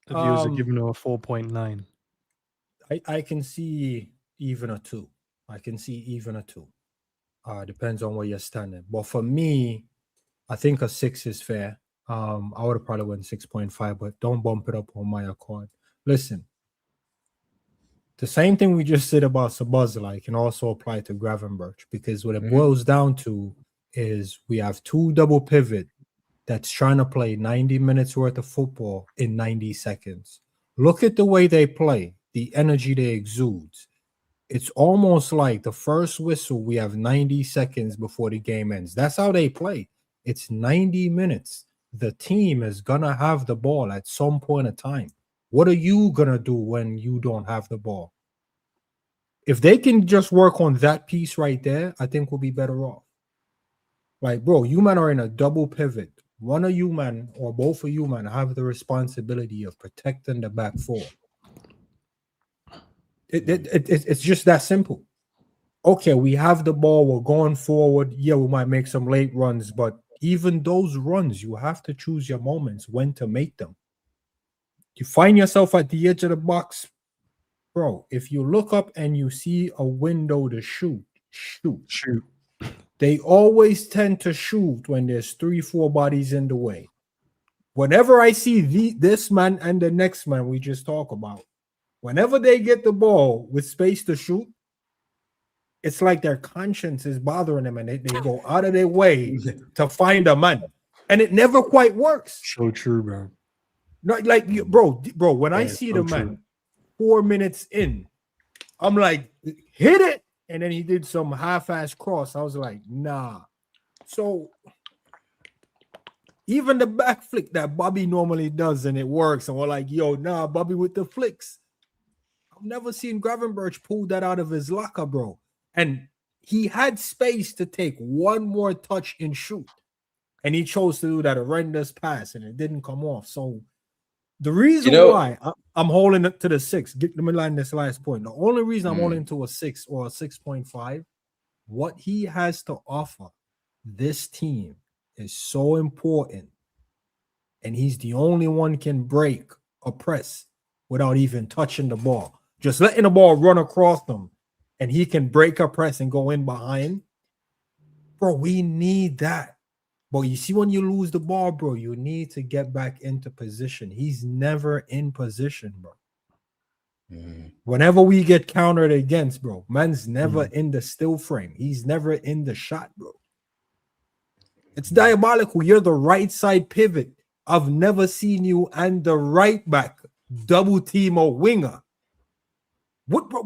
The viewers are giving him a 4.9. I can see even a 2. Depends on where you're standing. But for me, I think a 6 is fair. I would have probably went 6.5, but don't bump it up on my accord. Listen, the same thing we just said about Szoboszlai can also apply to Gravenberch because what it boils down to is we have 2 double pivot that's trying to play 90 minutes worth of football in 90 seconds. Look at the way they play, the energy they exude. It's almost like the first whistle, we have 90 seconds before the game ends. That's how they play. It's 90 minutes. The team is going to have the ball at some point in time. What are you going to do when you don't have the ball? If they can just work on that piece right there, I think we'll be better off. Like, bro, you man are in a double pivot. One of you man or both of you man have the responsibility of protecting the back four. It's just that simple. Okay, we have the ball. We're going forward. Yeah, we might make some late runs, but even those runs, you have to choose your moments when to make them. You find yourself at the edge of the box, bro. If you look up and you see a window to shoot. They always tend to shoot when there's 3-4 bodies in the way. Whenever I see this man and the next man we just talk about, whenever they get the ball with space to shoot, it's like their conscience is bothering them and they go out of their way to find a man. And it never quite works. So true, bro. Not like you, bro, when I see the man 4 minutes in, I'm like, hit it. And then he did some half-ass cross. I was like, nah. So even the back flick that Bobby normally does and it works, and we're like, yo, nah, Bobby with the flicks. I've never seen Gravenberch pull that out of his locker, bro. And he had space to take one more touch and shoot. And he chose to do that horrendous pass, and it didn't come off. So the reason why I'm holding it to the 6, get them in line this last point. The only reason I'm holding to a 6 or a 6.5, what he has to offer this team is so important. And he's the only one can break a press without even touching the ball. Just letting the ball run across them, and he can break a press and go in behind. Bro, we need that. But you see, when you lose the ball, bro, you need to get back into position. He's never in position, bro. Whenever we get countered against, bro, man's never in the still frame. He's never in the shot, bro. It's diabolical. You're the right side pivot. I've never seen you and the right back double team a winger. What, bro?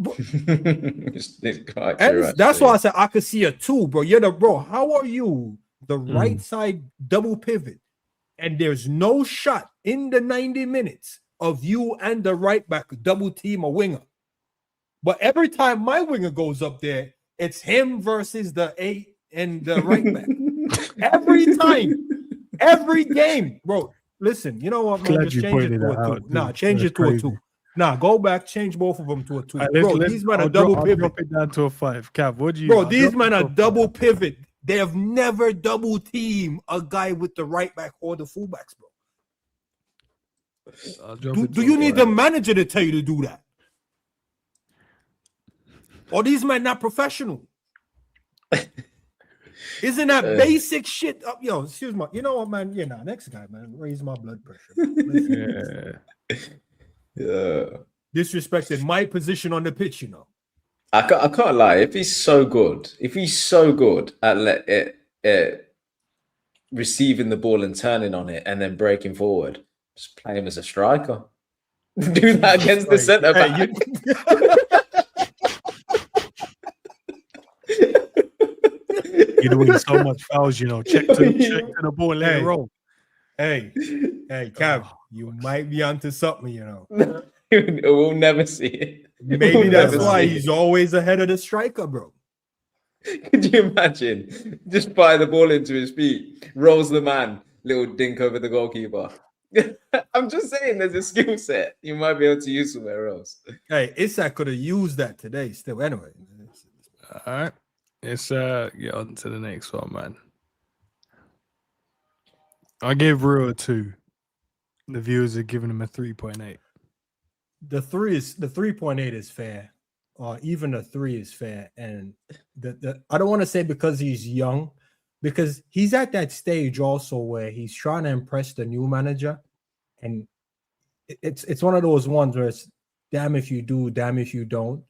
That's why I said I could see a 2, bro. You're the bro. How are you the right side double pivot, and there's no shot in the 90 minutes of you and the right back double team a winger? But every time my winger goes up there, it's him versus the 8 and the right back. Every time, every game, bro. Listen, you know what, man? Just change it to a 2. Nah, change it to a 2. Nah, go back, change both of them to a 2. Bro, these men are double pivot. Drop it down to a 5. Cav, what do you? Bro, these men are double pivot. They have never double team a guy with the right back or the fullbacks, bro. Do you need the manager to tell you to do that? Or these men not professional? Isn't that basic shit? Yo, excuse me. You know what, man? Yeah, next guy, man. Raise my blood pressure. Yeah. Disrespected my position on the pitch, you know. I can't lie. If he's so good at receiving the ball and turning on it and then breaking forward, just play him as a striker. Do that against the centre back. You're doing so much fouls, you know. Check to the ball and let it roll. Hey, Cav, you might be onto something, you know. We'll never see it. Maybe that's why he's always ahead of the striker, bro. Could you imagine? Just fire the ball into his feet, rolls the man, little dink over the goalkeeper. I'm just saying there's a skill set you might be able to use somewhere else. Hey, Isak could have used that today still. Anyway. All right. Let's get on to the next one, man. I gave Rue a 2. The viewers are giving him a 3.8. The 3.8 is fair. Even the 3 is fair. And I don't want to say because he's young, because he's at that stage also where he's trying to impress the new manager. And it's one of those ones where it's damn if you do, damn if you don't.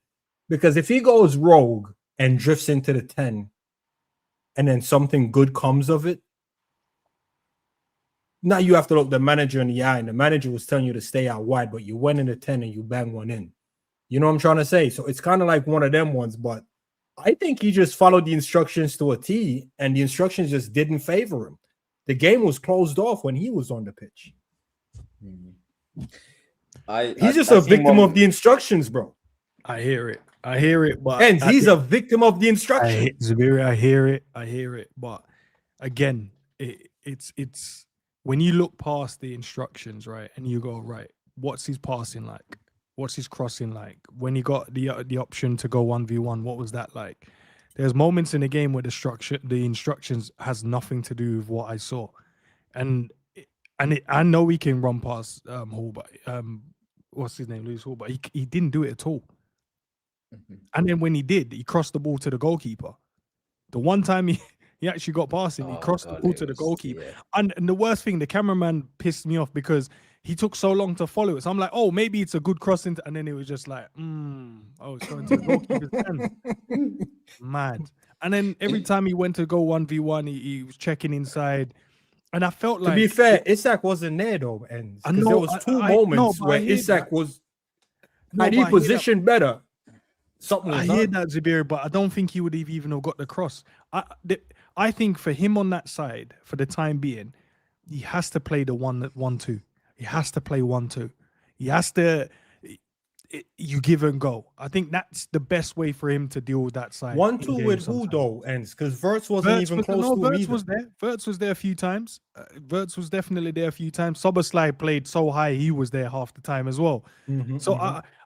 Because if he goes rogue and drifts into the 10 and then something good comes of it, now you have to look the manager in the eye, and the manager was telling you to stay out wide, but you went in the 10 and you bang one in. You know what I'm trying to say? So it's kind of like one of them ones, but I think he just followed the instructions to a T, and the instructions just didn't favor him. The game was closed off when he was on the pitch. He's just a victim of the instructions, bro. I hear it, but and he's a victim of the instructions. Zabiri, I hear it, but again, it's when you look past the instructions, right, and you go, right, what's his passing like? What's his crossing like? When he got the option to go 1v1, what was that like? There's moments in the game where the instructions has nothing to do with what I saw, and I know he can run past Hall, but what's his name, Lewis Hall, but he didn't do it at all. And then when he did, he crossed the ball to the goalkeeper. The one time he actually got past him, he crossed the ball to the goalkeeper. Yeah. And the worst thing, the cameraman pissed me off because he took so long to follow it. So I'm like, oh, maybe it's a good cross into, and then it was just like, oh, it's going to the goalkeeper's hand. Mad. And then every time he went to go 1v1, he was checking inside. And I felt like, to be fair, Isak wasn't there though, Endz. Because there was two moments where Isak was had he positioned better. Something was I hear that, Zabir, but I don't think he would have even have got the cross. I think for him on that side, for the time being, he has to play the 1-2. He has to play 1-2. He has to. You give and go. I think that's the best way for him to deal with that side. 1-2 with who though, Endz? Because Wirtz wasn't even close to him either. Was there. Wirtz was there a few times. Wirtz was definitely there a few times. Szoboszlai played so high, he was there half the time as well.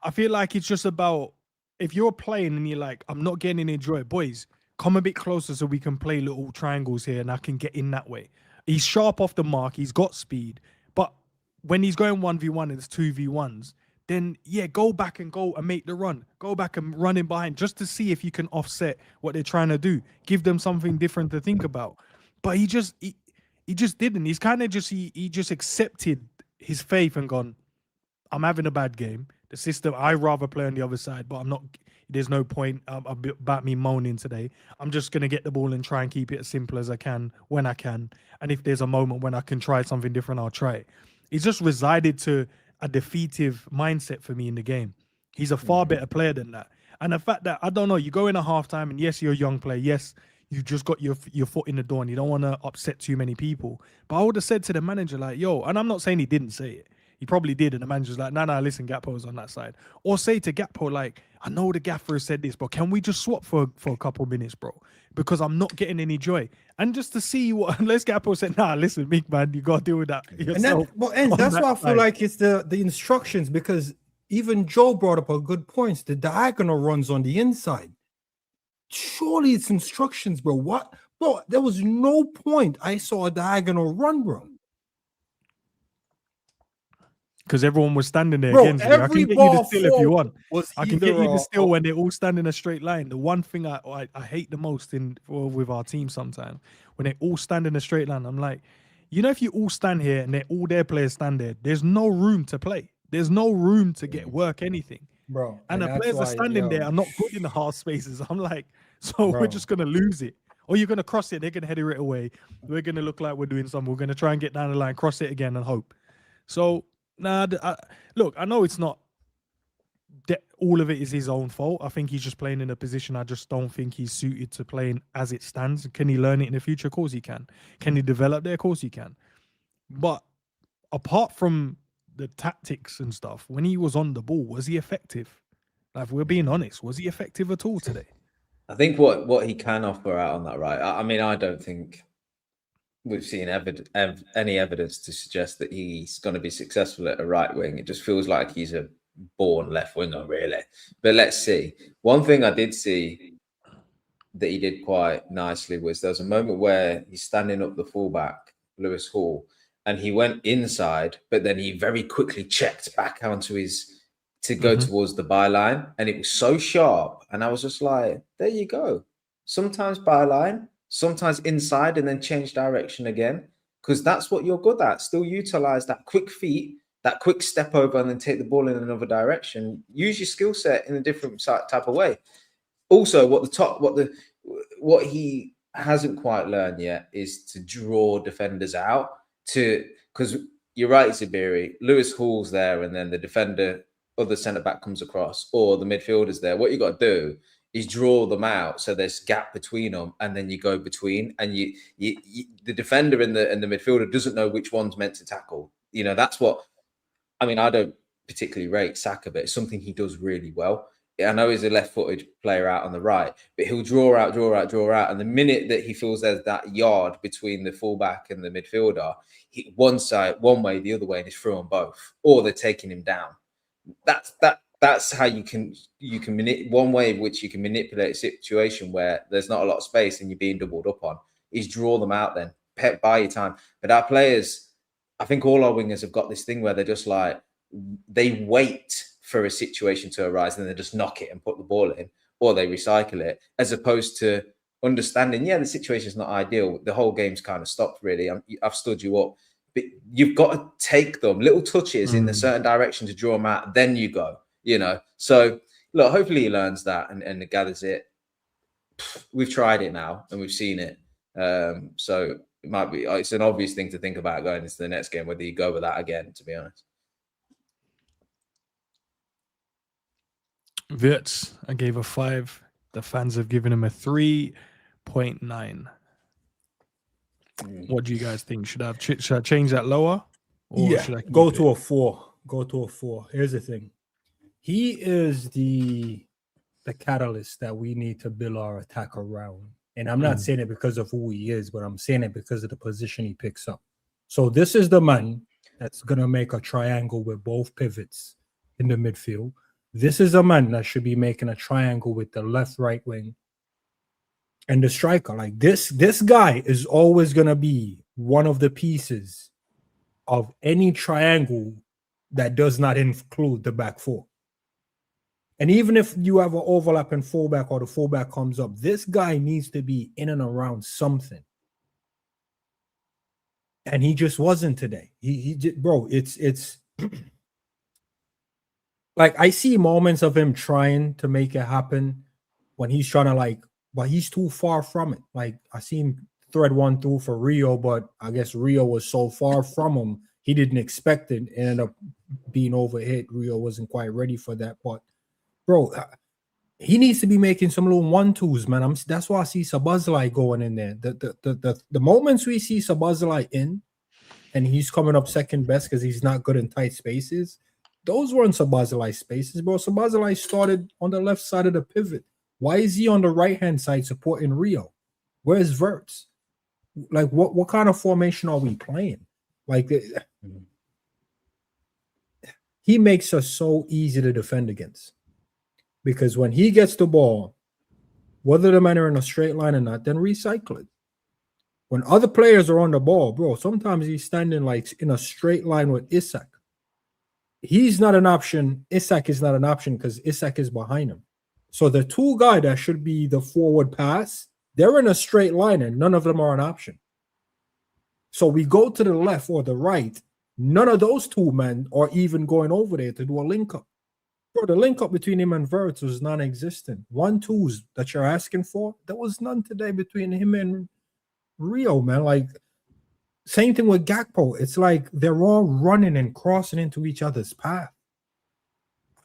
I feel like it's just about, if you're playing and you're like, I'm not getting any joy, boys, come a bit closer so we can play little triangles here and I can get in that way. He's sharp off the mark. He's got speed. But when he's going 1v1 and it's 2v1s, then yeah, go back and make the run. Go back and run in behind just to see if you can offset what they're trying to do. Give them something different to think about. But he just didn't. He's kind of just, he just accepted his faith and gone, I'm having a bad game. The system, I'd rather play on the other side, but I'm not, there's no point about me moaning today. I'm just going to get the ball and try and keep it as simple as I can when I can. And if there's a moment when I can try something different, I'll try it. He's just resided to a defeative mindset for me in the game. He's a far better player than that. And the fact that, I don't know, you go in a halftime and yes, you're a young player. Yes, you just got your foot in the door and you don't want to upset too many people. But I would have said to the manager, like, yo, and I'm not saying he didn't say it. He probably did, and the manager's like, nah, listen, Gakpo's on that side. Or say to Gakpo, like, I know the gaffer said this, but can we just swap for a couple minutes, bro? Because I'm not getting any joy. And just to see what, unless Gakpo said, nah, listen, big man, you got to deal with that yourself. And that's why I feel like it's the instructions, because even Joe brought up a good point, the diagonal runs on the inside. Surely it's instructions, bro. What? Bro, there was no point I saw a diagonal run, bro. Because everyone was standing there bro, against me. I can get you the still if you want. I can get you the still when they all stand in a straight line. The one thing I hate the most with our team sometimes, when they all stand in a straight line, I'm like, you know, if you all stand here and all their players stand there, there's no room to play. There's no room to get work anything. Bro. And the players are standing there are not good in the half spaces. I'm like, so we're just going to lose it. Or you're going to cross it, they're going to header it away. We're going to look like we're doing something. We're going to try and get down the line, cross it again and hope. So, look, I know it's not all of it is his own fault. I think he's just playing in a position I just don't think he's suited to playing as it stands. Can he learn it in the future? Of course he can. Can he develop there? Of course he can. But apart from the tactics and stuff, when he was on the ball, was he effective? Like, if we're being honest, was he effective at all today? I think what he can offer out on that right. I mean, I don't think we've seen any evidence to suggest that he's going to be successful at a right wing. It just feels like he's a born left winger, really. But let's see. One thing I did see that he did quite nicely was there was a moment where he's standing up the fullback, Lewis Hall, and he went inside, but then he very quickly checked back onto to go towards the byline, and it was so sharp. And I was just like, there you go. Sometimes byline, sometimes inside, and then change direction again, because that's what you're good at. Still utilize that quick feet, that quick step over, and then take the ball in another direction. Use your skill set in a different type of way. Also, what he hasn't quite learned yet is to draw defenders out. Because you're right, Zubiri, Lewis Hall's there, and then the defender, other centre back comes across, or the midfielder's there. What you got to do is draw them out so there's gap between them, and then you go between, and you the defender and the midfielder doesn't know which one's meant to tackle. You know, that's what I mean. I don't particularly rate Saka, but it's something he does really well. I know he's a left-footed player out on the right, but he'll draw out. And the minute that he feels there's that yard between the fullback and the midfielder, one side, one way, the other way, and he's through on both, or they're taking him down. That's how you can one way in which you can manipulate a situation where there's not a lot of space and you're being doubled up on is draw them out, then buy your time. But our players, I think all our wingers have got this thing where they're just like, they wait for a situation to arise and they just knock it and put the ball in, or they recycle it, as opposed to understanding, the situation is not ideal. The whole game's kind of stopped, really. I've stood you up. But you've got to take them little touches in a certain direction to draw them out. Then you go, So look, hopefully he learns that and gathers it. We've tried it now and we've seen it. So it's an obvious thing to think about going into the next game, whether you go with that again, to be honest. Wirtz, I gave a 5. The fans have given him a 3.9. What do you guys think? Should I change that lower? Or should I go to a 4? Go to a 4. Here's the thing. He is the catalyst that we need to build our attack around. And I'm not saying it because of who he is, but I'm saying it because of the position he picks up. So this is the man that's going to make a triangle with both pivots in the midfield. This is a man that should be making a triangle with the left, right wing, and the striker. Like this guy is always going to be one of the pieces of any triangle that does not include the back four. And even if you have an overlapping fullback or the fullback comes up, this guy needs to be in and around something. And he just wasn't today. He bro, it's like I see moments of him trying to make it happen when he's trying to but he's too far from it. Like I see him thread one through for Rio, but I guess Rio was so far from him, he didn't expect it. Ended up being overhit. Rio wasn't quite ready for that. But bro, he needs to be making some little 1-2s, man. That's why I see Szoboszlai going in there. The moments we see Szoboszlai in, and he's coming up second best because he's not good in tight spaces, those weren't Szoboszlai spaces, bro. Szoboszlai started on the left side of the pivot. Why is he on the right-hand side supporting Rio? Where's Wirtz? Like, what kind of formation are we playing? Like, he makes us so easy to defend against. Because when he gets the ball, whether the men are in a straight line or not, then recycle it. When other players are on the ball, bro, sometimes he's standing like in a straight line with Isak. He's not an option. Isak is not an option because Isak is behind him. So the two guys that should be the forward pass, they're in a straight line and none of them are an option. So we go to the left or the right. None of those two men are even going over there to do a link-up. Bro, the link-up between him and Wirtz was non-existent. 1-2s that you're asking for, there was none today between him and Rio, man. Like, same thing with Gakpo. It's like they're all running and crossing into each other's path.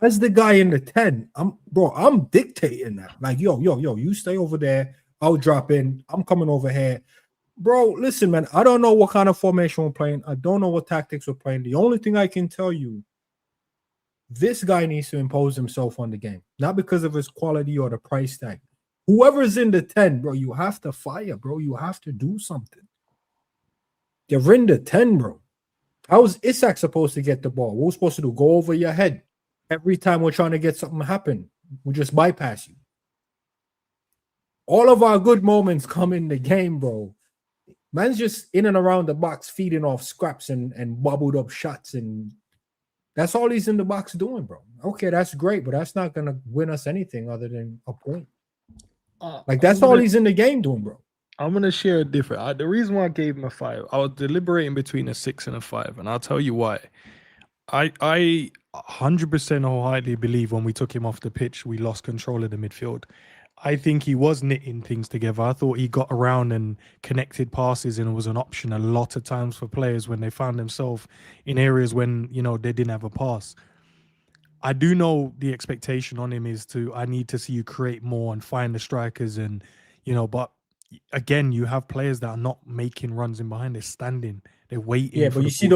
As the guy in the 10, I'm dictating that. Like, yo, you stay over there. I'll drop in. I'm coming over here. Bro, listen, man, I don't know what kind of formation we're playing. I don't know what tactics we're playing. The only thing I can tell you, this guy needs to impose himself on the game. Not because of his quality or the price tag. Whoever's in the 10, bro, you have to fire, bro. You have to do something. You're in the 10, bro. How is Isak supposed to get the ball? What we're supposed to do? Go over your head. Every time we're trying to get something happen, we just bypass you. All of our good moments come in the game, bro. Man's just in and around the box, feeding off scraps and bubbled up shots. And that's all he's in the box doing, bro. Okay, that's great, but that's not going to win us anything other than a point. Like, that's all he's in the game doing, bro. I'm going to share a different. The reason why I gave him a 5, I was deliberating between a 6 and a 5, and I'll tell you why. I 100% wholeheartedly believe when we took him off the pitch, we lost control of the midfield. I think he was knitting things together. I thought he got around and connected passes and it was an option a lot of times for players when they found themselves in areas when, they didn't have a pass. I do know the expectation on him is I need to see you create more and find the strikers and, but again, you have players that are not making runs in behind. They're standing. They're waiting. Yeah, but you see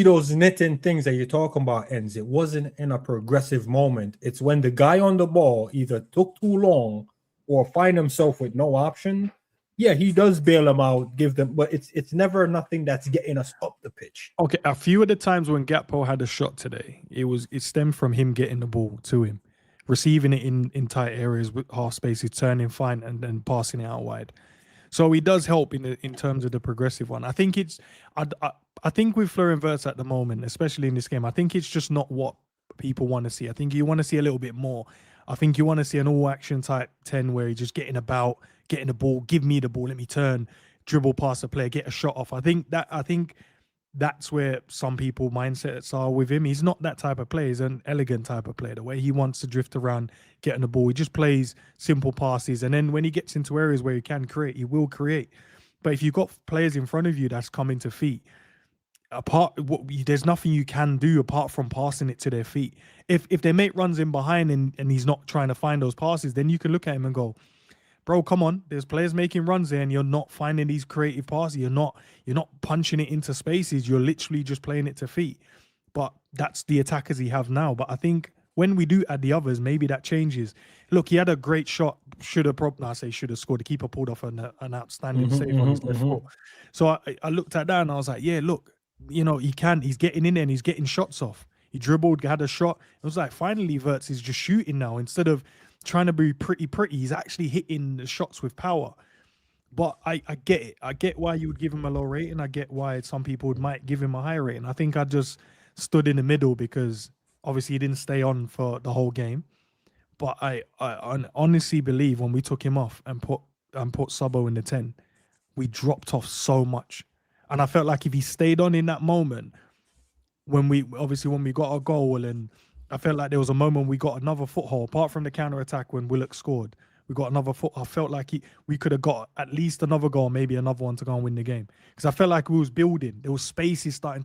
those knitting things that you're talking about, Endz. It wasn't in a progressive moment. It's when the guy on the ball either took too long or find himself with no option. Yeah, he does bail them out, give them, but it's never nothing that's getting us up the pitch. Okay, a few of the times when Gakpo had a shot today, it stemmed from him getting the ball to him, receiving it in tight areas with half spaces, turning fine and then passing it out wide. So he does help in terms of the progressive one. I think I think with Florian Wirtz at the moment, especially in this game, I think it's just not what people want to see. I think you want to see a little bit more. I think you want to see an all-action type 10 where he's just getting the ball, give me the ball, let me turn, dribble past the player, get a shot off. I think that's where some people mindsets are with him. He's not that type of player. He's an elegant type of player. The way he wants to drift around, getting the ball, he just plays simple passes. And then when he gets into areas where he can create, he will create. But if you've got players in front of you that's coming to feet, there's nothing you can do apart from passing it to their feet. If their mate runs in behind and he's not trying to find those passes, then you can look at him and go, bro, come on. There's players making runs there and you're not finding these creative passes. You're not punching it into spaces. You're literally just playing it to feet. But that's the attackers he have now. But I think when we do add the others, maybe that changes. Look, he had a great shot. Should have scored. The keeper pulled off an outstanding save on his left foot. So I looked at that and I was like, yeah, look, he's getting in there and he's getting shots off. He dribbled, had a shot. It was like, finally, Wirtz is just shooting now. Instead of trying to be pretty, he's actually hitting the shots with power. But I get it. I get why you would give him a low rating. I get why some people might give him a high rating. I think I just stood in the middle because obviously he didn't stay on for the whole game. But I honestly believe when we took him off and put Sabo in the 10, we dropped off so much. And I felt like if he stayed on in that moment, when we got our goal, and I felt like there was a moment we got another foothold, apart from the counter-attack when Willock scored, we got another foot. I felt like we could have got at least another goal, maybe another one to go and win the game. Because I felt like we was building. There was spaces starting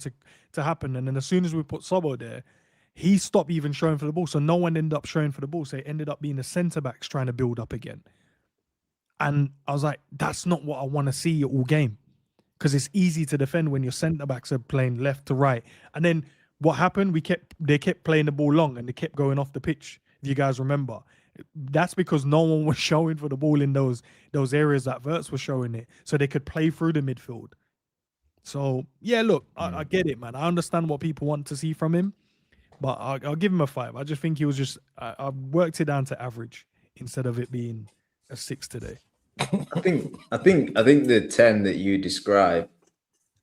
to happen. And then as soon as we put Sabo there, he stopped even showing for the ball. So no one ended up showing for the ball. So it ended up being the centre-backs trying to build up again. And I was like, that's not what I want to see all game. Because it's easy to defend when your centre-backs are playing left to right. And then what happened? They kept playing the ball long and they kept going off the pitch, if you guys remember. That's because no one was showing for the ball in those areas that Wirtz was showing it. So they could play through the midfield. So, yeah, look, I get it, man. I understand what people want to see from him. But I'll give him a 5. I just think he was just... I worked it down to average instead of it being a 6 today. I think the 10 that you describe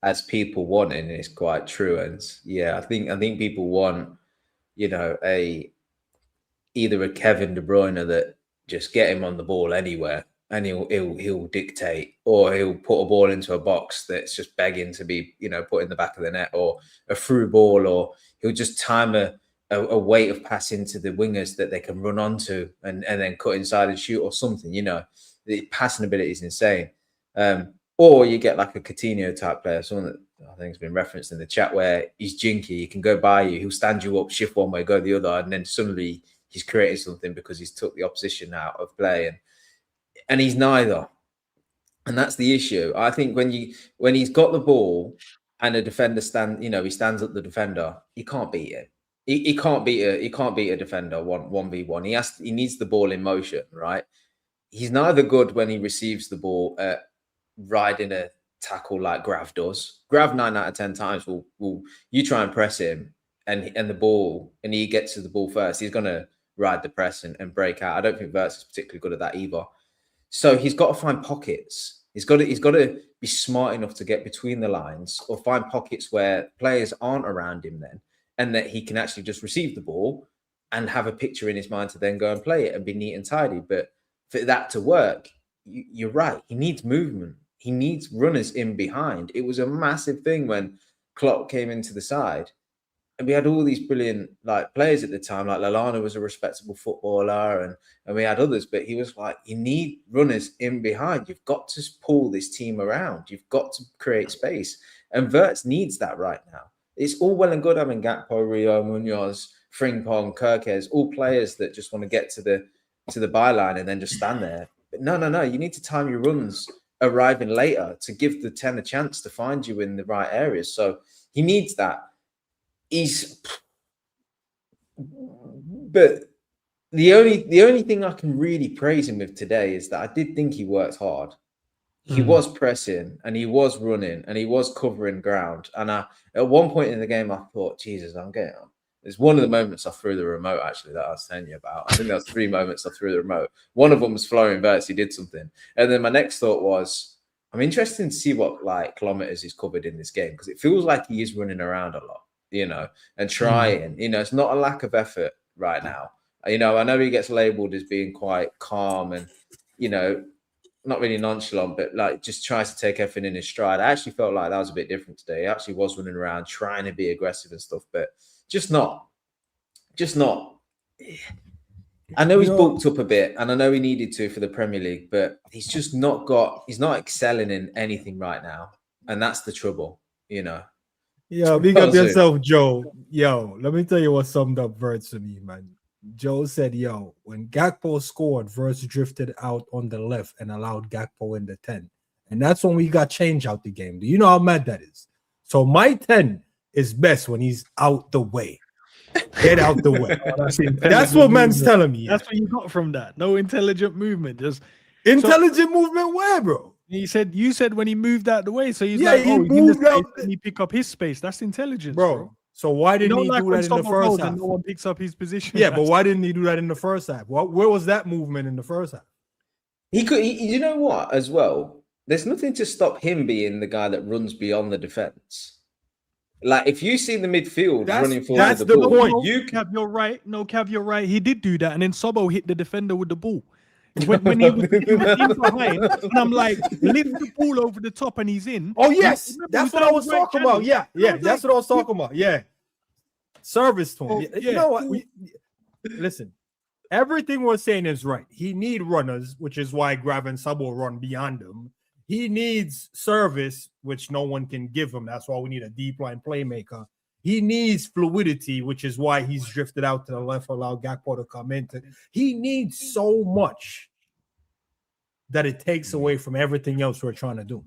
as people wanting is quite true. And yeah, I think people want, either a Kevin De Bruyne that just get him on the ball anywhere and he'll dictate, or he'll put a ball into a box that's just begging to be, put in the back of the net, or a through ball, or he'll just time a weight of pass into the wingers that they can run onto and then cut inside and shoot or something, The passing ability is insane. Or you get like a Coutinho type player, someone that I think has been referenced in the chat, where he's jinky, he can go by you, he'll stand you up, shift one way, go the other, and then suddenly he's created something because he's took the opposition out of play. And he's neither. And that's the issue. I think when he's got the ball and a defender he stands up the defender, you can't beat it. He can't beat a defender 1v1. He needs the ball in motion, right? He's neither good when he receives the ball riding a tackle like Grav does. Grav 9 out of 10 times will you try and press him and the ball, and he gets to the ball first, he's gonna ride the press and break out. I don't think Wirtz is particularly good at that either. So he's got to find pockets. He's got to be smart enough to get between the lines or find pockets where players aren't around him then, and that he can actually just receive the ball and have a picture in his mind to then go and play it and be neat and tidy. But for that to work, you're right. He needs movement. He needs runners in behind. It was a massive thing when Klopp came into the side, and we had all these brilliant players at the time. Like Lallana was a respectable footballer, and we had others. But he was like, you need runners in behind. You've got to pull this team around. You've got to create space, and Wirtz needs that right now. It's all well and good having Gakpo, Rio, Muñoz, Frimpong, Kirkes, all players that just want to get to the byline and then just stand there. But no. You need to time your runs arriving later to give the 10 a chance to find you in the right areas. So he needs that. But the only thing I can really praise him with today is that I did think he worked hard. He was pressing and he was running and he was covering ground. And at one point in the game, I thought, Jesus, it's one of the moments I threw the remote, actually, that I was telling you about. I think there was 3 moments I threw the remote. One of them was Florian Wirtz. He did something. And then my next thought was, I'm interested to see what kilometers he's covered in this game, because it feels like he is running around a lot, and trying. It's not a lack of effort right now. I know he gets labeled as being quite calm and, not really nonchalant, but like just tries to take everything in his stride. I actually felt like that was a bit different today. He actually was running around trying to be aggressive and stuff, but just not. I know he's bulked up a bit, and I know he needed to for the Premier League, but he's just he's not excelling in anything right now, and that's the trouble, you know. Yo, big up yourself, Joe. Yo, let me tell you what summed up Verts for me, man. Joe said, yo, when Gakpo scored, Verts drifted out on the left and allowed Gakpo in the 10. And that's when we got change out the game. Do you know how mad that is? So my 10 is best when he's out the way. Get out the way. That's what man's telling me. That's what you got from that. No intelligent movement. Just intelligent movement where, bro? You said when he moved out the way. So he's he moved out. And he pick up his space. That's intelligence, bro. So why didn't he do that in the first half? No one picks up his position. Yeah, but why didn't he do that in the first half? Where was that movement in the first half? He could. You know what? As well, there's nothing to stop him being the guy that runs beyond the defense. Like if you see the midfield running forward, that's the point. Cav, you're right. No, Cav, you're right. He did do that, and then Sobo hit the defender with the ball. When he was in behind, and I'm like, lift the ball over the top, and he's in. Oh yes, that's what I was talking about. Yeah, that's what I was talking about. Yeah, service to him. You know what? Listen, everything we're saying is right. He need runners, which is why Grav and Sabo run beyond him. He needs service, which no one can give him. That's why we need a deep line playmaker. He needs fluidity, which is why he's drifted out to the left, allow Gakpo to come in. He needs so much that it takes away from everything else we're trying to do.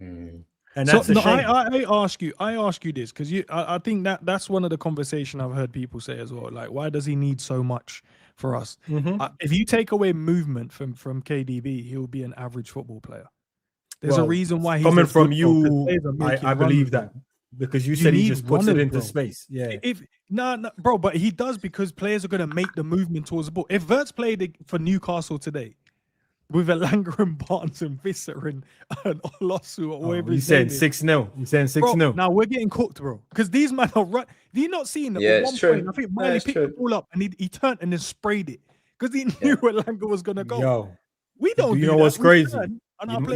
And that's a shame. I ask you this because I think that's one of the conversation I've heard people say as well. Like, why does he need so much for us? If you take away movement from KDB, he'll be an average football player. There's a reason why he's coming from you. I believe that. Because you said he just puts it into space. Yeah. No, bro, but he does because players are going to make the movement towards the ball. If Verts played for Newcastle today with Elanga and Barnes and Visser and Olosu or whatever he's saying 6-0. He's saying 6-0. Now we're getting cooked, bro. Because these men are right. Have you not seen that? Yeah, it's true. Point, I think Miley picked the ball up and he turned and then sprayed it because he knew Elanga was going to go. Yo, we don't. You know what's crazy? You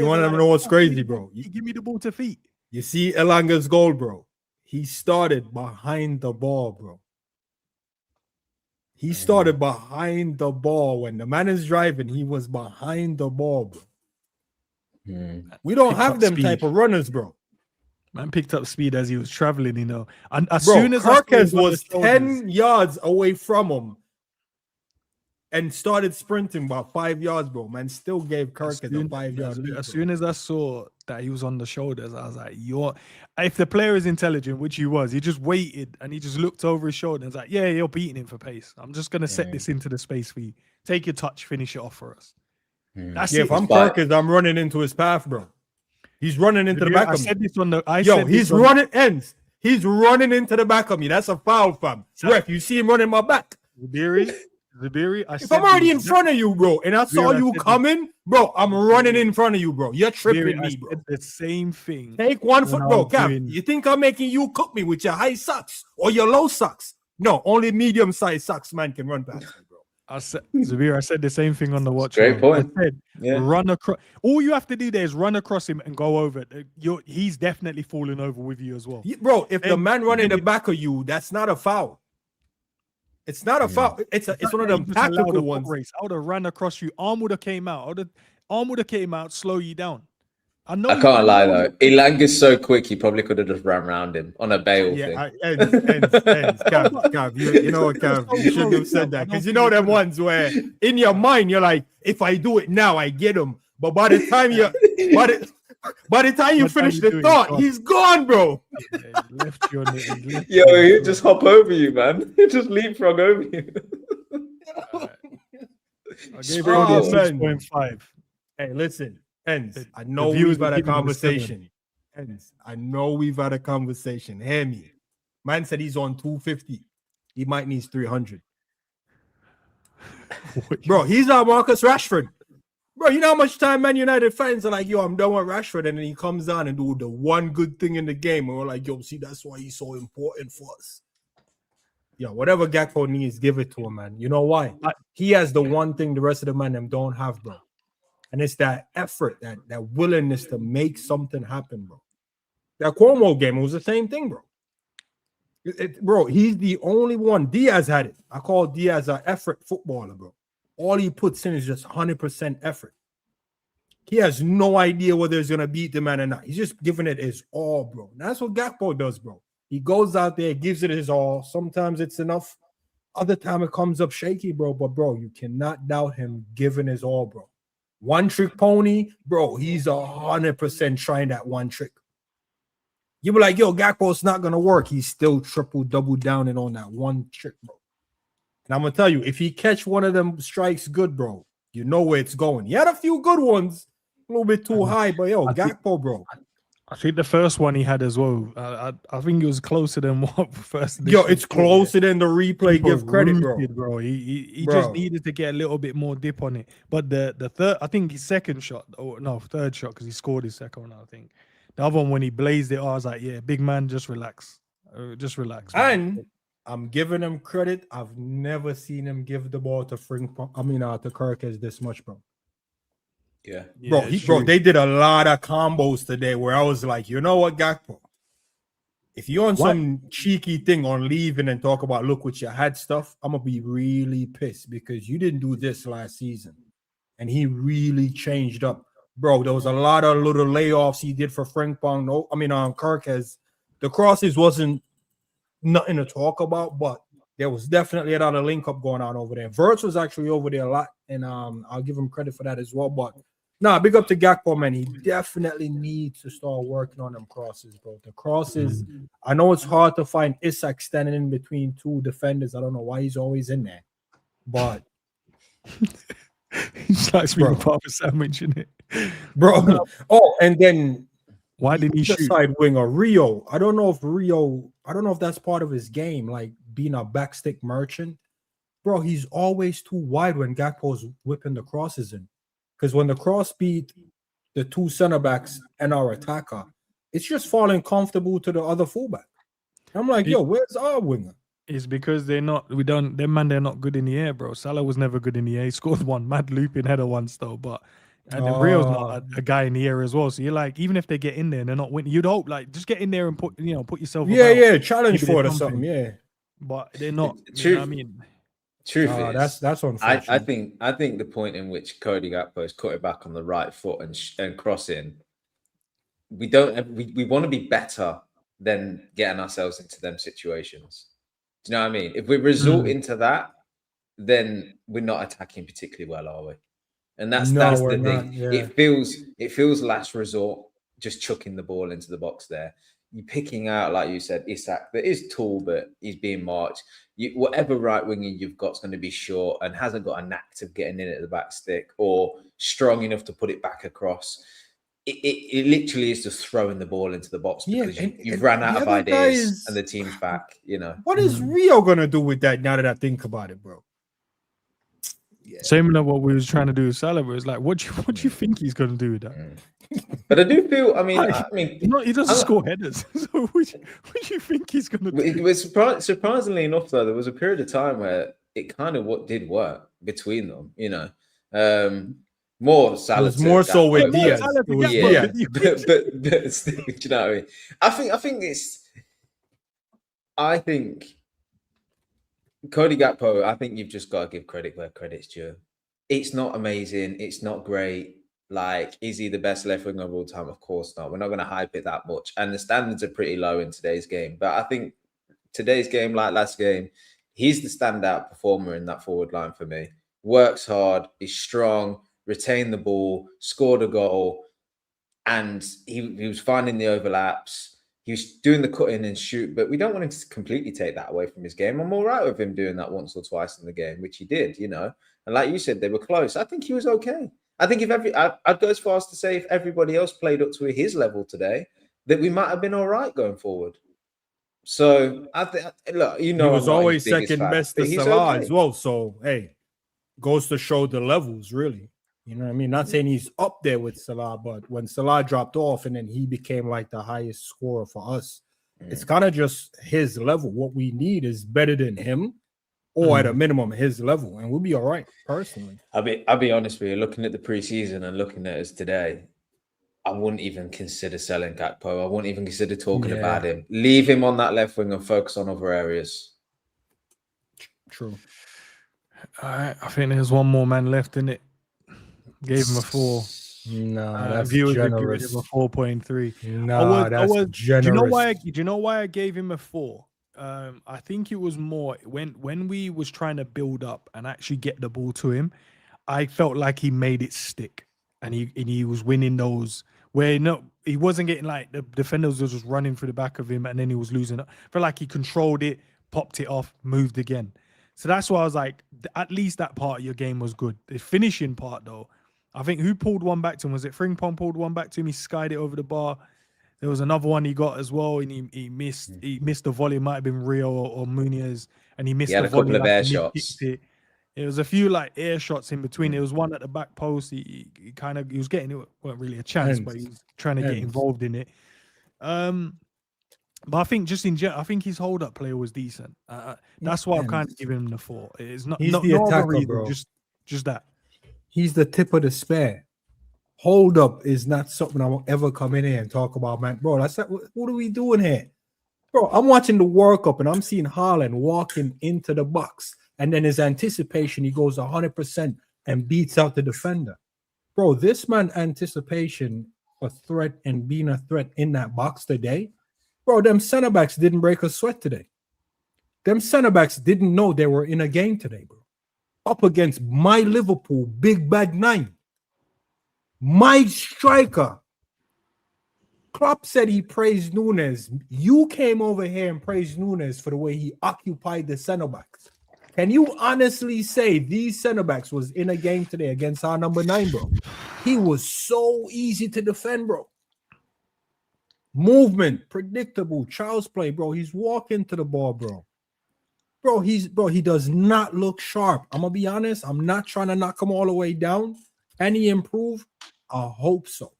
want to know what's crazy, bro? Give me the ball to feet. You see Elanga's goal, bro. He started behind the ball, bro. He started behind the ball. When the man is driving, he was behind the ball, bro. We don't have them type of runners, bro. Man picked up speed as he was traveling, you know. And as bro, soon as Kirkes was 10 yards away from him and started sprinting about 5 yards, bro. Man still gave Kirkes a 5 yard lead. As soon as I saw that he was on the shoulders, I was like, if the player is intelligent, which he was, he just waited and he just looked over his shoulder and was like, yeah, you're beating him for pace. I'm just going to set this into the space for you. Take your touch, finish it off for us. That's it. If I'm Kirkes, I'm running into his path, bro. He's running into the back of me. I said this on the... he's running ends. He's running into the back of me. That's a foul, fam. Ref, you see him running my back. Zubiri, if I'm already in front of you, bro, and I saw you coming, bro, I'm running in front of you, bro. You're tripping me, bro. The same thing. Take 1 foot, bro. Cap, you think I'm making you cook me with your high socks or your low socks? No, only medium-sized socks man can run past me, bro. I said the same thing on the watch. Great point. I said, run across. All you have to do there is run across him and go over it. He's definitely falling over with you as well. Bro, if the man running the back of you, that's not a foul. It's not a foul. It's one of them tactical ones. I would have ran across you. Arm would have came out. Arm would have came out, slow you down. I can't lie though. Elanga's so quick, he probably could have just ran around him on a bail thing. Cav, you know what, Cav? You shouldn't have said that because you know them ones where in your mind you're like, if I do it now, I get him. But by the time you finish the thought, he's gone, bro. Yo, he'll just hop over you, man. He'll just leapfrog over you. I gave him a 6.5. Hey, listen. Endz, I know we've had a conversation. Endz, I know we've had a conversation. Hear me. Man said he's on 250. He might need 300. Bro, he's not Marcus Rashford. Bro, you know how much time Man United fans are like, yo, I'm done with Rashford. And then he comes down and do the one good thing in the game. And we're like, yo, see, that's why he's so important for us. Yo, whatever Gakpo needs, give it to him, man. You know why? He has the one thing the rest of the man them don't have, bro. And it's that effort, that willingness to make something happen, bro. That Cuomo game, it was the same thing, bro. Bro, he's the only one. Diaz had it. I call Diaz an effort footballer, bro. All he puts in is just 100% effort. He has no idea whether he's going to beat the man or not. He's just giving it his all, bro. And that's what Gakpo does, bro. He goes out there, gives it his all. Sometimes it's enough. Other time it comes up shaky, bro. But, bro, you cannot doubt him giving his all, bro. One trick pony, bro. He's 100% trying that one trick. You be like, yo, Gakpo's not going to work. He's still double down and on that one trick, bro. And I'm going to tell you, if he catch one of them strikes good, bro, you know where it's going. He had a few good ones, a little bit too high, but yo, Gakpo, bro. I think the first one he had as well. I think it was closer than what first. Yo, it's closer than the replay. Give credit, bro. He just needed to get a little bit more dip on it. But the third, I think his second shot, third shot, because he scored his second one, I think. The other one when he blazed it, I was like, yeah, big man, just relax, man. And I'm giving him credit. I've never seen him give the ball to to Kirkes this much, bro. Yeah, bro, they did a lot of combos today where I was like, you know what, Gakpo? If you're on some cheeky thing on leaving and talk about look what you had stuff, I'm gonna be really pissed because you didn't do this last season, and he really changed up, bro. There was a lot of little layoffs he did for Frimpong. On Kirkes. The crosses wasn't nothing to talk about, but there was definitely a lot of link up going on over there. Verts was actually over there a lot, and I'll give him credit for that as well. But big up to Gakpo, man. He definitely needs to start working on them crosses, bro. The crosses, I know it's hard to find Isak standing in between two defenders. I don't know why he's always in there, but he likes being a part of a sandwich, innit? Bro. And then why did he shoot? Side winger Rio. I don't know if that's part of his game, like being a backstick merchant. Bro, he's always too wide when Gakpo's whipping the crosses in. Because when the cross beat the two center backs and our attacker, it's just falling comfortable to the other fullback. I'm like, yo, where's our winger? It's because they're not good in the air, bro. Salah was never good in the air. He scored one mad looping header once though, but and then Rio's not a guy in the air as well. So you're like, even if they get in there and they're not winning, you'd hope like just get in there and put yourself challenge for it or something, yeah. But they're not. You know what I mean? Truth is, that's unfortunate. I think the point in which Cody Gakpo is cut it back on the right foot and crossing, we want to be better than getting ourselves into them situations. Do you know what I mean? If we resort into that, then we're not attacking particularly well, are we? And that's the thing. Yeah. It feels last resort, just chucking the ball into the box there. You're picking out, like you said, Isak, that is tall, but he's being marked. Whatever right winger you've got is going to be short and hasn't got a knack of getting in at the back stick or strong enough to put it back across. It literally is just throwing the ball into the box because you've ran out of ideas and the team's back. You know, what is Rio gonna do with that? Now that I think about it, bro. Yeah. Same like what we was trying to do with Salah. It's like, what do you think he's gonna do with that? But I do feel. I mean, he doesn't score headers. So what do you think he's gonna do? It was surprisingly enough, though, there was a period of time where it kind of did work between them. You know, more Salah. More so with Diaz. But do you know what I mean? I think Cody Gakpo, I think you've just got to give credit where credit's due. It's not amazing. It's not great. Like, is he the best left winger of all time? Of course not. We're not going to hype it that much. And the standards are pretty low in today's game. But I think today's game, like last game, he's the standout performer in that forward line for me. Works hard, is strong, retained the ball, scored a goal, and he was finding the overlaps. He was doing the cut in and shoot, but we don't want him to completely take that away from his game. I'm all right with him doing that once or twice in the game, which he did, you know. And like you said, they were close. I think he was okay. I think I'd go as far as to say if everybody else played up to his level today, that we might have been all right going forward. So I think, look, you know, he was always second best to Salah as well. So hey, goes to show the levels, really. You know what I mean? Not saying he's up there with Salah, but when Salah dropped off and then he became like the highest scorer for us, it's kind of just his level. What we need is better than him or at a minimum his level, and we'll be all right. Personally, I'll be honest with you. Looking at the preseason and looking at us today, I wouldn't even consider selling Gakpo. I wouldn't even consider talking about him. Leave him on that left wing and focus on other areas. True. I think there's one more man left in it. Gave him a 4. No, that's viewers would give generous. him a 4.3. No, that's generous. Do you know why I gave him a 4? I think it was more when we was trying to build up and actually get the ball to him. I felt like he made it stick, and he was winning those where he wasn't getting, like, the defenders was just running through the back of him, and then he was losing it. I felt like he controlled it, popped it off, moved again. So that's why I was like, at least that part of your game was good. The finishing part, though, I think who pulled one back to him? Was it Frimpong pulled one back to him? He skied it over the bar. There was another one he got as well, and he missed. He missed the volley. It might have been Rio or Muñoz, and he missed. He had the a couple volley, of air shots. It was a few like air shots in between. There was one at the back post. He was getting it. Wasn't really a chance, but he was trying to get involved in it. But I think just in general, I think his hold-up play was decent. That's why I'm kind of giving him the 4. It's not. He's not the no attacker, other reason, bro. Just that. He's the tip of the spear. Hold up is not something I will ever come in here and talk about, man. Bro, that's not, what are we doing here? Bro, I'm watching the World Cup and I'm seeing Haaland walking into the box, and then his anticipation, he goes 100% and beats out the defender. Bro, this man anticipation for threat and being a threat in that box today, bro, them center backs didn't break a sweat today. Them center backs didn't know they were in a game today, bro. Up against my Liverpool, big bad 9. My striker. Klopp said he praised Nunes. You came over here and praised Nunes for the way he occupied the center backs. Can you honestly say these center backs was in a game today against our number 9, bro? He was so easy to defend, bro. Movement, predictable, child's play, bro. He's walking to the ball, bro. He does not look sharp. I'm gonna be honest. I'm not trying to knock him all the way down. Can he improve? I hope so.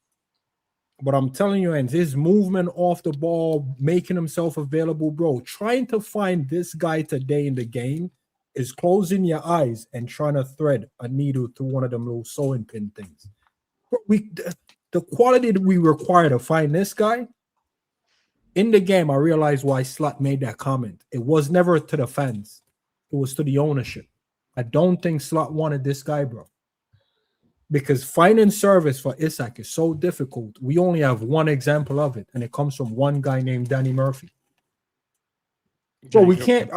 But I'm telling you, and his movement off the ball, making himself available, bro. Trying to find this guy today in the game is closing your eyes and trying to thread a needle through one of them little sewing pin things. The quality that we require to find this guy in the game, I realized why Slot made that comment. It was never to the fans. It was to the ownership. I don't think Slot wanted this guy, bro. Because finding service for Isak is so difficult. We only have one example of it, and it comes from one guy named Danny Murphy. Bro, we can't,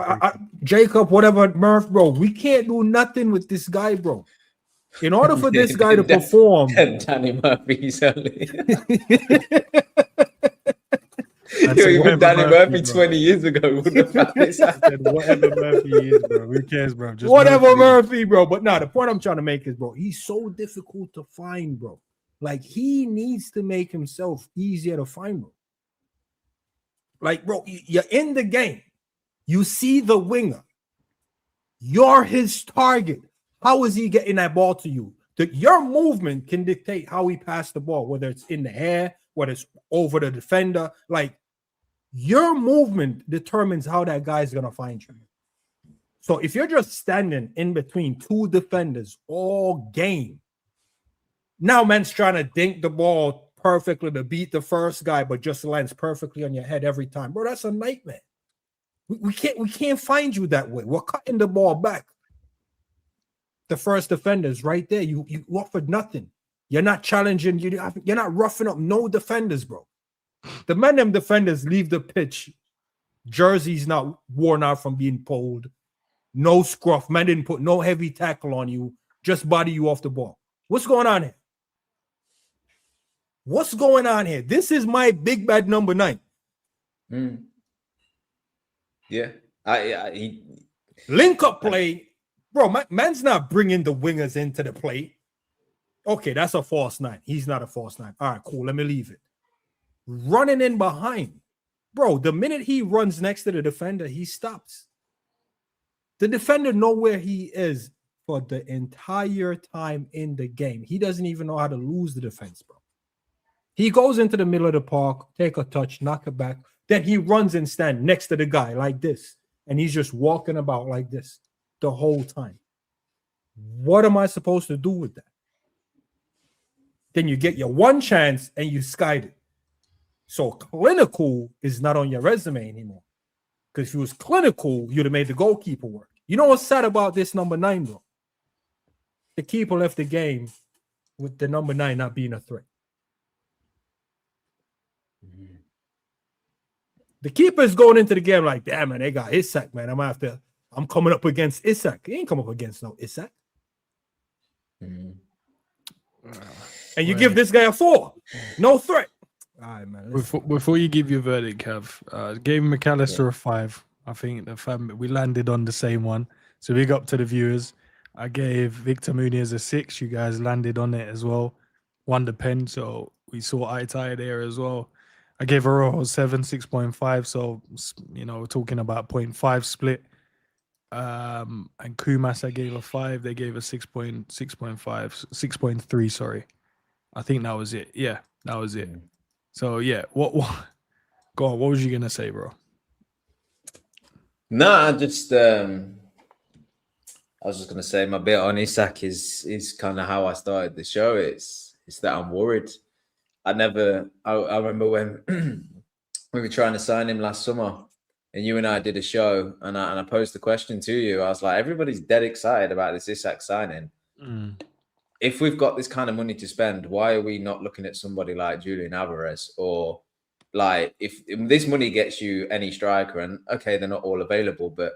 Jacob, whatever, Murph, bro, we can't do nothing with this guy, bro. In order for this guy to perform. Danny Murphy's only. Even Danny Murphy 20 years ago would have found this happen. Whatever Murphy is, bro. Who cares, bro? Just whatever Murphy, bro. But no, the point I'm trying to make is, bro, he's so difficult to find, bro. Like, he needs to make himself easier to find, bro. Like, bro, you're in the game. You see the winger. You're his target. How is he getting that ball to you? Your movement can dictate how he passed the ball, whether it's in the air, whether it's over the defender. Like, your movement determines how that guy's going to find you. So if you're just standing in between two defenders all game, now man's trying to dink the ball perfectly to beat the first guy, but just lands perfectly on your head every time. Bro, that's a nightmare. We can't find you that way. We're cutting the ball back. The first defender's right there. You offered nothing. You're not challenging. You're not roughing up no defenders, bro. The men them defenders leave the pitch. Jersey's not worn out from being pulled. No scruff. Man didn't put no heavy tackle on you. Just body you off the ball. What's going on here? What's going on here? This is my big bad number 9. Yeah. Link up play. Bro, man's not bringing the wingers into the play. Okay, that's a false 9. He's not a false 9. All right, cool. Let me leave it. Running in behind. Bro, the minute he runs next to the defender, he stops. The defender knows where he is for the entire time in the game. He doesn't even know how to lose the defense, bro. He goes into the middle of the park, take a touch, knock it back. Then he runs and stands next to the guy like this. And he's just walking about like this. the whole time. What am I supposed to do with that? Then you get your one chance and you skied it. So clinical is not on your resume anymore. Because if it was clinical, you'd have made the goalkeeper work. You know what's sad about this number 9, bro? The keeper left the game with the number 9 not being a threat. The keeper's going into the game like, damn, man, they got Isak, man. I'm coming up against Isak. He ain't come up against no Isak. And you give this guy a 4. No threat. All right, man. Before you give your verdict, Kev, gave McAllister a 5. I think we landed on the same one. So big up to the viewers. I gave Victor Muñoz a 6. You guys landed on it as well. Won the pen, so we saw eye to eye there as well. I gave Arojo 7, 6.5. So, we're talking about 0.5 split. And Kumas, I gave a 5. They gave a 6.3. Sorry, I think that was it. Yeah, that was it. So yeah, what? Go on. What was you gonna say, bro? No, I was just gonna say my bit on Isak is kind of how I started the show. It's that I'm worried. I remember when we were trying to sign him last summer, and you and I did a show, and I posed the question to you. I was like, everybody's dead excited about this Isak signing. If we've got this kind of money to spend, why are we not looking at somebody like Julian Alvarez? Or like, if this money gets you any striker, and okay, they're not all available, but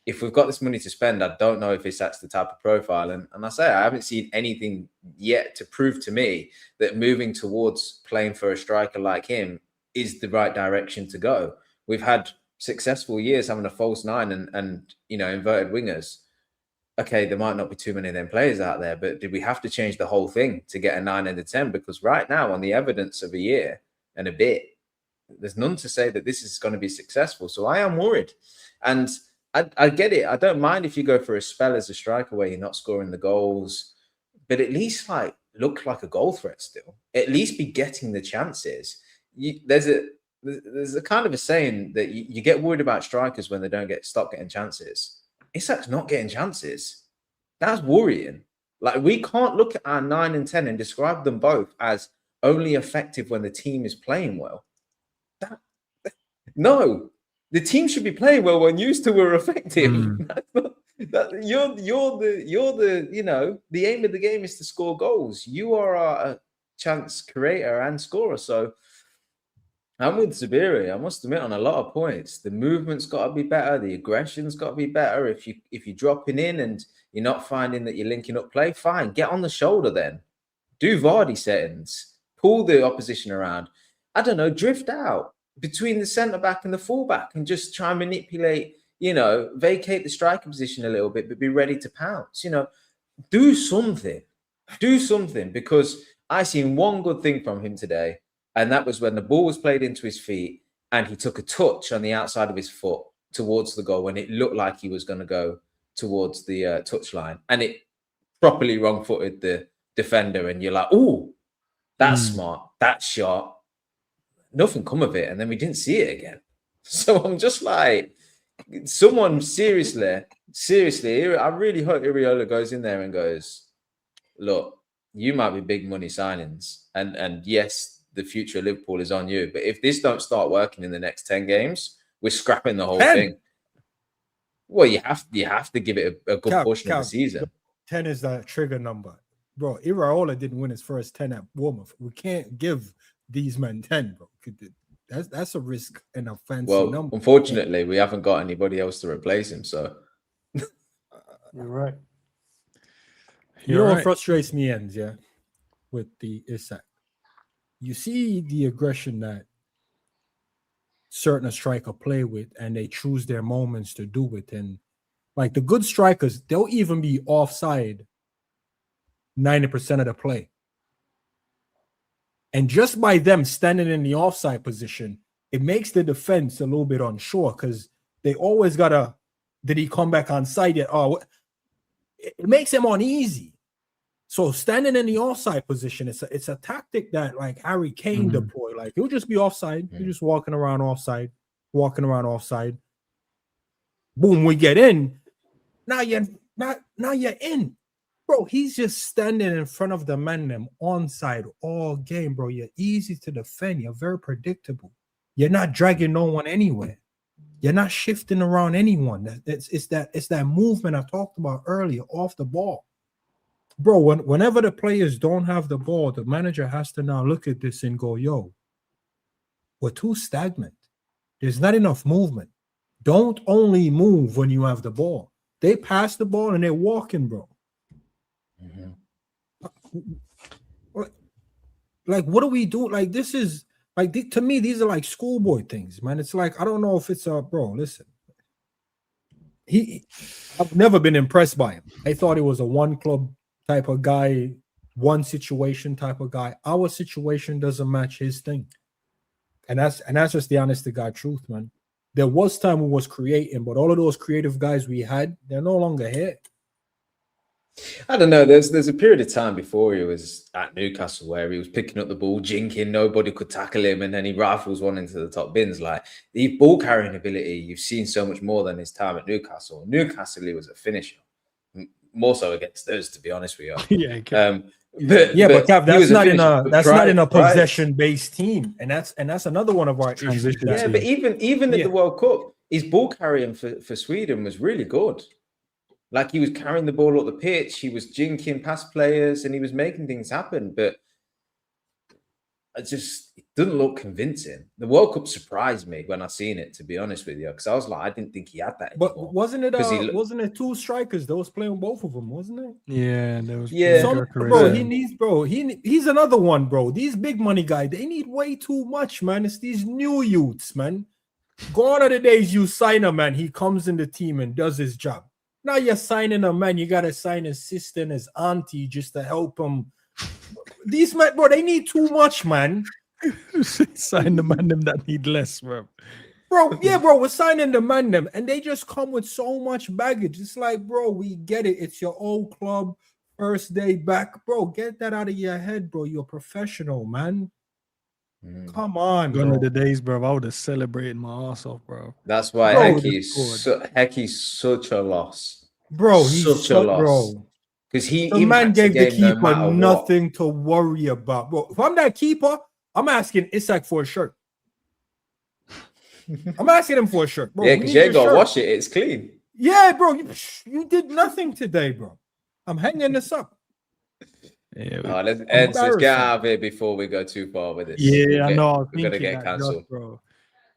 if we've got this money to spend, I don't know if Isak's the type of profile. And I say, I haven't seen anything yet to prove to me that moving towards playing for a striker like him is the right direction to go. We've had successful years having a false 9 and inverted wingers. Okay, there might not be too many of them players out there, but did we have to change the whole thing to get a 9 and a 10? Because right now, on the evidence of a year and a bit, there's none to say that this is going to be successful. So I am worried. And I get it. I don't mind if you go for a spell as a striker where you're not scoring the goals, but at least look like a goal threat still. At least be getting the chances. There's a kind of a saying that you get worried about strikers when they don't stop getting chances. Isak's not getting chances. That's worrying. Like, we can't look at our 9 and 10 and describe them both as only effective when the team is playing well. No, the team should be playing well when you two were effective. The aim of the game is to score goals. You are a chance creator and scorer. So I'm with Zubiri. I must admit, on a lot of points, the movement's got to be better. The aggression's got to be better. If you're dropping in and you're not finding that you're linking up play, fine. Get on the shoulder then. Do Vardy settings. Pull the opposition around. I don't know, drift out between the centre-back and the full-back and just try and manipulate, vacate the striker position a little bit, but be ready to pounce. Do something. Do something, because I seen one good thing from him today, and that was when the ball was played into his feet and he took a touch on the outside of his foot towards the goal when it looked like he was going to go towards the touchline, and it properly wrong-footed the defender, and you're like, oh, that's smart, that's sharp. Nothing come of it, and then we didn't see it again. So I'm just like, someone seriously, I really hope Iriola goes in there and goes, look, you might be big money signings, and yes, the future of Liverpool is on you, but if this don't start working in the next 10 games, we're scrapping the whole thing. Well, you have to give it a good portion of the season. 10 is the trigger number. Bro, Iriola didn't win his first 10 at Bournemouth. We can't give these men 10, bro. That's a risk and a fancy number. Unfortunately, we haven't got anybody else to replace him, so you're right. What frustrates me, Endz, with the Isak. You see the aggression that certain striker play with, and they choose their moments to do it. And like the good strikers, they'll even be offside 90% of the play. And just by them standing in the offside position, it makes the defense a little bit unsure, because they always gotta, did he come back on side yet? Oh, it makes him uneasy. So standing in the offside position, it's a tactic that like Harry Kane deployed. Like, he'll just be offside. He's just walking around offside. Boom, we get in. Now you're in. Bro, he's just standing in front of the man them onside all game, bro. You're easy to defend. You're very predictable. You're not dragging no one anywhere. You're not shifting around anyone. It's that movement I talked about earlier off the ball. Bro, whenever the players don't have the ball, the manager has to now look at this and go, yo, we're too stagnant. There's not enough movement. Don't only move when you have the ball. They pass the ball and they're walking, bro. Like, what do we do? Like, this is like, to me, these are like schoolboy things, man. It's like, I don't know if it's bro, listen. I've never been impressed by him. I thought he was a one club type of guy, one situation type of guy. Our situation doesn't match his thing. And that's just the honest to God truth, man. There was time we was creating, but all of those creative guys we had, they're no longer here. I don't know. There's a period of time before he was at Newcastle where he was picking up the ball, jinking, nobody could tackle him, and then he rifles one into the top bins. Like, the ball carrying ability, you've seen so much more than his time at Newcastle. Newcastle, he was a finisher, more so against us, to be honest with you. Yeah, but Cav, that's not in a possession-based team, and that's another one of our issues. Yeah, but even at the World Cup, his ball carrying for Sweden was really good. Like, he was carrying the ball up the pitch, he was jinking past players, and he was making things happen. But it doesn't look convincing. The World Cup surprised me when I seen it, to be honest with you, because I was like, I didn't think he had that anymore. But wasn't it two strikers that was playing both of them, wasn't it? Yeah, there was. He's another one, bro. These big money guys, they need way too much, man. It's these new youths, man. Gone are the days you sign a man, he comes in the team and does his job. Now you're signing a man, you gotta sign his sister and his auntie just to help him. These men, bro, they need too much, man. Sign the man them that need less, bro. Bro, we're signing the man them, and they just come with so much baggage. It's like, bro, we get it. It's your old club, first day back, bro. Get that out of your head, bro. You're a professional, man. Come on, Gone bro. are the days, bro. I would have celebrated my ass off, bro. That's why Hecky's such a loss, bro. He's such a loss, bro. Because he the man gave the keeper nothing to worry about, bro. If I'm that keeper, I'm asking Isak for a shirt. I'm asking him for a shirt, bro. Yeah, because you ain't got to wash it. It's clean. Yeah, bro. You did nothing today, bro. I'm hanging this up. Yeah, let's get out of here before we go too far with this. Yeah, I know. We're gonna get cancelled, bro.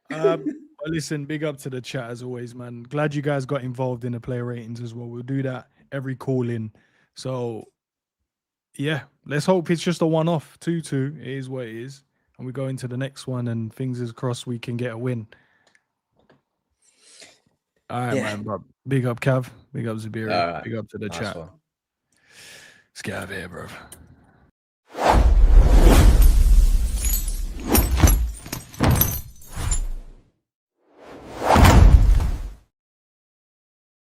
But listen, big up to the chat as always, man. Glad you guys got involved in the player ratings as well. We'll do that every call in. So yeah, let's hope it's just a one-off. 2-2. It is what it is, and we go into the next one, and fingers crossed we can get a win. All right, man. Bro. Big up, Cav. Big up, Zabiri. Big up to the chat. Let's get out of here, bro.